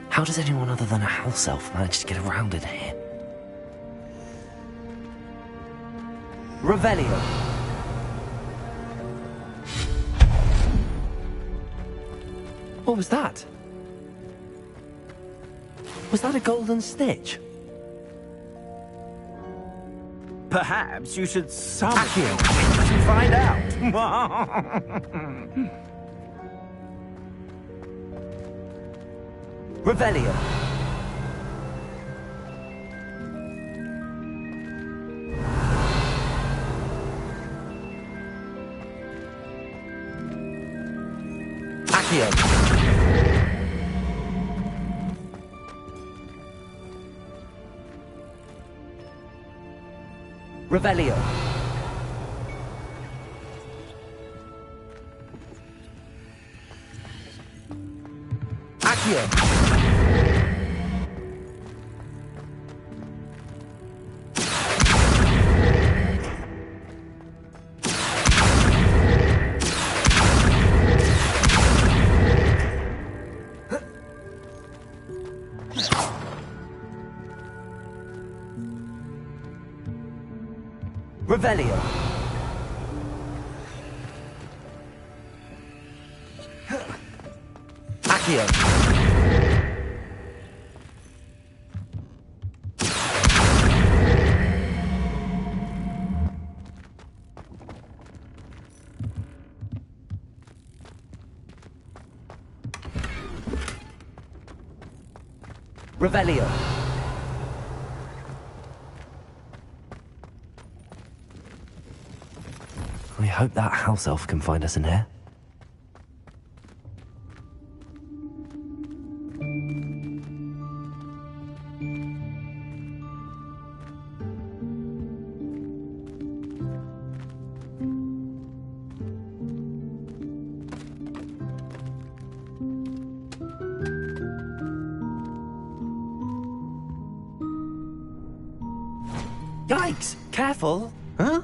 How does anyone other than a house elf manage to get around in here? Revelio. What was that? Was that a golden snitch? Perhaps you should summon to find out. Revelio. Accio. Revelio. Accio. Revelio. Accio. Revelio. I hope that house elf can find us in here. Yikes! Careful! Huh?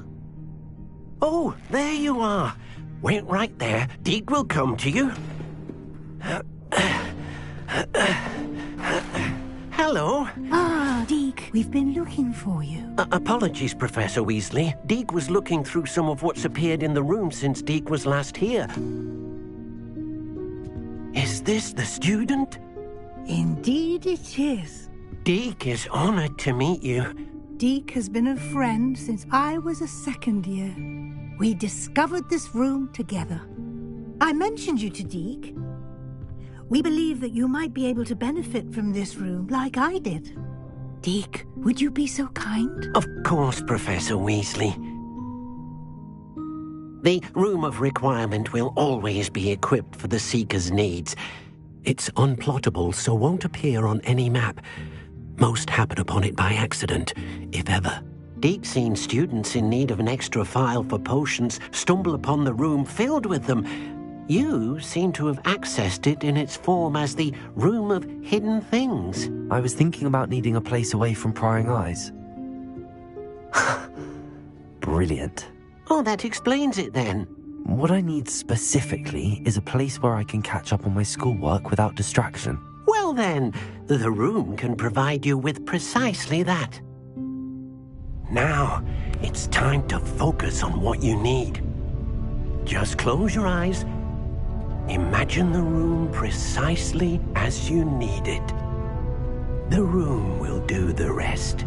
Oh, there you are. Wait right there. Deke will come to you. Hello. Ah, Deke, we've been looking for you. Apologies, Professor Weasley. Deke was looking through some of what's appeared in the room since Deke was last here. Is this the student? Indeed it is. Deek is honored to meet you. Deek has been a friend since I was a second year. We discovered this room together. I mentioned you to Deek. We believe that you might be able to benefit from this room like I did. Deek, would you be so kind? Of course, Professor Weasley. The Room of Requirement will always be equipped for the Seeker's needs. It's unplottable, so won't appear on any map. Most happen upon it by accident, if ever. Deep-seen students in need of an extra file for potions stumble upon the room filled with them. You seem to have accessed it in its form as the Room of Hidden Things. I was thinking about needing a place away from prying eyes. Brilliant. Oh, that explains it then. What I need specifically is a place where I can catch up on my schoolwork without distraction. Well then, the room can provide you with precisely that. Now, it's time to focus on what you need. Just close your eyes. Imagine the room precisely as you need it. The room will do the rest.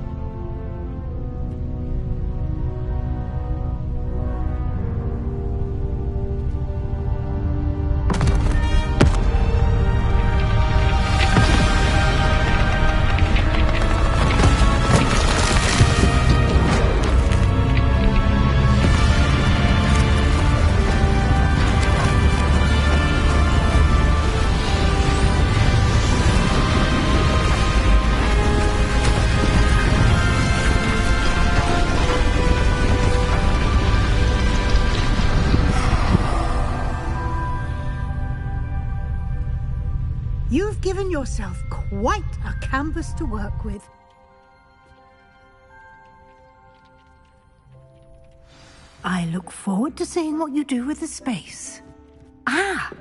You've given yourself quite a canvas to work with. I look forward to seeing what you do with the space. Ah,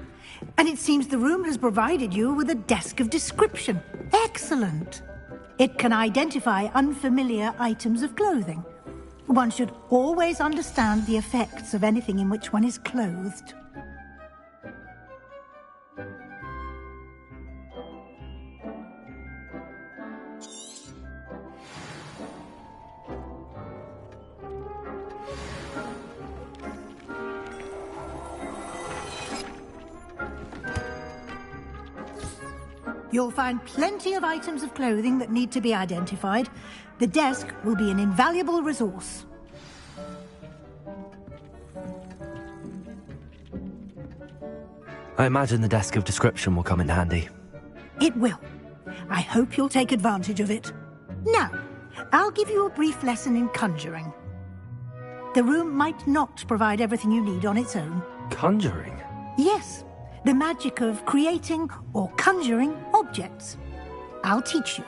and it seems the room has provided you with a desk of description. Excellent. It can identify unfamiliar items of clothing. One should always understand the effects of anything in which one is clothed. You'll find plenty of items of clothing that need to be identified. The desk will be an invaluable resource. I imagine the desk of description will come in handy. It will. I hope you'll take advantage of it. Now, I'll give you a brief lesson in conjuring. The room might not provide everything you need on its own. Conjuring? Yes. The magic of creating or conjuring objects. I'll teach you.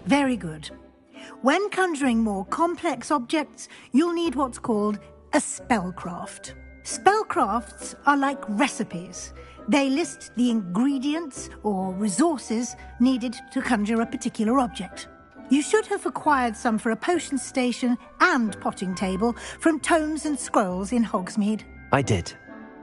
Very good. When conjuring more complex objects, you'll need what's called a spellcraft. Spellcrafts are like recipes. They list the ingredients or resources needed to conjure a particular object. You should have acquired some for a potion station and potting table from tomes and scrolls in Hogsmeade. I did.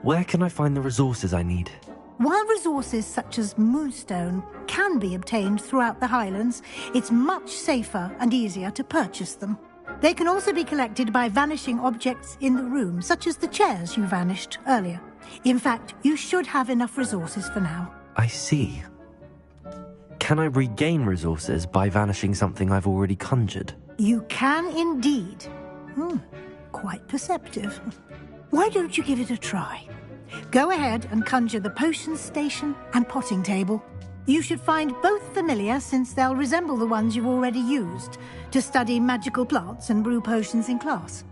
Where can I find the resources I need? While resources such as moonstone can be obtained throughout the Highlands, it's much safer and easier to purchase them. They can also be collected by vanishing objects in the room, such as the chairs you vanished earlier. In fact, you should have enough resources for now. I see. Can I regain resources by vanishing something I've already conjured? You can indeed. Quite perceptive. Why don't you give it a try? Go ahead and conjure the potion station and potting table. You should find both familiar, since they'll resemble the ones you've already used to study magical plants and brew potions in class.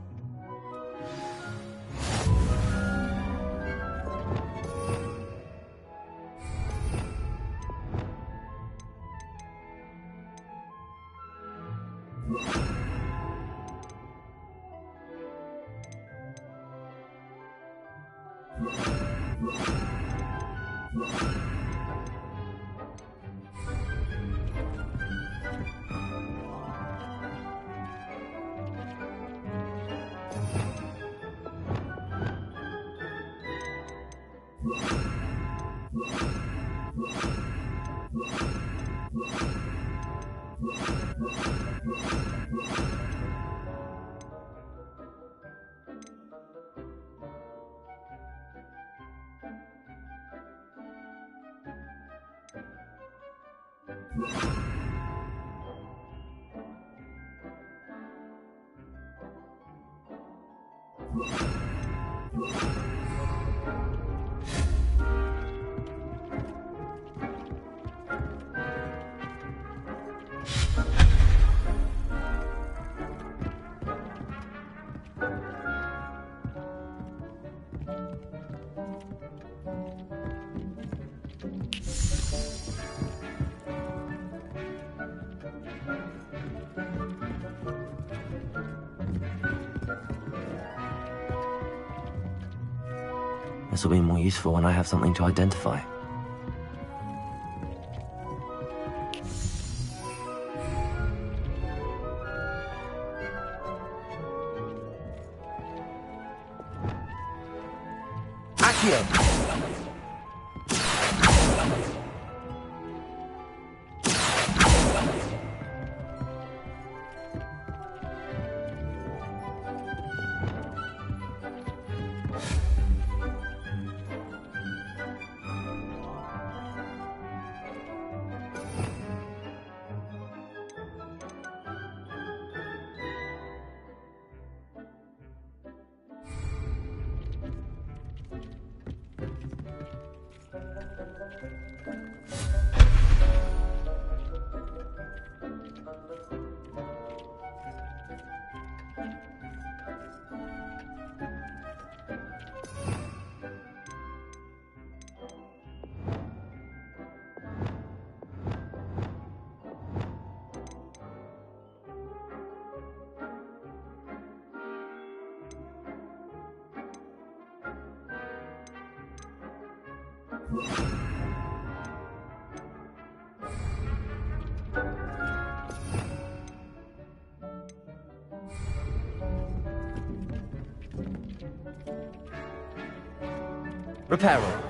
This will be more useful when I have something to identify. Accio! Reparo.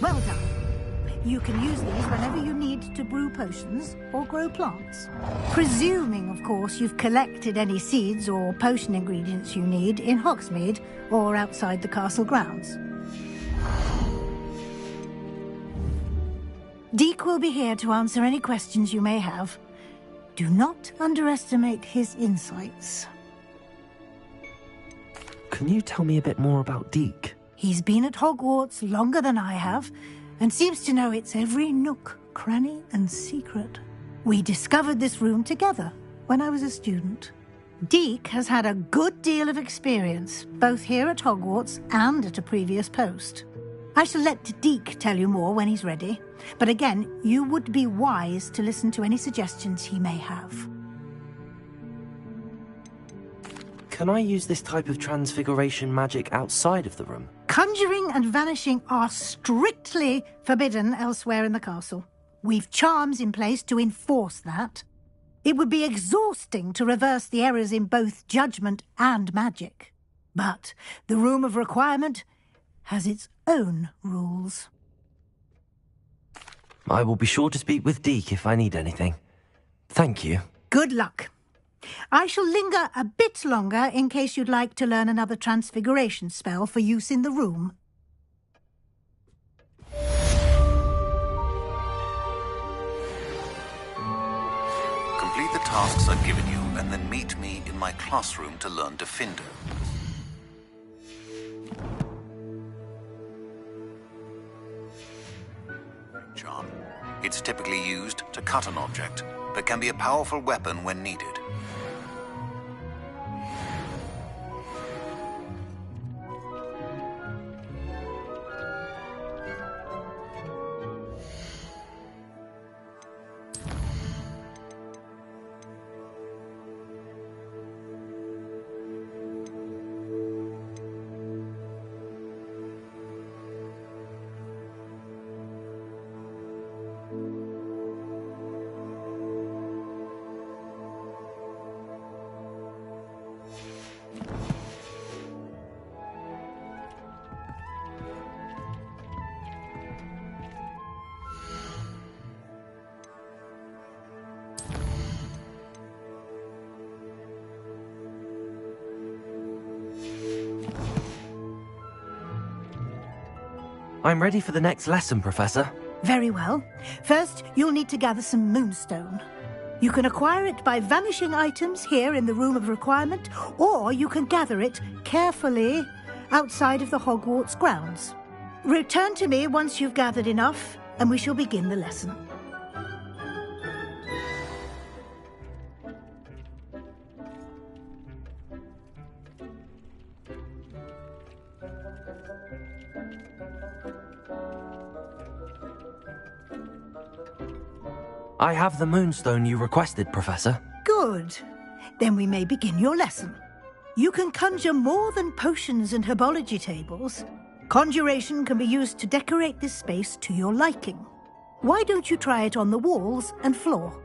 Well done. You can use these whenever you need to brew potions or grow plants. Presuming, of course, you've collected any seeds or potion ingredients you need in Hogsmeade or outside the castle grounds. Deek will be here to answer any questions you may have. Do not underestimate his insights. Can you tell me a bit more about Deek? He's been at Hogwarts longer than I have, and seems to know its every nook, cranny, and secret. We discovered this room together when I was a student. Deek has had a good deal of experience, both here at Hogwarts and at a previous post. I shall let Deek tell you more when he's ready, but again, you would be wise to listen to any suggestions he may have. Can I use this type of transfiguration magic outside of the room? Conjuring and vanishing are strictly forbidden elsewhere in the castle. We've charms in place to enforce that. It would be exhausting to reverse the errors in both judgment and magic. But the Room of Requirement has its own rules. I will be sure to speak with Deek if I need anything. Thank you. Good luck. I shall linger a bit longer in case you'd like to learn another transfiguration spell for use in the room. Complete the tasks I've given you, and then meet me in my classroom to learn Defender. Charm. It's typically used to cut an object, but can be a powerful weapon when needed. I'm ready for the next lesson, Professor. Very well. First, you'll need to gather some moonstone. You can acquire it by vanishing items here in the Room of Requirement, or you can gather it carefully outside of the Hogwarts grounds. Return to me once you've gathered enough, and we shall begin the lesson. I have the moonstone you requested, Professor. Good. Then we may begin your lesson. You can conjure more than potions and herbology tables. Conjuration can be used to decorate this space to your liking. Why don't you try it on the walls and floor?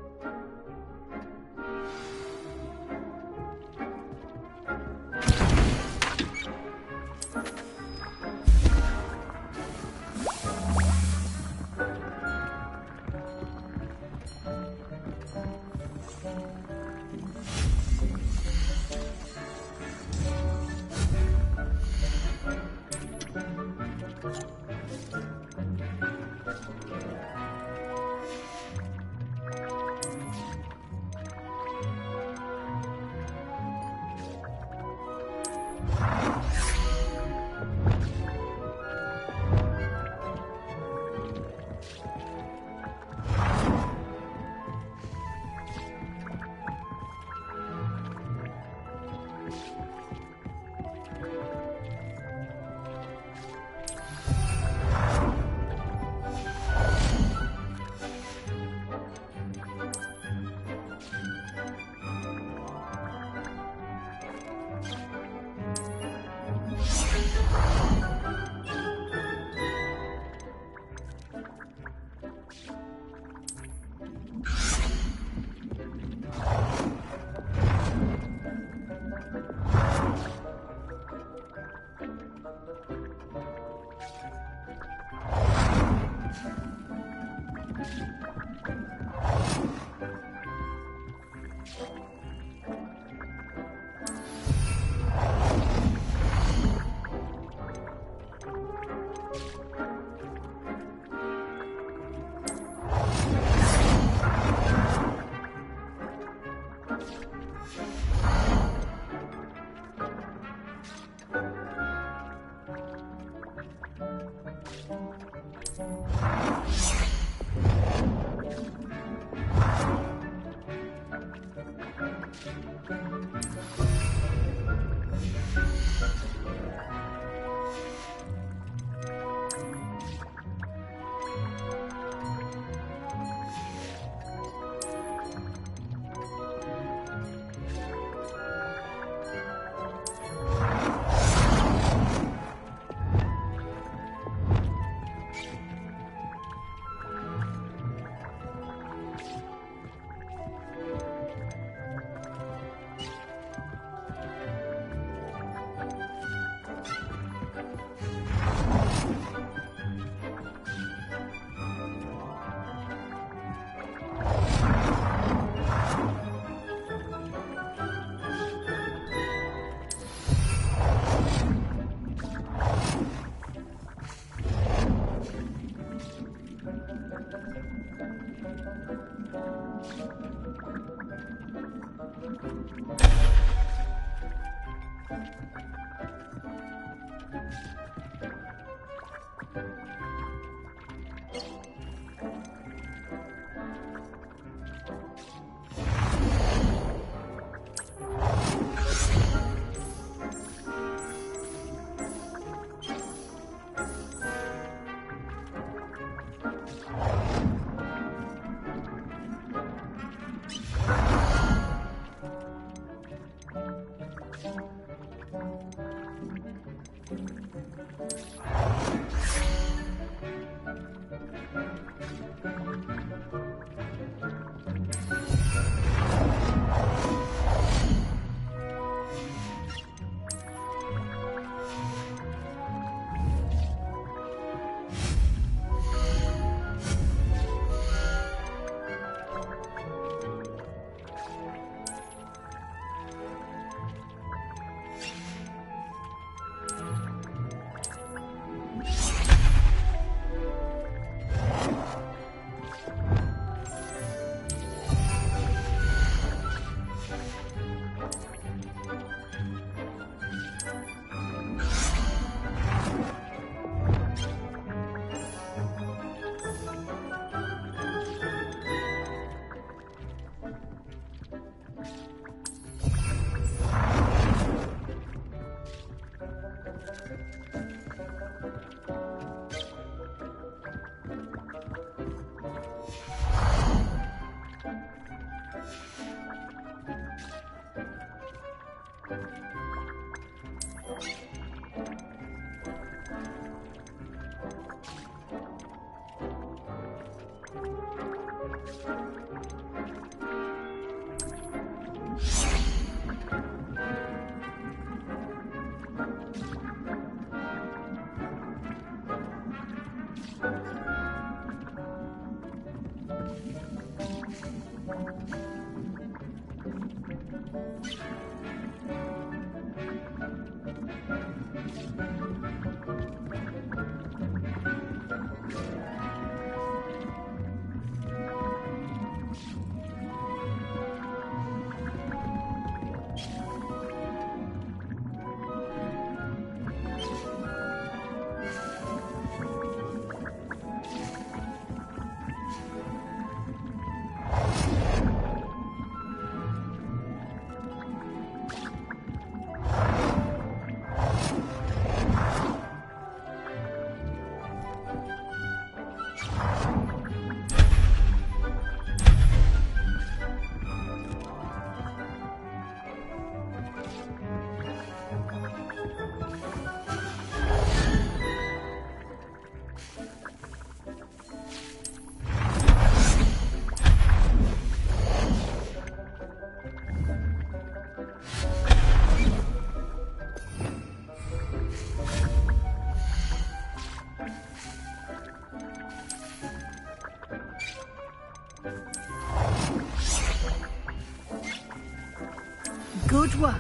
Good work.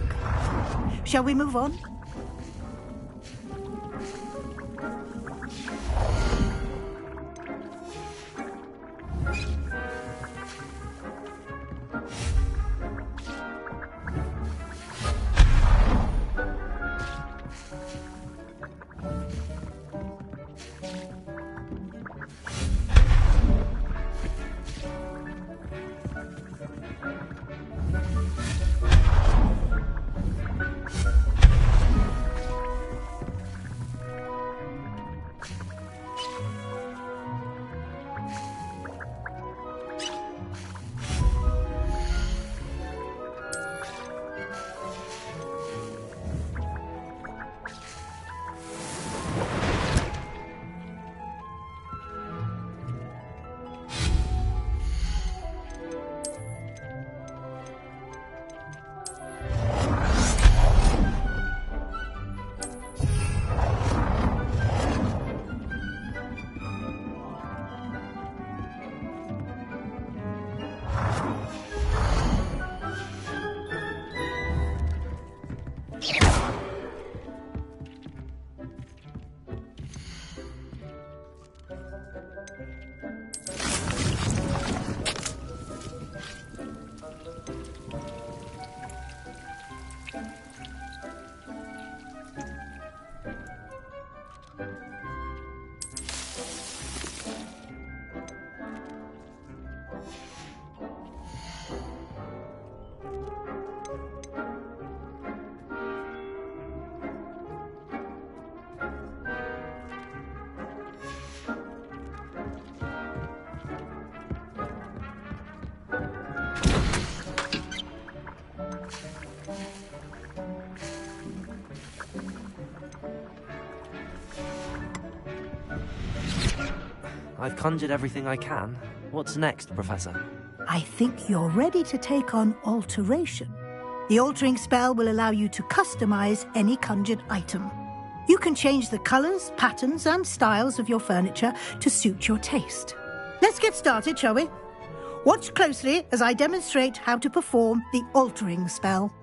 Shall we move on? I've conjured everything I can. What's next, Professor? I think you're ready to take on alteration. The altering spell will allow you to customize any conjured item. You can change the colors, patterns, and styles of your furniture to suit your taste. Let's get started, shall we? Watch closely as I demonstrate how to perform the altering spell.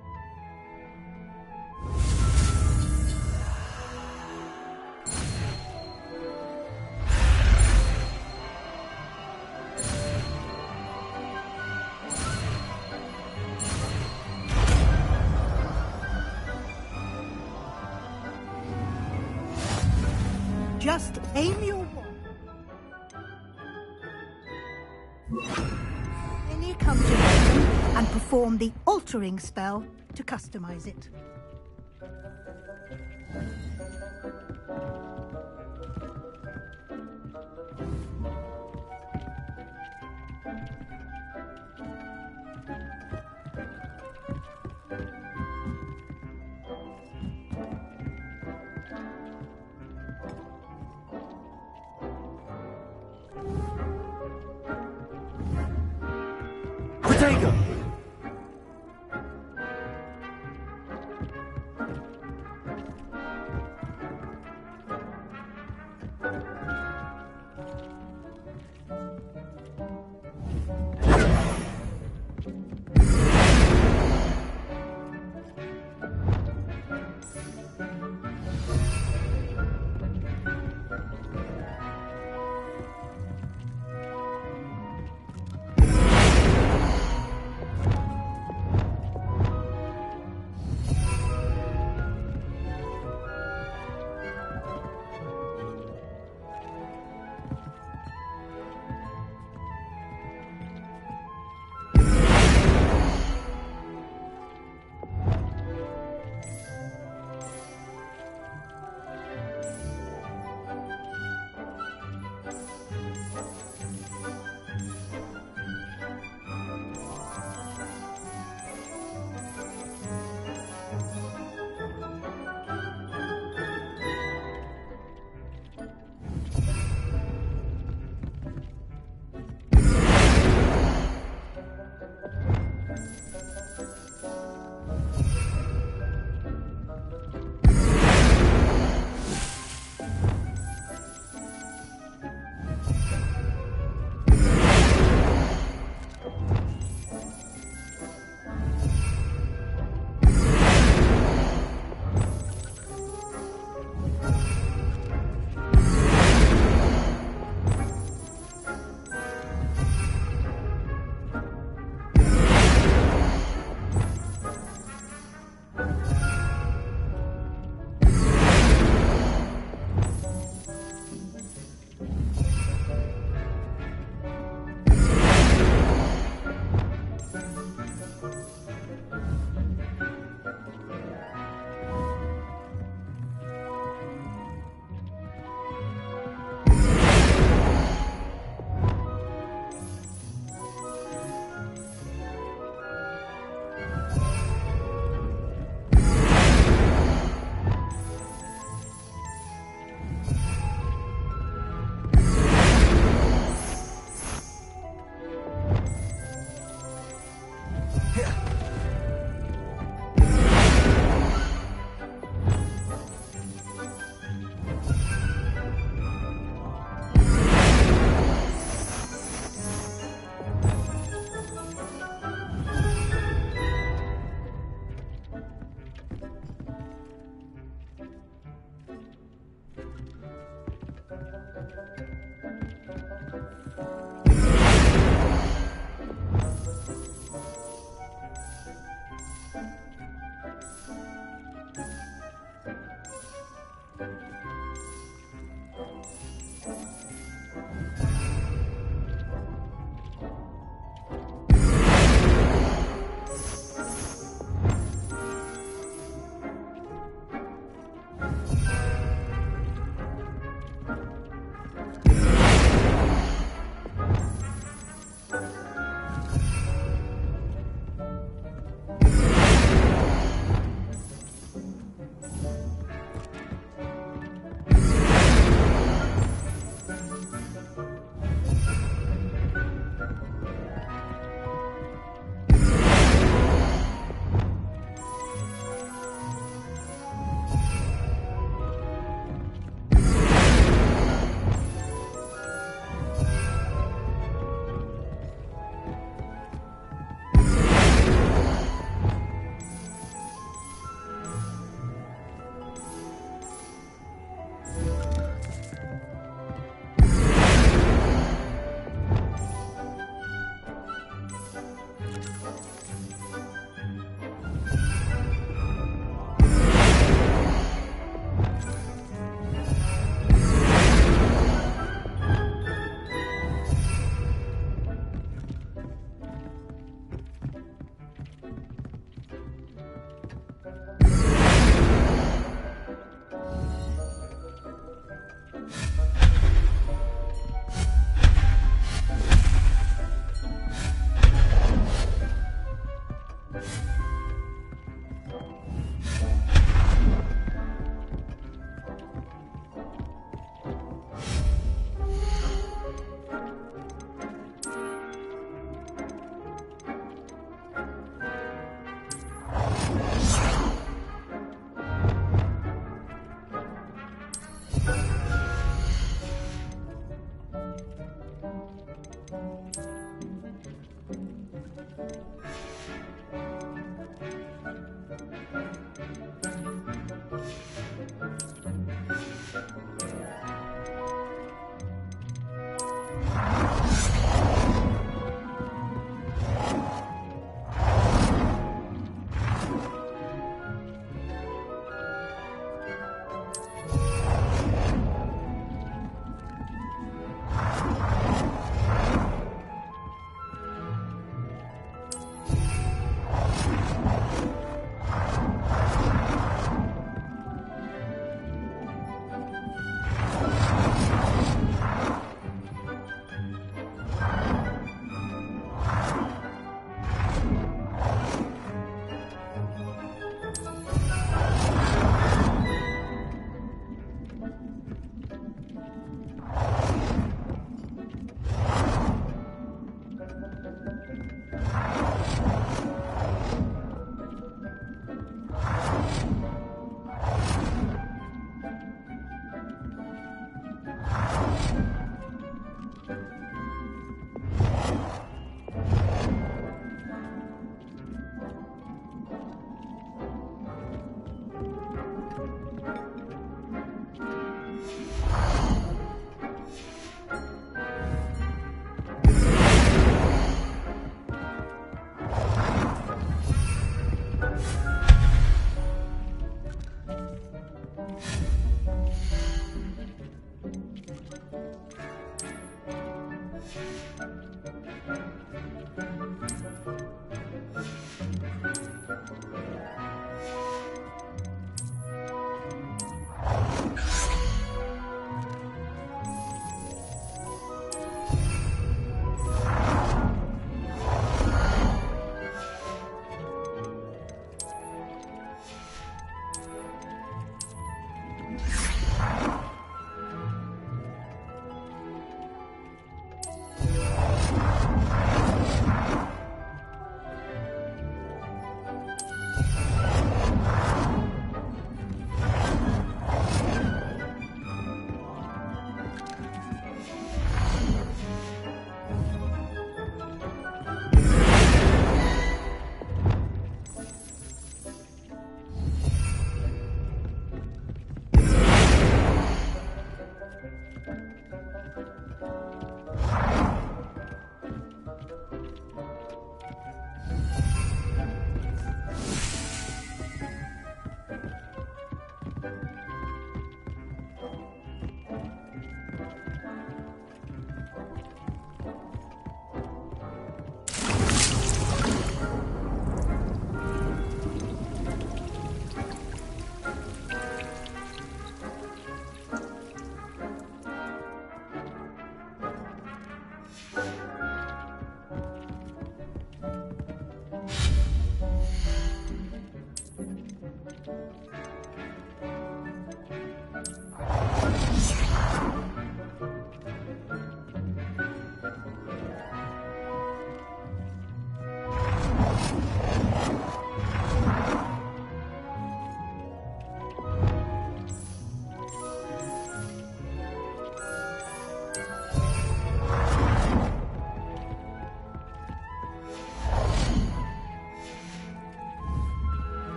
Just aim your wand. Any conjured item and perform the altering spell to customize it. Protego!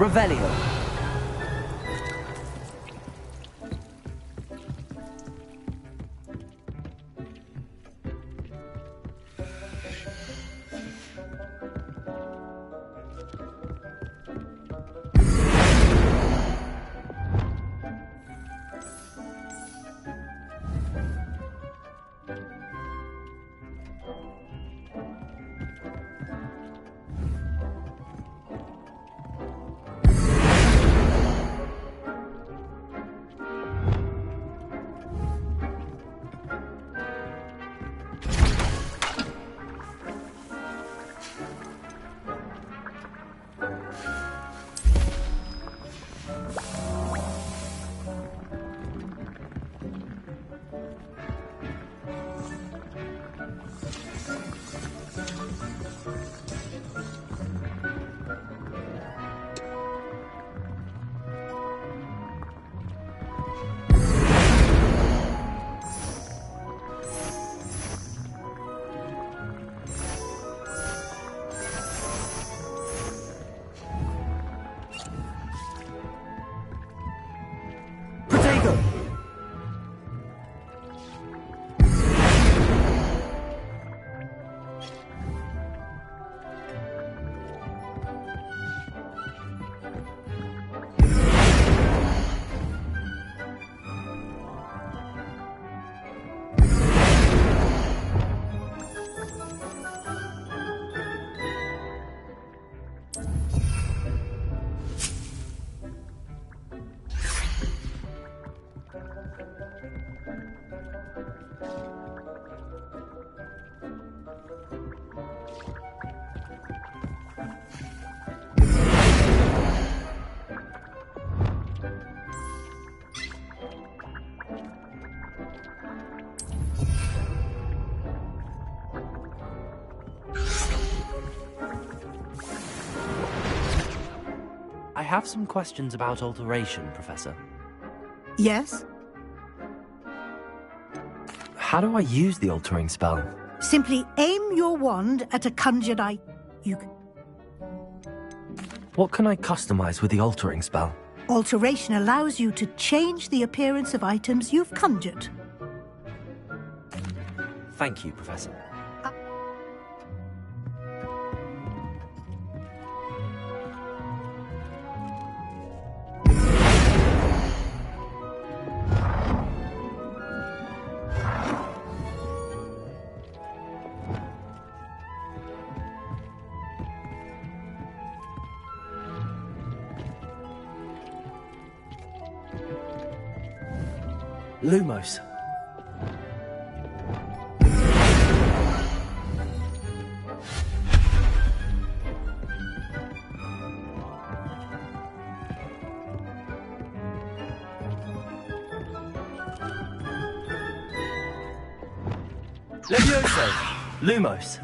Revelio. I have some questions about alteration, Professor. Yes? How do I use the altering spell? Simply aim your wand at a conjured item. What can I customize with the altering spell? Alteration allows you to change the appearance of items you've conjured. Thank you, Professor. Lumos. Levioso. Lumos.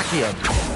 Accio.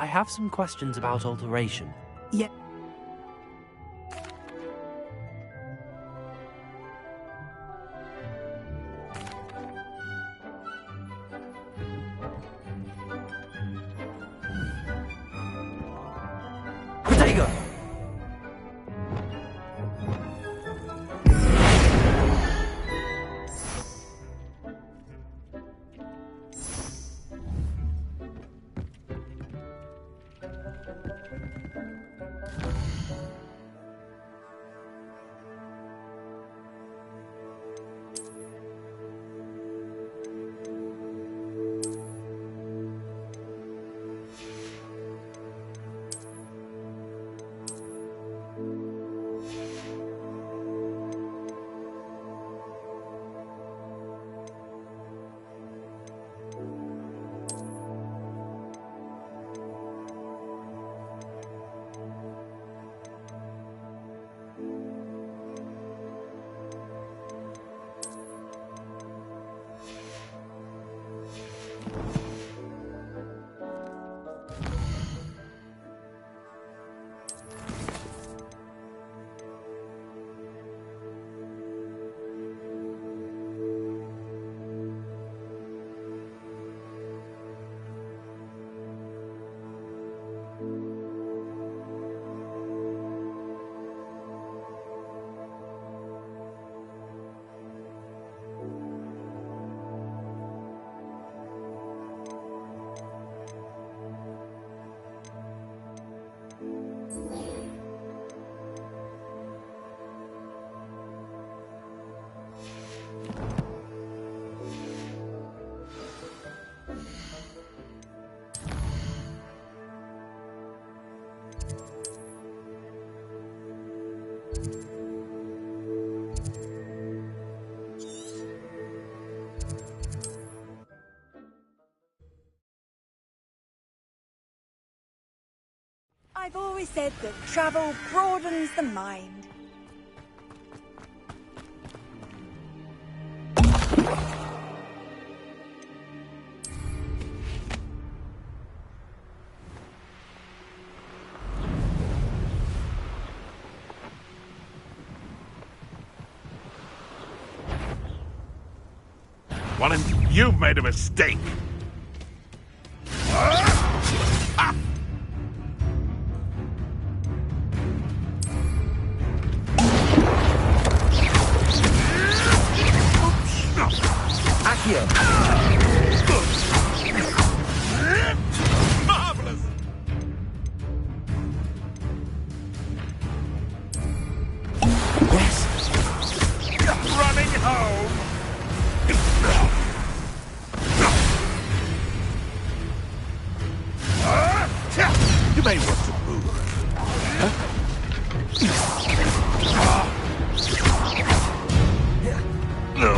I have some questions about alteration. Yeah. Protego! I've always said that travel broadens the mind. Well, you've made a mistake. Marvelous! Yes! Running home! You may want to move. No.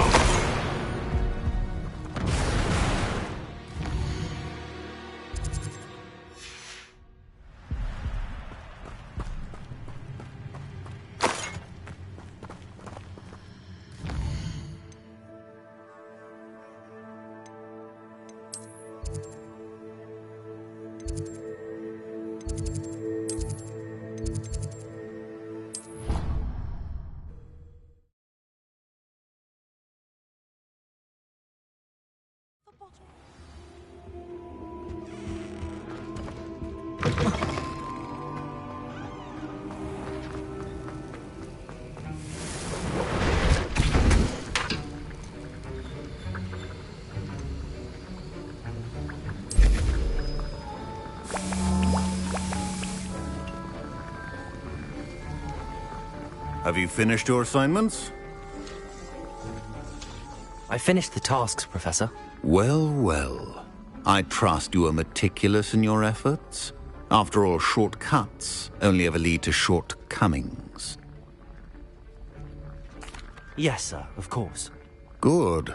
Have you finished your assignments? I finished the tasks, Professor. Well, well. I trust you are meticulous in your efforts. After all, shortcuts only ever lead to shortcomings. Yes, sir, of course. Good.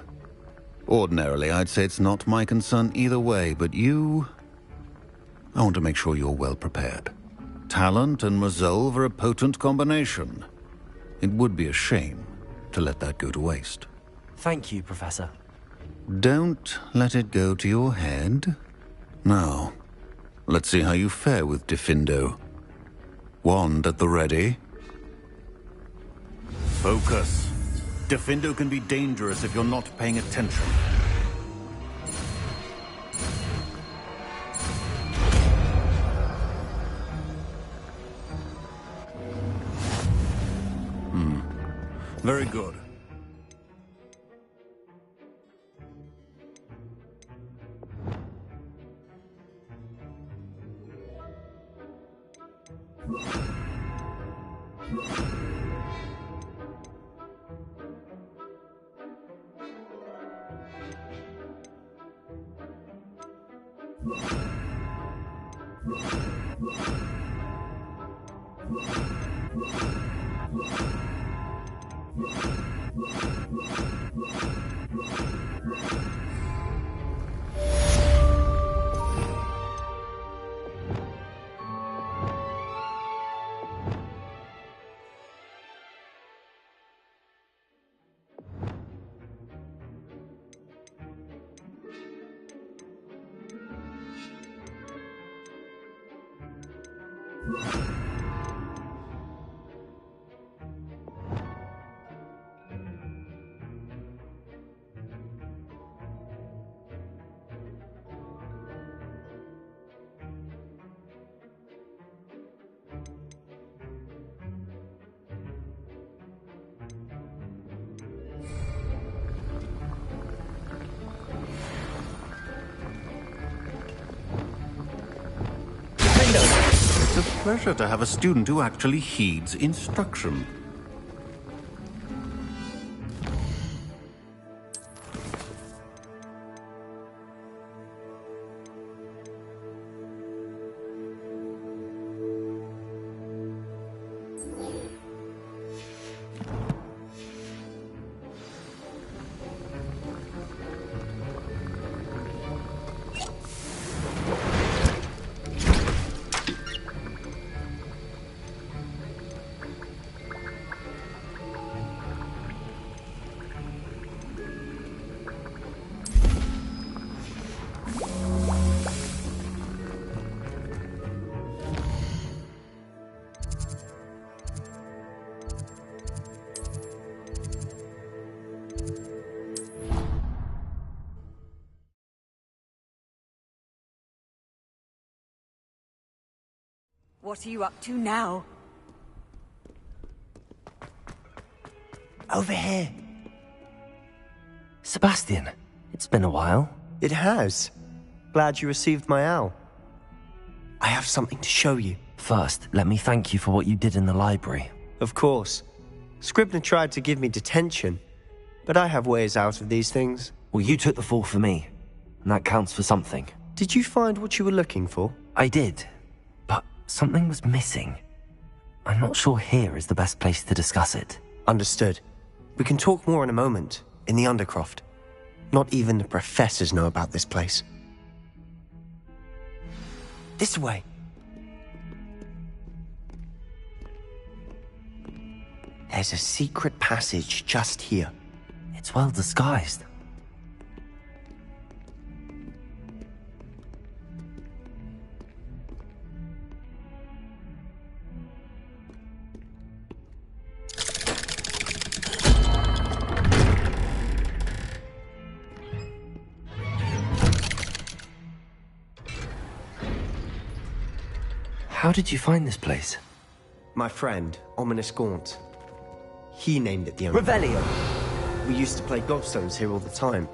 Ordinarily, I'd say it's not my concern either way, but you... I want to make sure you're well prepared. Talent and resolve are a potent combination. It would be a shame to let that go to waste. Thank you, Professor. Don't let it go to your head. Now, Let's see how you fare with Diffindo. Wand at the ready. Focus. Diffindo can be dangerous if you're not paying attention. Very good. It's a pleasure to have a student who actually heeds instruction. What are you up to now? Over here. Sebastian, it's been a while. It has. Glad you received my owl. I have something to show you. First, let me thank you for what you did in the library. Of course. Scribner tried to give me detention, but I have ways out of these things. Well, you took the fall for me, and that counts for something. Did you find what you were looking for? I did, but something was missing. I'm not sure here is the best place to discuss it. Understood. We can talk more in a moment, in the Undercroft. Not even the professors know about this place. This way. There's a secret passage just here. It's well disguised. How did you find this place? My friend, Ominous Gaunt. He named it the Revelio. We used to play gobstones here all the time.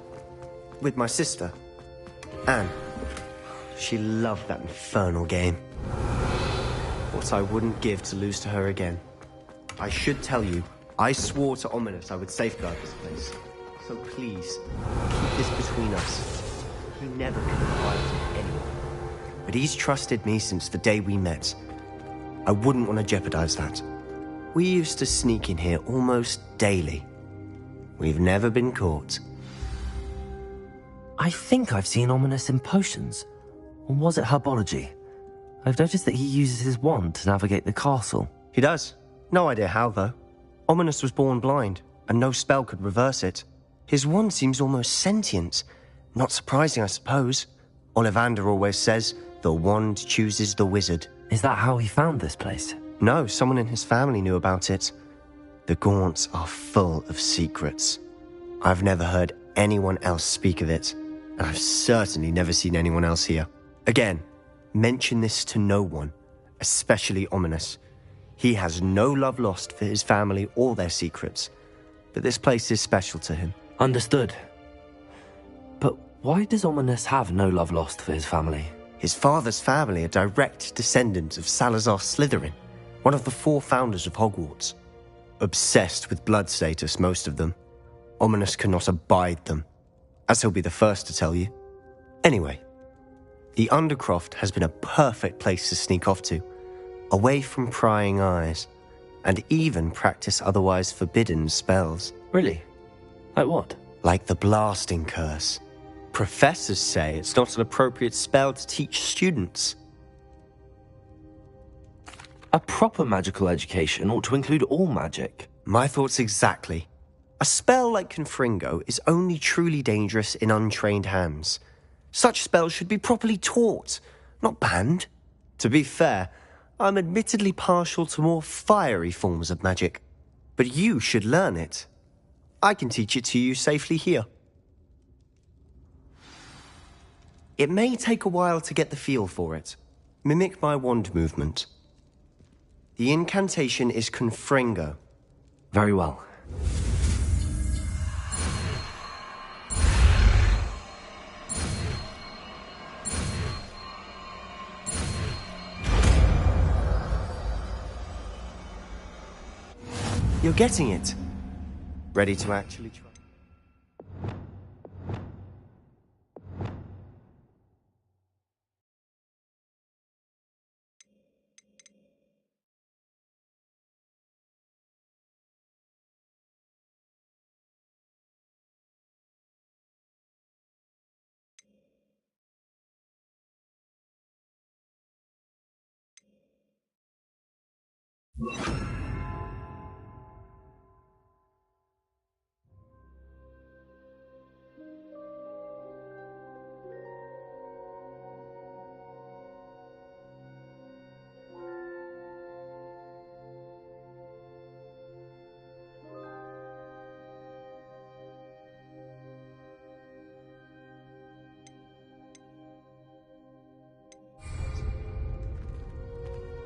With my sister, Anne. She loved that infernal game. What I wouldn't give to lose to her again. I should tell you, I swore to Ominous I would safeguard this place. So please, keep this between us. He never confided in anyone. But he's trusted me since the day we met. I wouldn't want to jeopardize that. We used to sneak in here almost daily. We've never been caught. I think I've seen Ominous in potions. Or was it herbology? I've noticed that he uses his wand to navigate the castle. He does. No idea how, though. Ominous was born blind, and no spell could reverse it. His wand seems almost sentient. Not surprising, I suppose. Ollivander always says, The wand chooses the wizard. Is that how he found this place? No, someone in his family knew about it. The Gaunts are full of secrets. I've never heard anyone else speak of it, and I've certainly never seen anyone else here. Again, mention this to no one, especially Ominous. He has no love lost for his family or their secrets, but this place is special to him. Understood. But why does Ominous have no love lost for his family? His father's family are direct descendants of Salazar Slytherin, one of the 4 founders of Hogwarts. Obsessed with blood status, most of them. Ominous cannot abide them, as he'll be the first to tell you. Anyway, the Undercroft has been a perfect place to sneak off to, away from prying eyes, and even practice otherwise forbidden spells. Really? Like what? Like the blasting curse. Professors say it's not an appropriate spell to teach students. A proper magical education ought to include all magic. My thoughts exactly. A spell like Confringo is only truly dangerous in untrained hands. Such spells should be properly taught, not banned. To be fair, I'm admittedly partial to more fiery forms of magic. But you should learn it. I can teach it to you safely here. It may take a while to get the feel for it. Mimic my wand movement. The incantation is Confringo. Very well. You're getting it. Ready to actually try?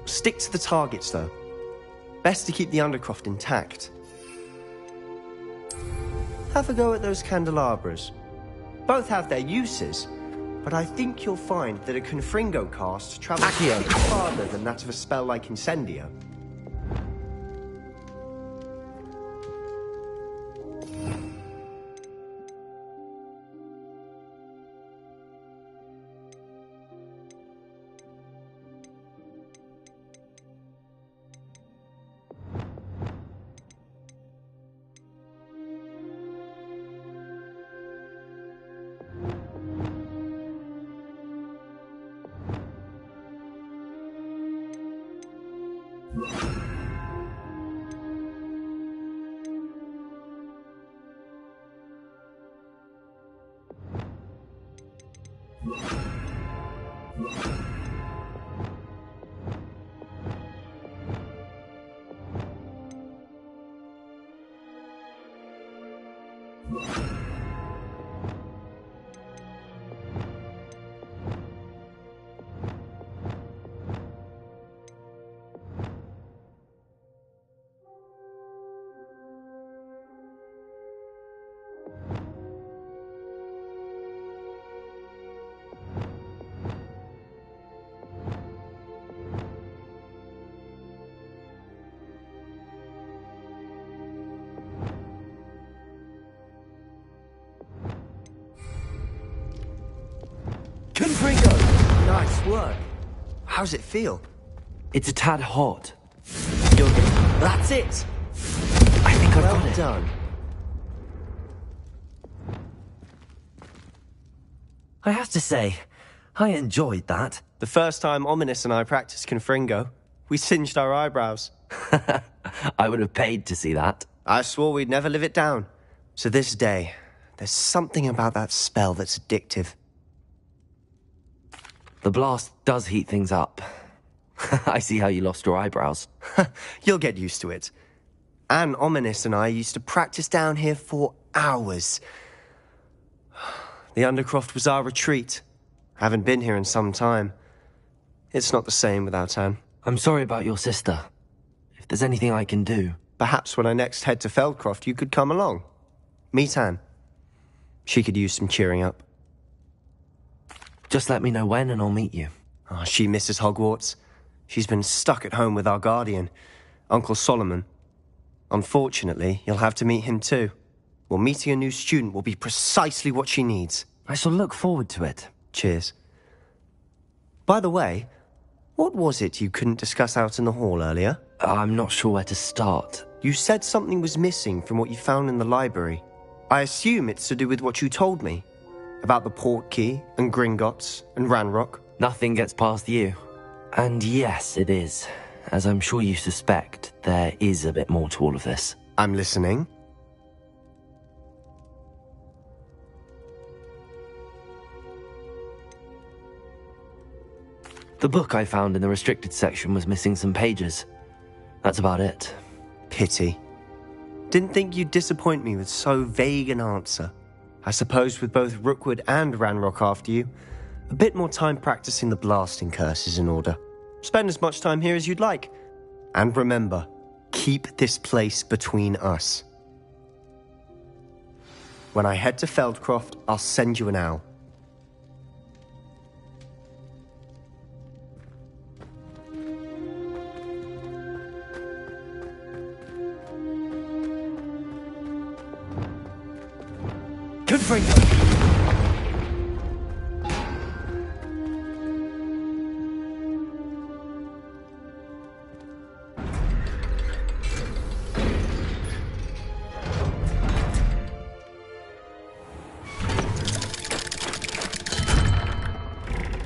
Stick to the targets, though. Best to keep the Undercroft intact. Have a go at those candelabras. Both have their uses, but I think you'll find that a Confringo cast travels a bit farther than that of a spell like Incendio. Confringo! Nice work. How's it feel? It's a tad hot. That's it! I think I've got it. Well done. I have to say, I enjoyed that. The first time Ominous and I practiced Confringo, we singed our eyebrows. I would have paid to see that. I swore we'd never live it down. To this day, there's something about that spell that's addictive. The blast does heat things up. I see how you lost your eyebrows. You'll get used to it. Anne, Ominous and I used to practice down here for hours. The Undercroft was our retreat. Haven't been here in some time. It's not the same without Anne. I'm sorry about your sister. If there's anything I can do... Perhaps when I next head to Feldcroft, you could come along. Meet Anne. She could use some cheering up. Just let me know when and I'll meet you. Oh, she misses Hogwarts. She's been stuck at home with our guardian, Uncle Solomon. Unfortunately, you'll have to meet him too. Well, meeting a new student will be precisely what she needs. I shall look forward to it. Cheers. By the way, what was it you couldn't discuss out in the hall earlier? I'm not sure where to start. You said something was missing from what you found in the library. I assume it's to do with what you told me. About the Portkey, and Gringotts, and Ranrock. Nothing gets past you. And yes, it is. As I'm sure you suspect, there is a bit more to all of this. I'm listening. The book I found in the restricted section was missing some pages. That's about it. Pity. Didn't think you'd disappoint me with so vague an answer. I suppose with both Rookwood and Ranrock after you, a bit more time practicing the blasting curse is in order. Spend as much time here as you'd like. And remember, keep this place between us. When I head to Feldcroft, I'll send you an owl. Confringo!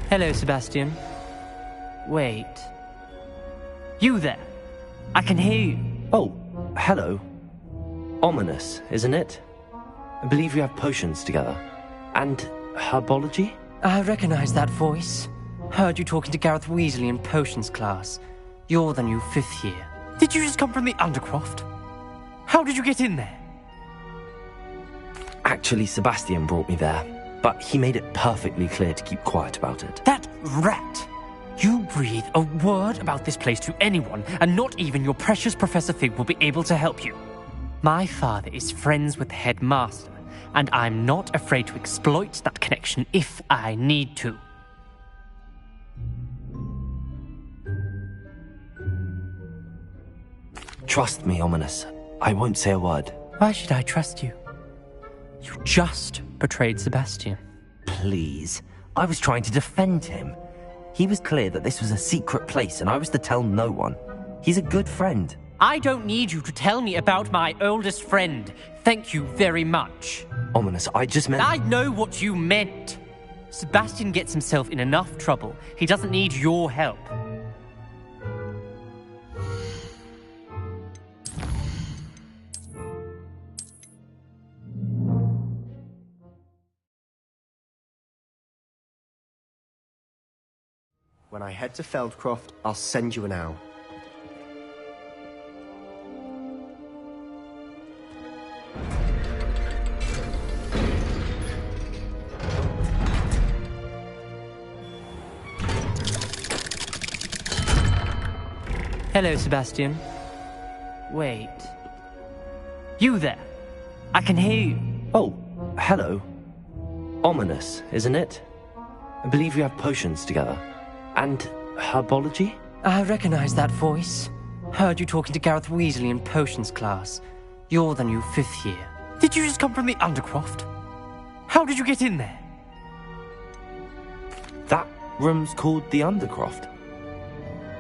Hello, Sebastian. Wait. You there? I can hear you. Oh, hello. Ominous, isn't it? I believe we have potions together. And herbology? I recognize that voice. Heard you talking to Gareth Weasley in potions class. You're the new 5th year. Did you just come from the Undercroft? How did you get in there? Actually, Sebastian brought me there. But he made it perfectly clear to keep quiet about it. That rat! You breathe a word about this place to anyone, and not even your precious Professor Fig will be able to help you. My father is friends with the headmaster, and I'm not afraid to exploit that connection if I need to. Trust me, Ominous. I won't say a word. Why should I trust you? You just betrayed Sebastian. Please. I was trying to defend him. He was clear that this was a secret place, and I was to tell no one. He's a good friend. I don't need you to tell me about my oldest friend. Thank you very much. Ominous, I just meant... I know what you meant. Sebastian gets himself in enough trouble. He doesn't need your help. When I head to Feldcroft, I'll send you an owl. Hello, Sebastian. Wait. You there? I can hear you. Oh, hello. Ominous, isn't it? I believe we have potions together. And herbology? I recognize that voice. Heard you talking to Gareth Weasley in potions class. You're the new 5th year. Did you just come from the Undercroft? How did you get in there? That room's called the Undercroft.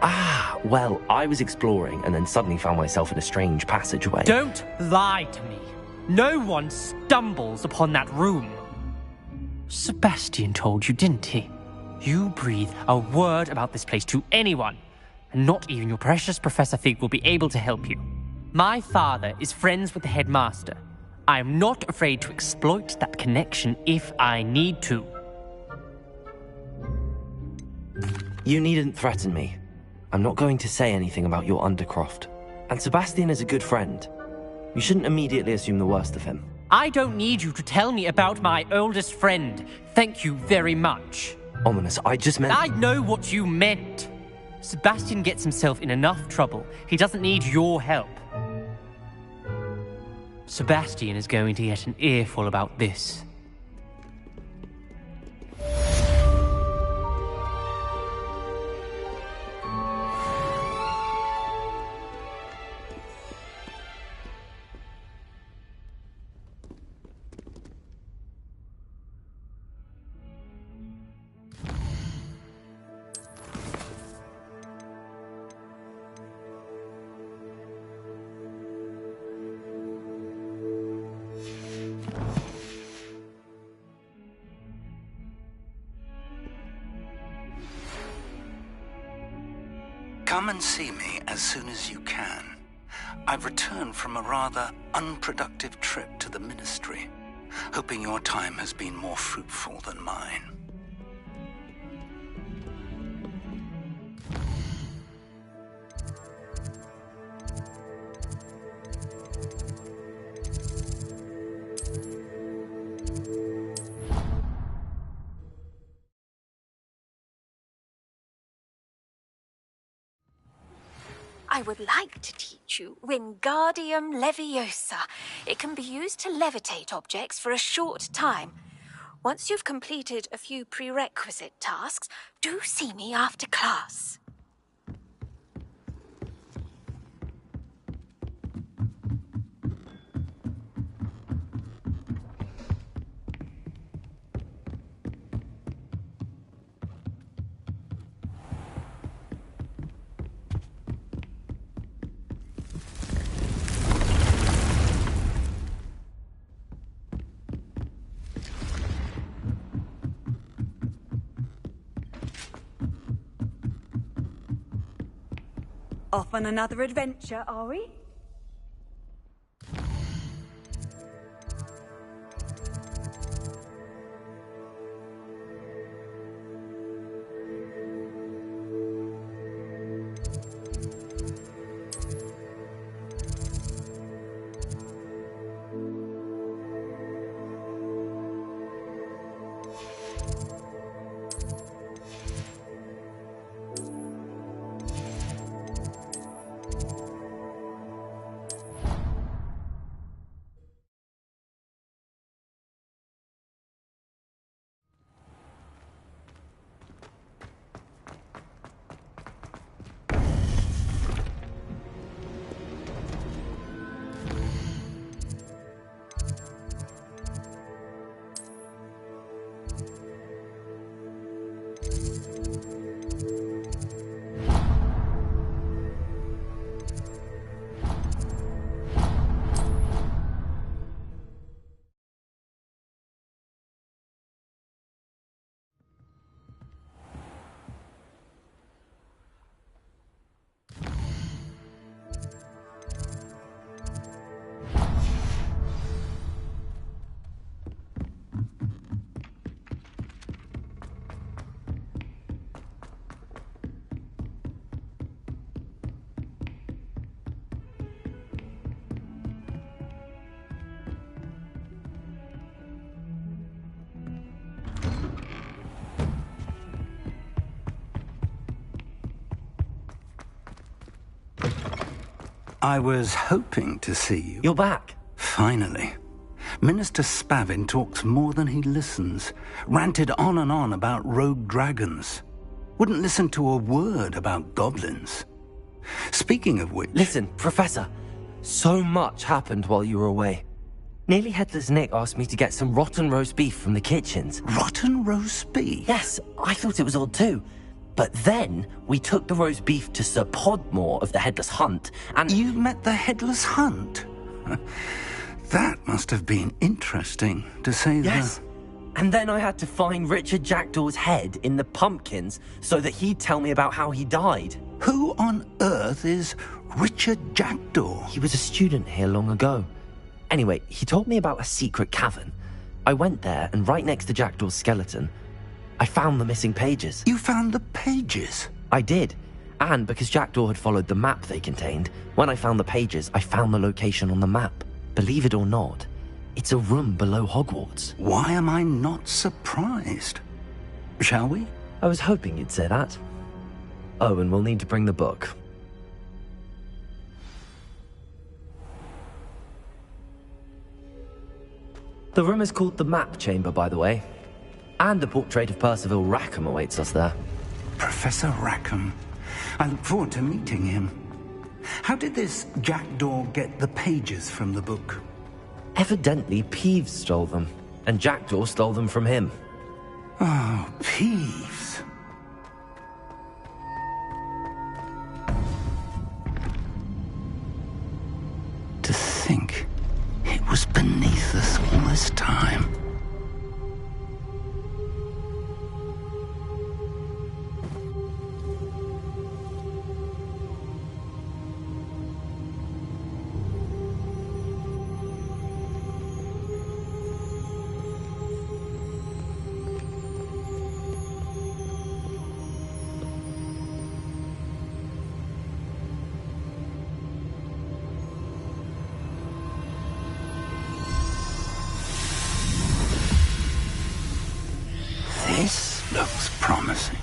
Ah, well, I was exploring and then suddenly found myself in a strange passageway. Don't lie to me. No one stumbles upon that room. Sebastian told you, didn't he? You breathe a word about this place to anyone, and not even your precious Professor Fig will be able to help you. My father is friends with the headmaster. I am not afraid to exploit that connection if I need to. You needn't threaten me. I'm not going to say anything about your undercroft. And Sebastian is a good friend. You shouldn't immediately assume the worst of him. I don't need you to tell me about my oldest friend. Thank you very much. Ominous, I just meant... I know what you meant. Sebastian gets himself in enough trouble. He doesn't need your help. Sebastian is going to get an earful about this. Come and see me as soon as you can. I've returned from a rather unproductive trip to the Ministry, hoping your time has been more fruitful than mine. I would like to teach you Wingardium Leviosa. It can be used to levitate objects for a short time. Once you've completed a few prerequisite tasks, do see me after class. Off on another adventure, are we? I was hoping to see you. You're back. Finally. Minister Spavin talks more than he listens. Ranted on and on about rogue dragons. Wouldn't listen to a word about goblins. Speaking of which... Listen, Professor. So much happened while you were away. Nearly Headless Nick asked me to get some rotten roast beef from the kitchens. Rotten roast beef? Yes, I thought it was odd too. But then we took the roast beef to Sir Podmore of the Headless Hunt, and... You met the Headless Hunt? That must have been interesting, to say the... Yes. And then I had to find Richard Jackdaw's head in the pumpkins so that he'd tell me about how he died. Who on earth is Richard Jackdaw? He was a student here long ago. Anyway, he told me about a secret cavern. I went there, and right next to Jackdaw's skeleton, I found the missing pages. You found the pages? I did. And because Jackdaw had followed the map they contained, when I found the pages, I found the location on the map. Believe it or not, it's a room below Hogwarts. Why am I not surprised? Shall we? I was hoping you'd say that. Oh, and we'll need to bring the book. The room is called the Map Chamber, by the way. And a portrait of Percival Rackham awaits us there. Professor Rackham. I look forward to meeting him. How did this Jackdaw get the pages from the book? Evidently, Peeves stole them, and Jackdaw stole them from him. Oh, Peeves. To think it was beneath us all this time. This looks promising.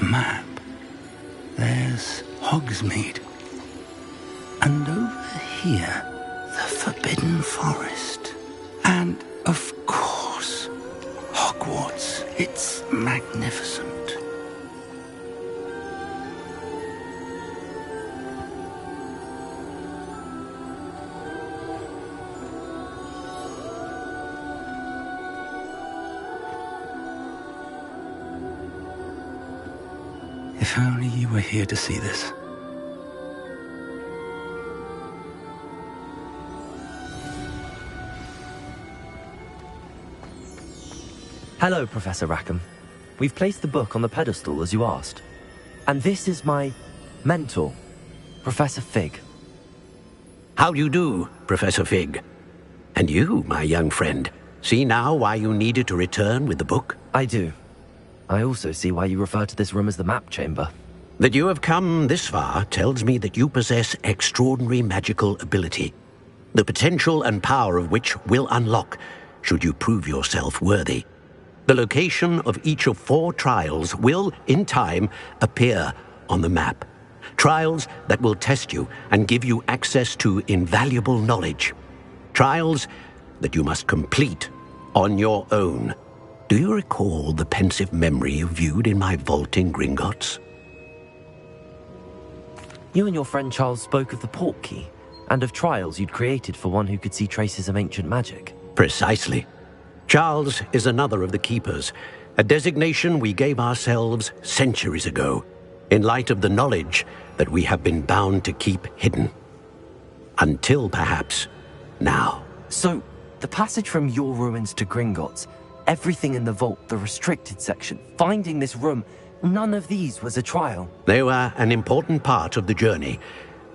Map. There's Hogsmeade. And over here, the Forbidden Forest. And, of course, Hogwarts. It's magnificent. If only you were here to see this. Hello, Professor Rackham. We've placed the book on the pedestal as you asked. And this is my mentor, Professor Fig. How do you do, Professor Fig? And you, my young friend, see now why you needed to return with the book? I do. I also see why you refer to this room as the Map Chamber. That you have come this far tells me that you possess extraordinary magical ability, the potential and power of which will unlock should you prove yourself worthy. The location of each of 4 trials will, in time, appear on the map. Trials that will test you and give you access to invaluable knowledge. Trials that you must complete on your own. Do you recall the pensive memory you viewed in my vault in Gringotts? You and your friend Charles spoke of the Portkey, and of trials you'd created for one who could see traces of ancient magic. Precisely. Charles is another of the Keepers, a designation we gave ourselves centuries ago, in light of the knowledge that we have been bound to keep hidden. Until, perhaps, now. So, the passage from your ruins to Gringotts, everything in the vault, the restricted section, finding this room, none of these was a trial. They were an important part of the journey,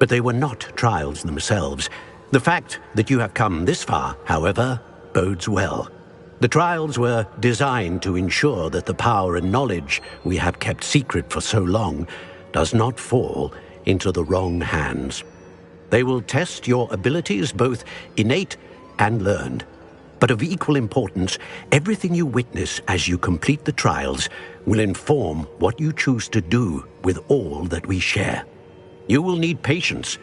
but they were not trials themselves. The fact that you have come this far, however, bodes well. The trials were designed to ensure that the power and knowledge we have kept secret for so long does not fall into the wrong hands. They will test your abilities, both innate and learned. But of equal importance, everything you witness as you complete the trials will inform what you choose to do with all that we share. You will need patience.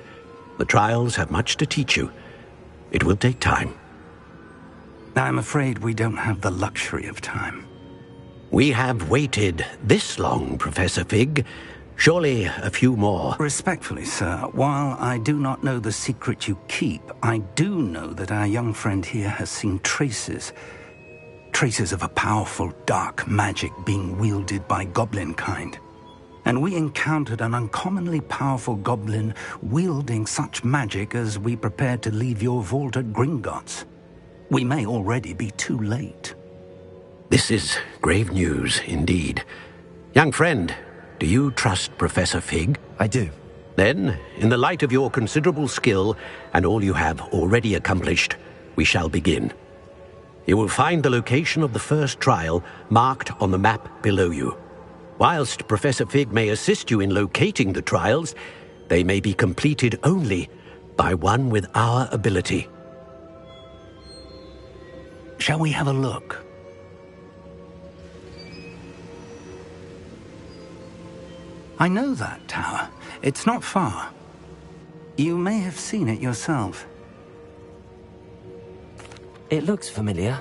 The trials have much to teach you. It will take time. I'm afraid we don't have the luxury of time. We have waited this long, Professor Fig. Surely a few more. Respectfully, sir, while I do not know the secret you keep, I do know that our young friend here has seen traces traces of a powerful dark magic being wielded by goblin kind. And we encountered an uncommonly powerful goblin wielding such magic as we prepared to leave your vault at Gringotts. We may already be too late. This is grave news indeed. Young friend, do you trust Professor Fig? I do. Then, in the light of your considerable skill and all you have already accomplished, we shall begin. You will find the location of the first trial marked on the map below you. Whilst Professor Fig may assist you in locating the trials, they may be completed only by one with our ability. Shall we have a look? I know that tower. It's not far. You may have seen it yourself. It looks familiar.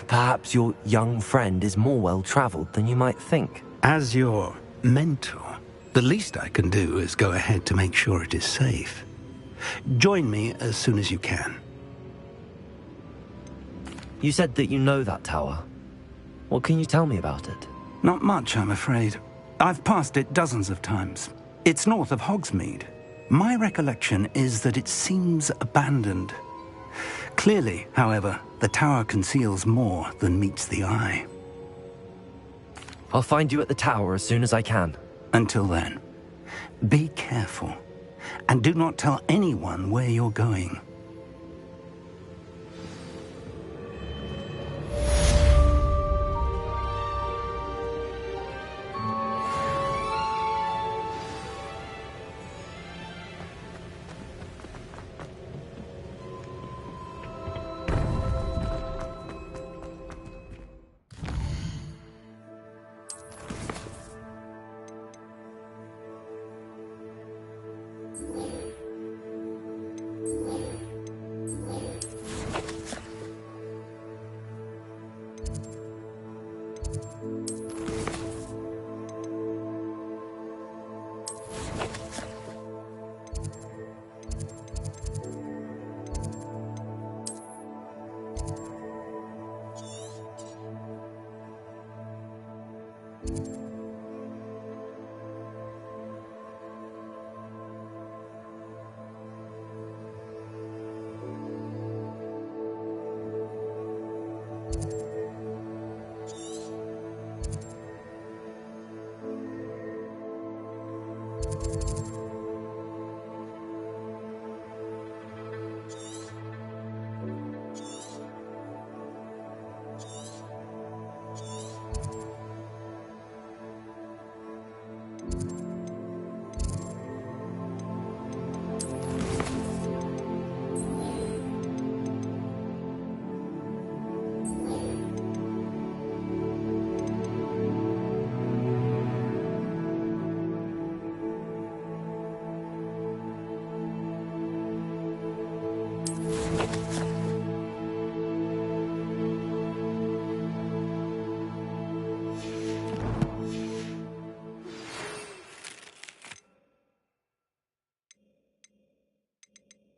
Perhaps your young friend is more well-traveled than you might think. As your mentor, the least I can do is go ahead to make sure it is safe. Join me as soon as you can. You said that you know that tower. What can you tell me about it? Not much, I'm afraid. I've passed it dozens of times. It's north of Hogsmeade. My recollection is that it seems abandoned. Clearly, however, the tower conceals more than meets the eye. I'll find you at the tower as soon as I can. Until then, be careful, and do not tell anyone where you're going.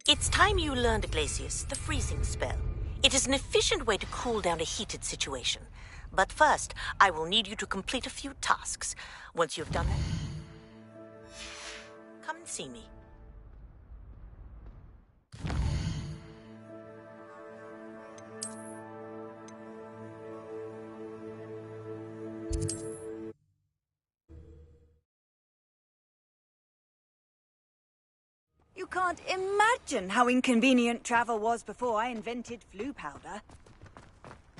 It's time you learned, Glacius, the freezing spell. It is an efficient way to cool down a heated situation. But first, I will need you to complete a few tasks. Once you've done that, come and see me. You can't imagine how inconvenient travel was before I invented flu powder.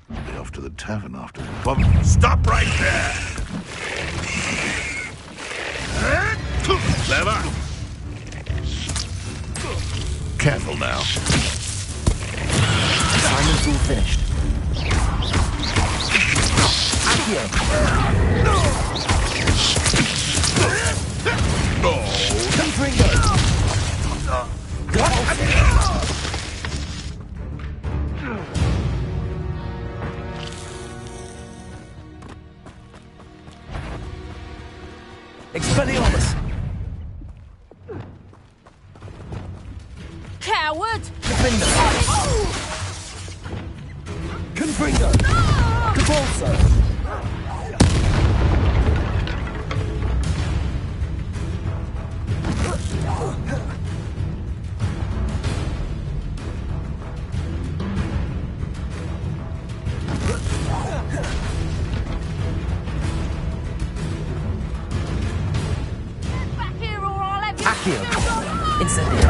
I'll be off to the tavern after. Well, stop right there! Clever! Careful now. Simon's all finished. Expelliarmus! Coward! Gryffindor! Confringo! Capulso! Accio! Incendio!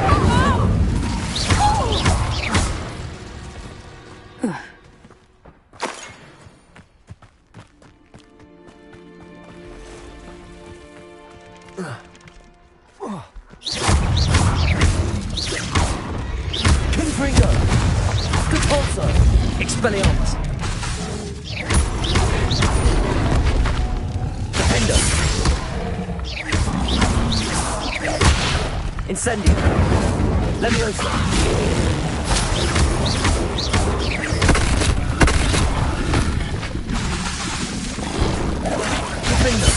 Confringo! Capulso! Expelliarmus! Defendo! Incendio! Leviosa! Defendo!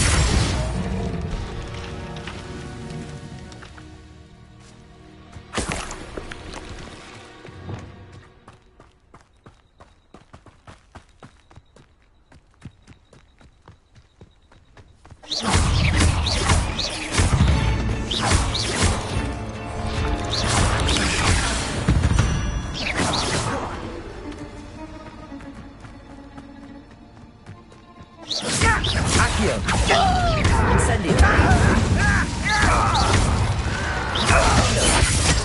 Accio! Incendio!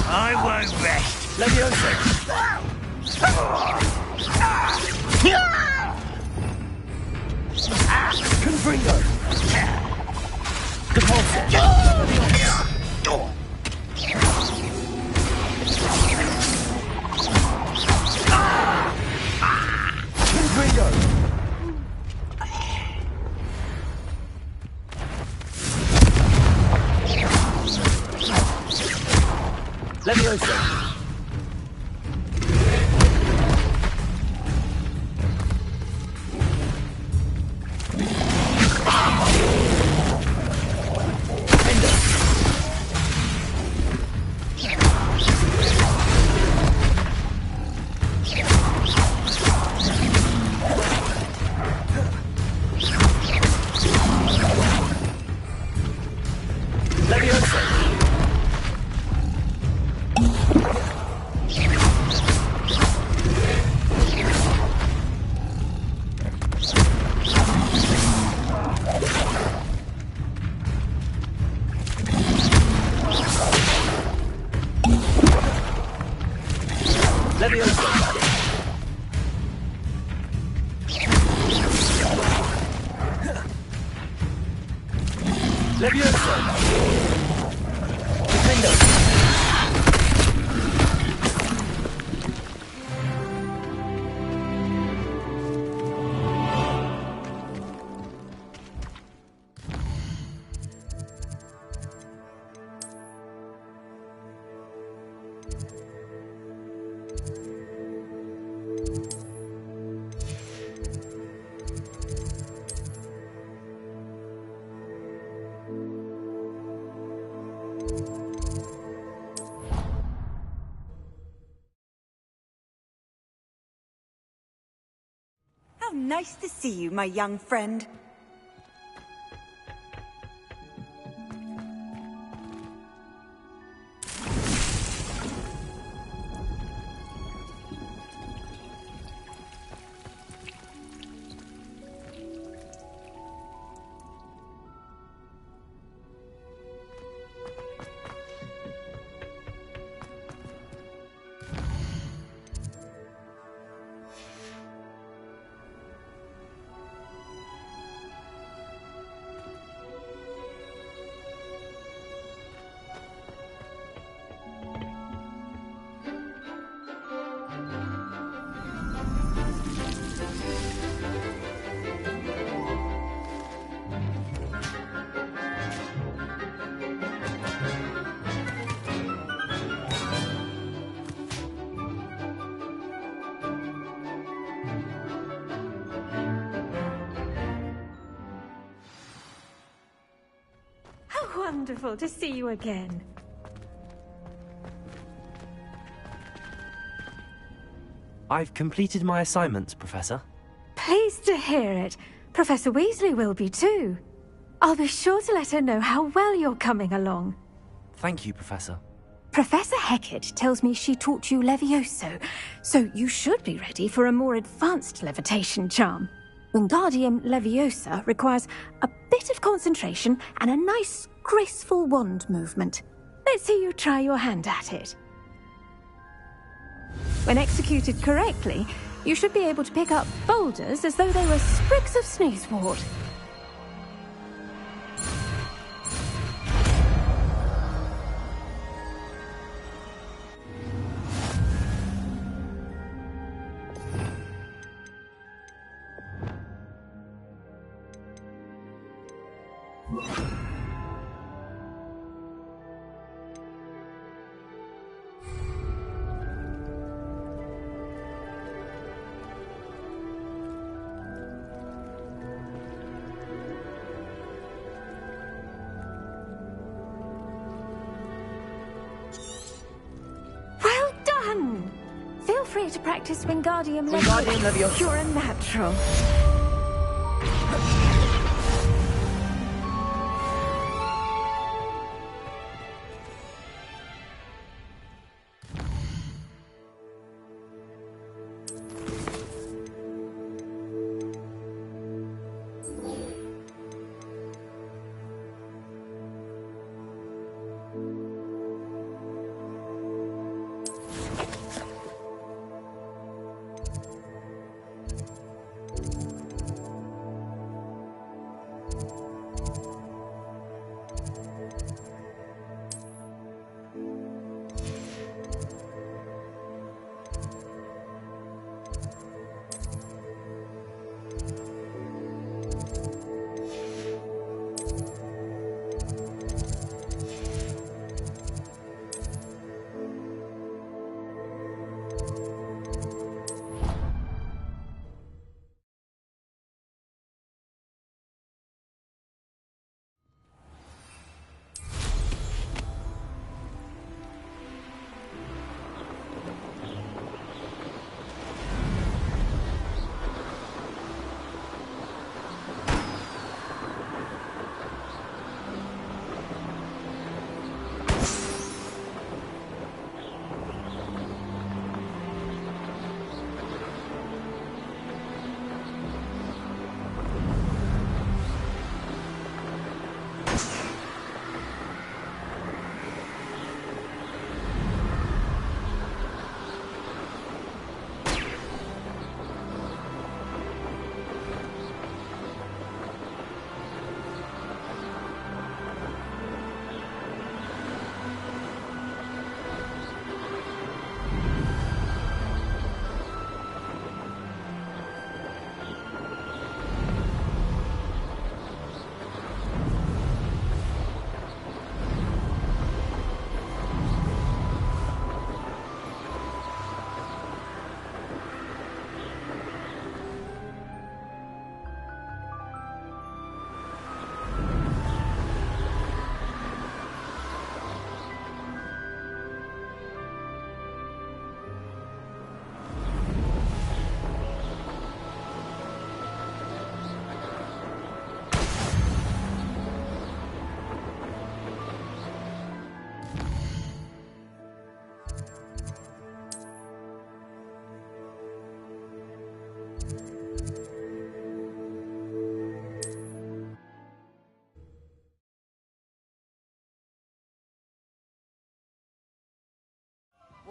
I won't rest. Leviosa! Confringo! Capulso! Confringo! Leviosa! Leviosa! Defendo! Nice to see you, my young friend. Wonderful to see you again. I've completed my assignments, Professor. Pleased to hear it. Professor Weasley will be too. I'll be sure to let her know how well you're coming along. Thank you, Professor. Professor Hecat tells me she taught you Levioso, so you should be ready for a more advanced levitation charm. Wingardium Leviosa requires a bit of concentration and a nice, graceful wand movement. Let's see you try your hand at it. When executed correctly, you should be able to pick up boulders as though they were sprigs of sneezewort. Feel free to practice Wingardium Leviosa. You're a natural.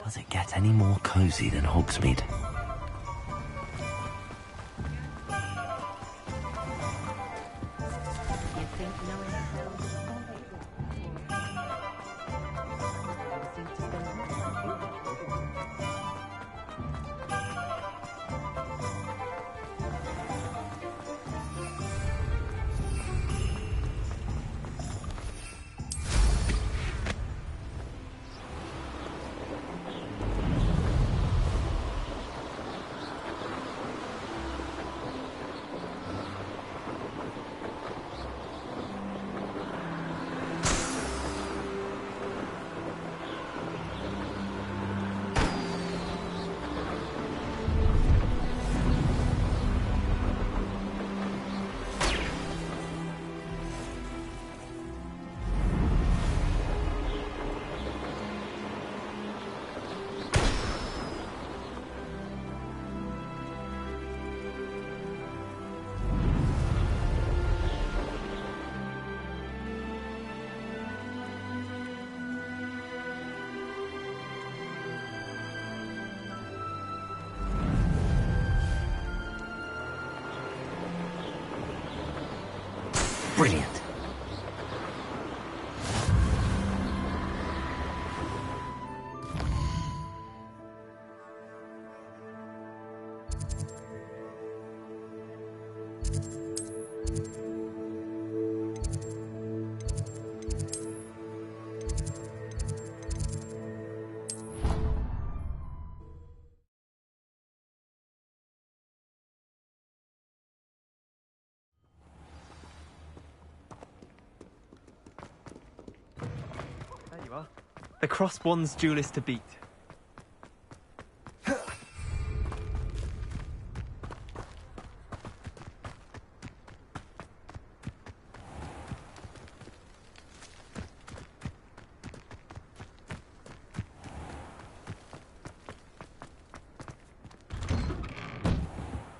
Does it get any more cozy than Hogsmeade? Brilliant. The crossbond's duelist to beat.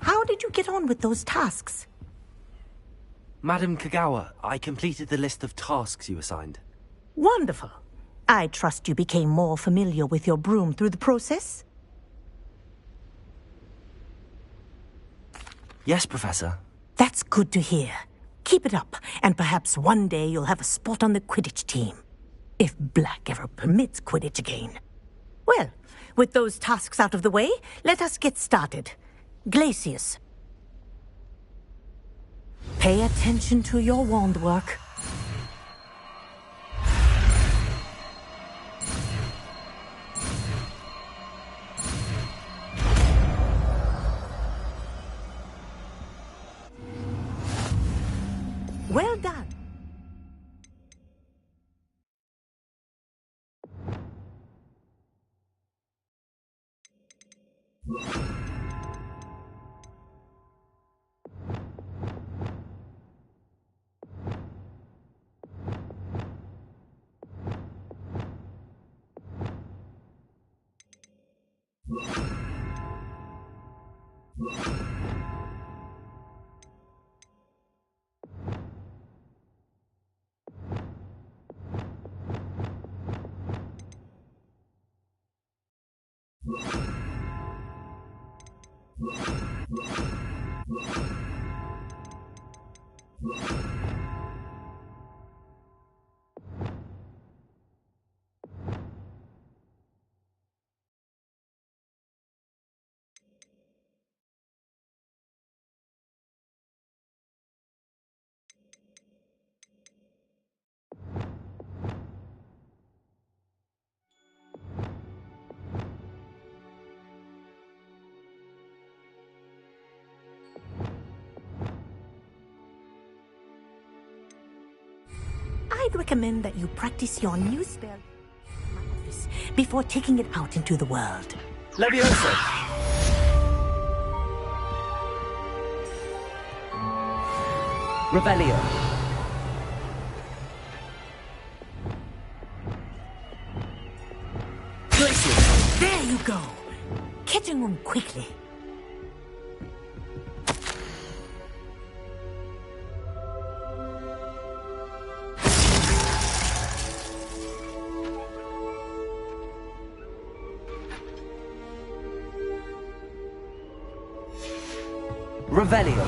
How did you get on with those tasks? Madam Kagawa, I completed the list of tasks you assigned. Wonderful. I trust you became more familiar with your broom through the process? Yes, Professor. That's good to hear. Keep it up, and perhaps one day you'll have a spot on the Quidditch team. If Black ever permits Quidditch again. Well, with those tasks out of the way, let us get started. Glacius. Pay attention to your wand work. Well done. I'd recommend that you practice your new spell in my office before taking it out into the world. Leviosa! Revelio. Glacius! There you go! Catching on quickly. Revelio.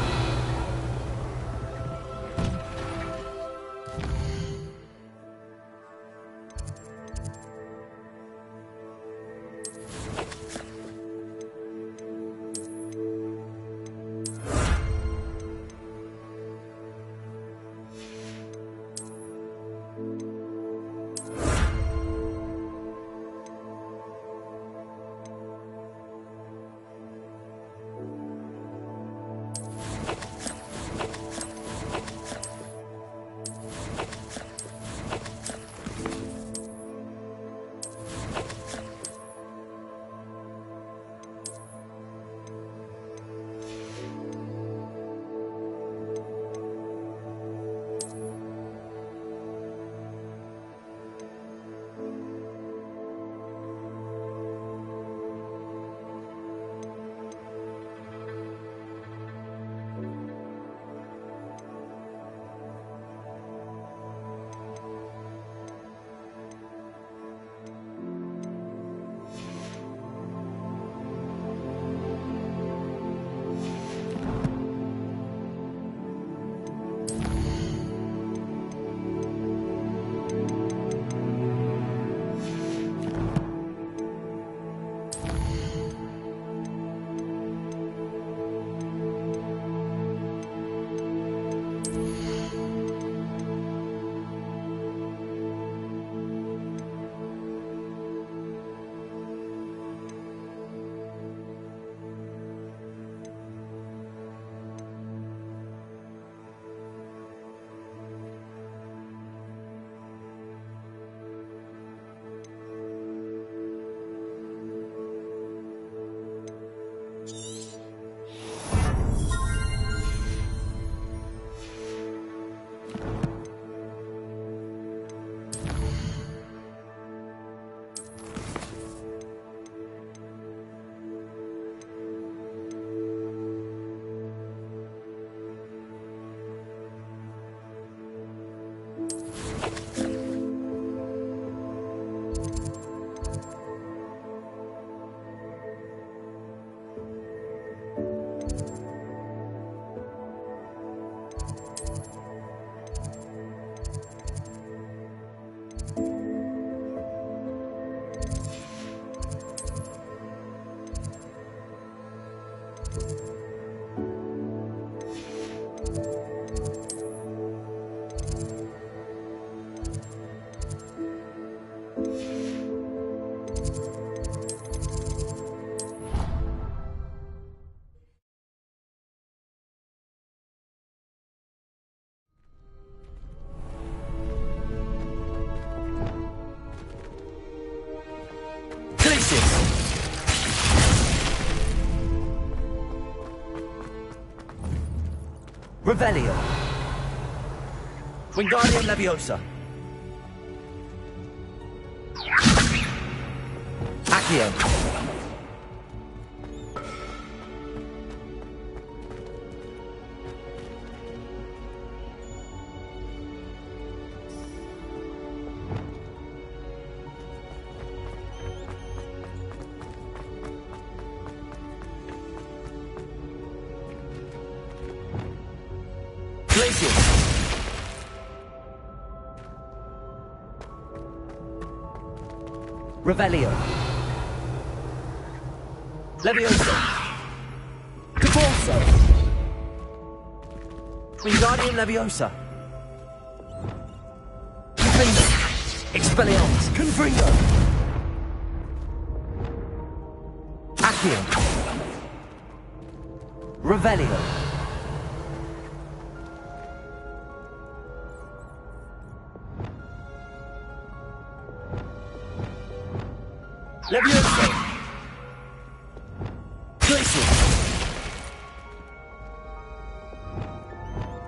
Revelio. Wingardium Leviosa. Accio. Revelio. Leviosa. Caforso. Wingardium Leviosa. Confringo. Expelliarmus. Confringo. Accio. Revelio. Leviosa. Glacial.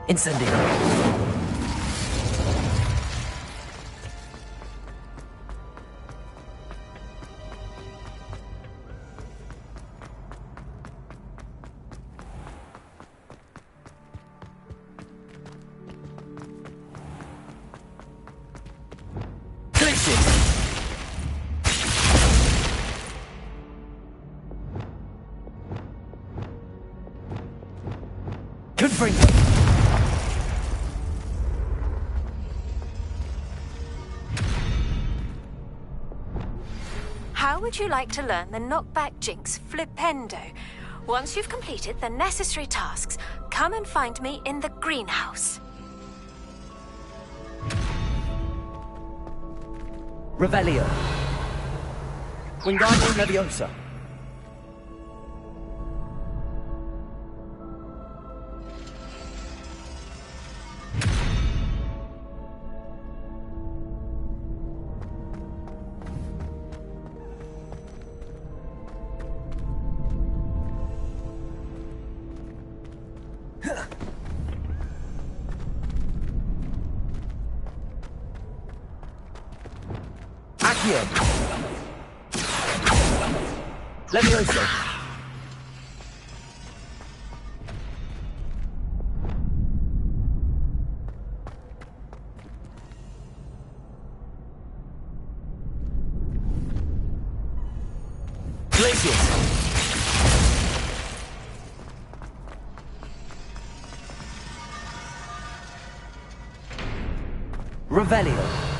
Incendio. Confringo. How would you like to learn the knockback jinx Flipendo? Once you've completed the necessary tasks, come and find me in the greenhouse. Revelio. Wingardium Leviosa. Accio. Leviosa. Glacial. Revelio.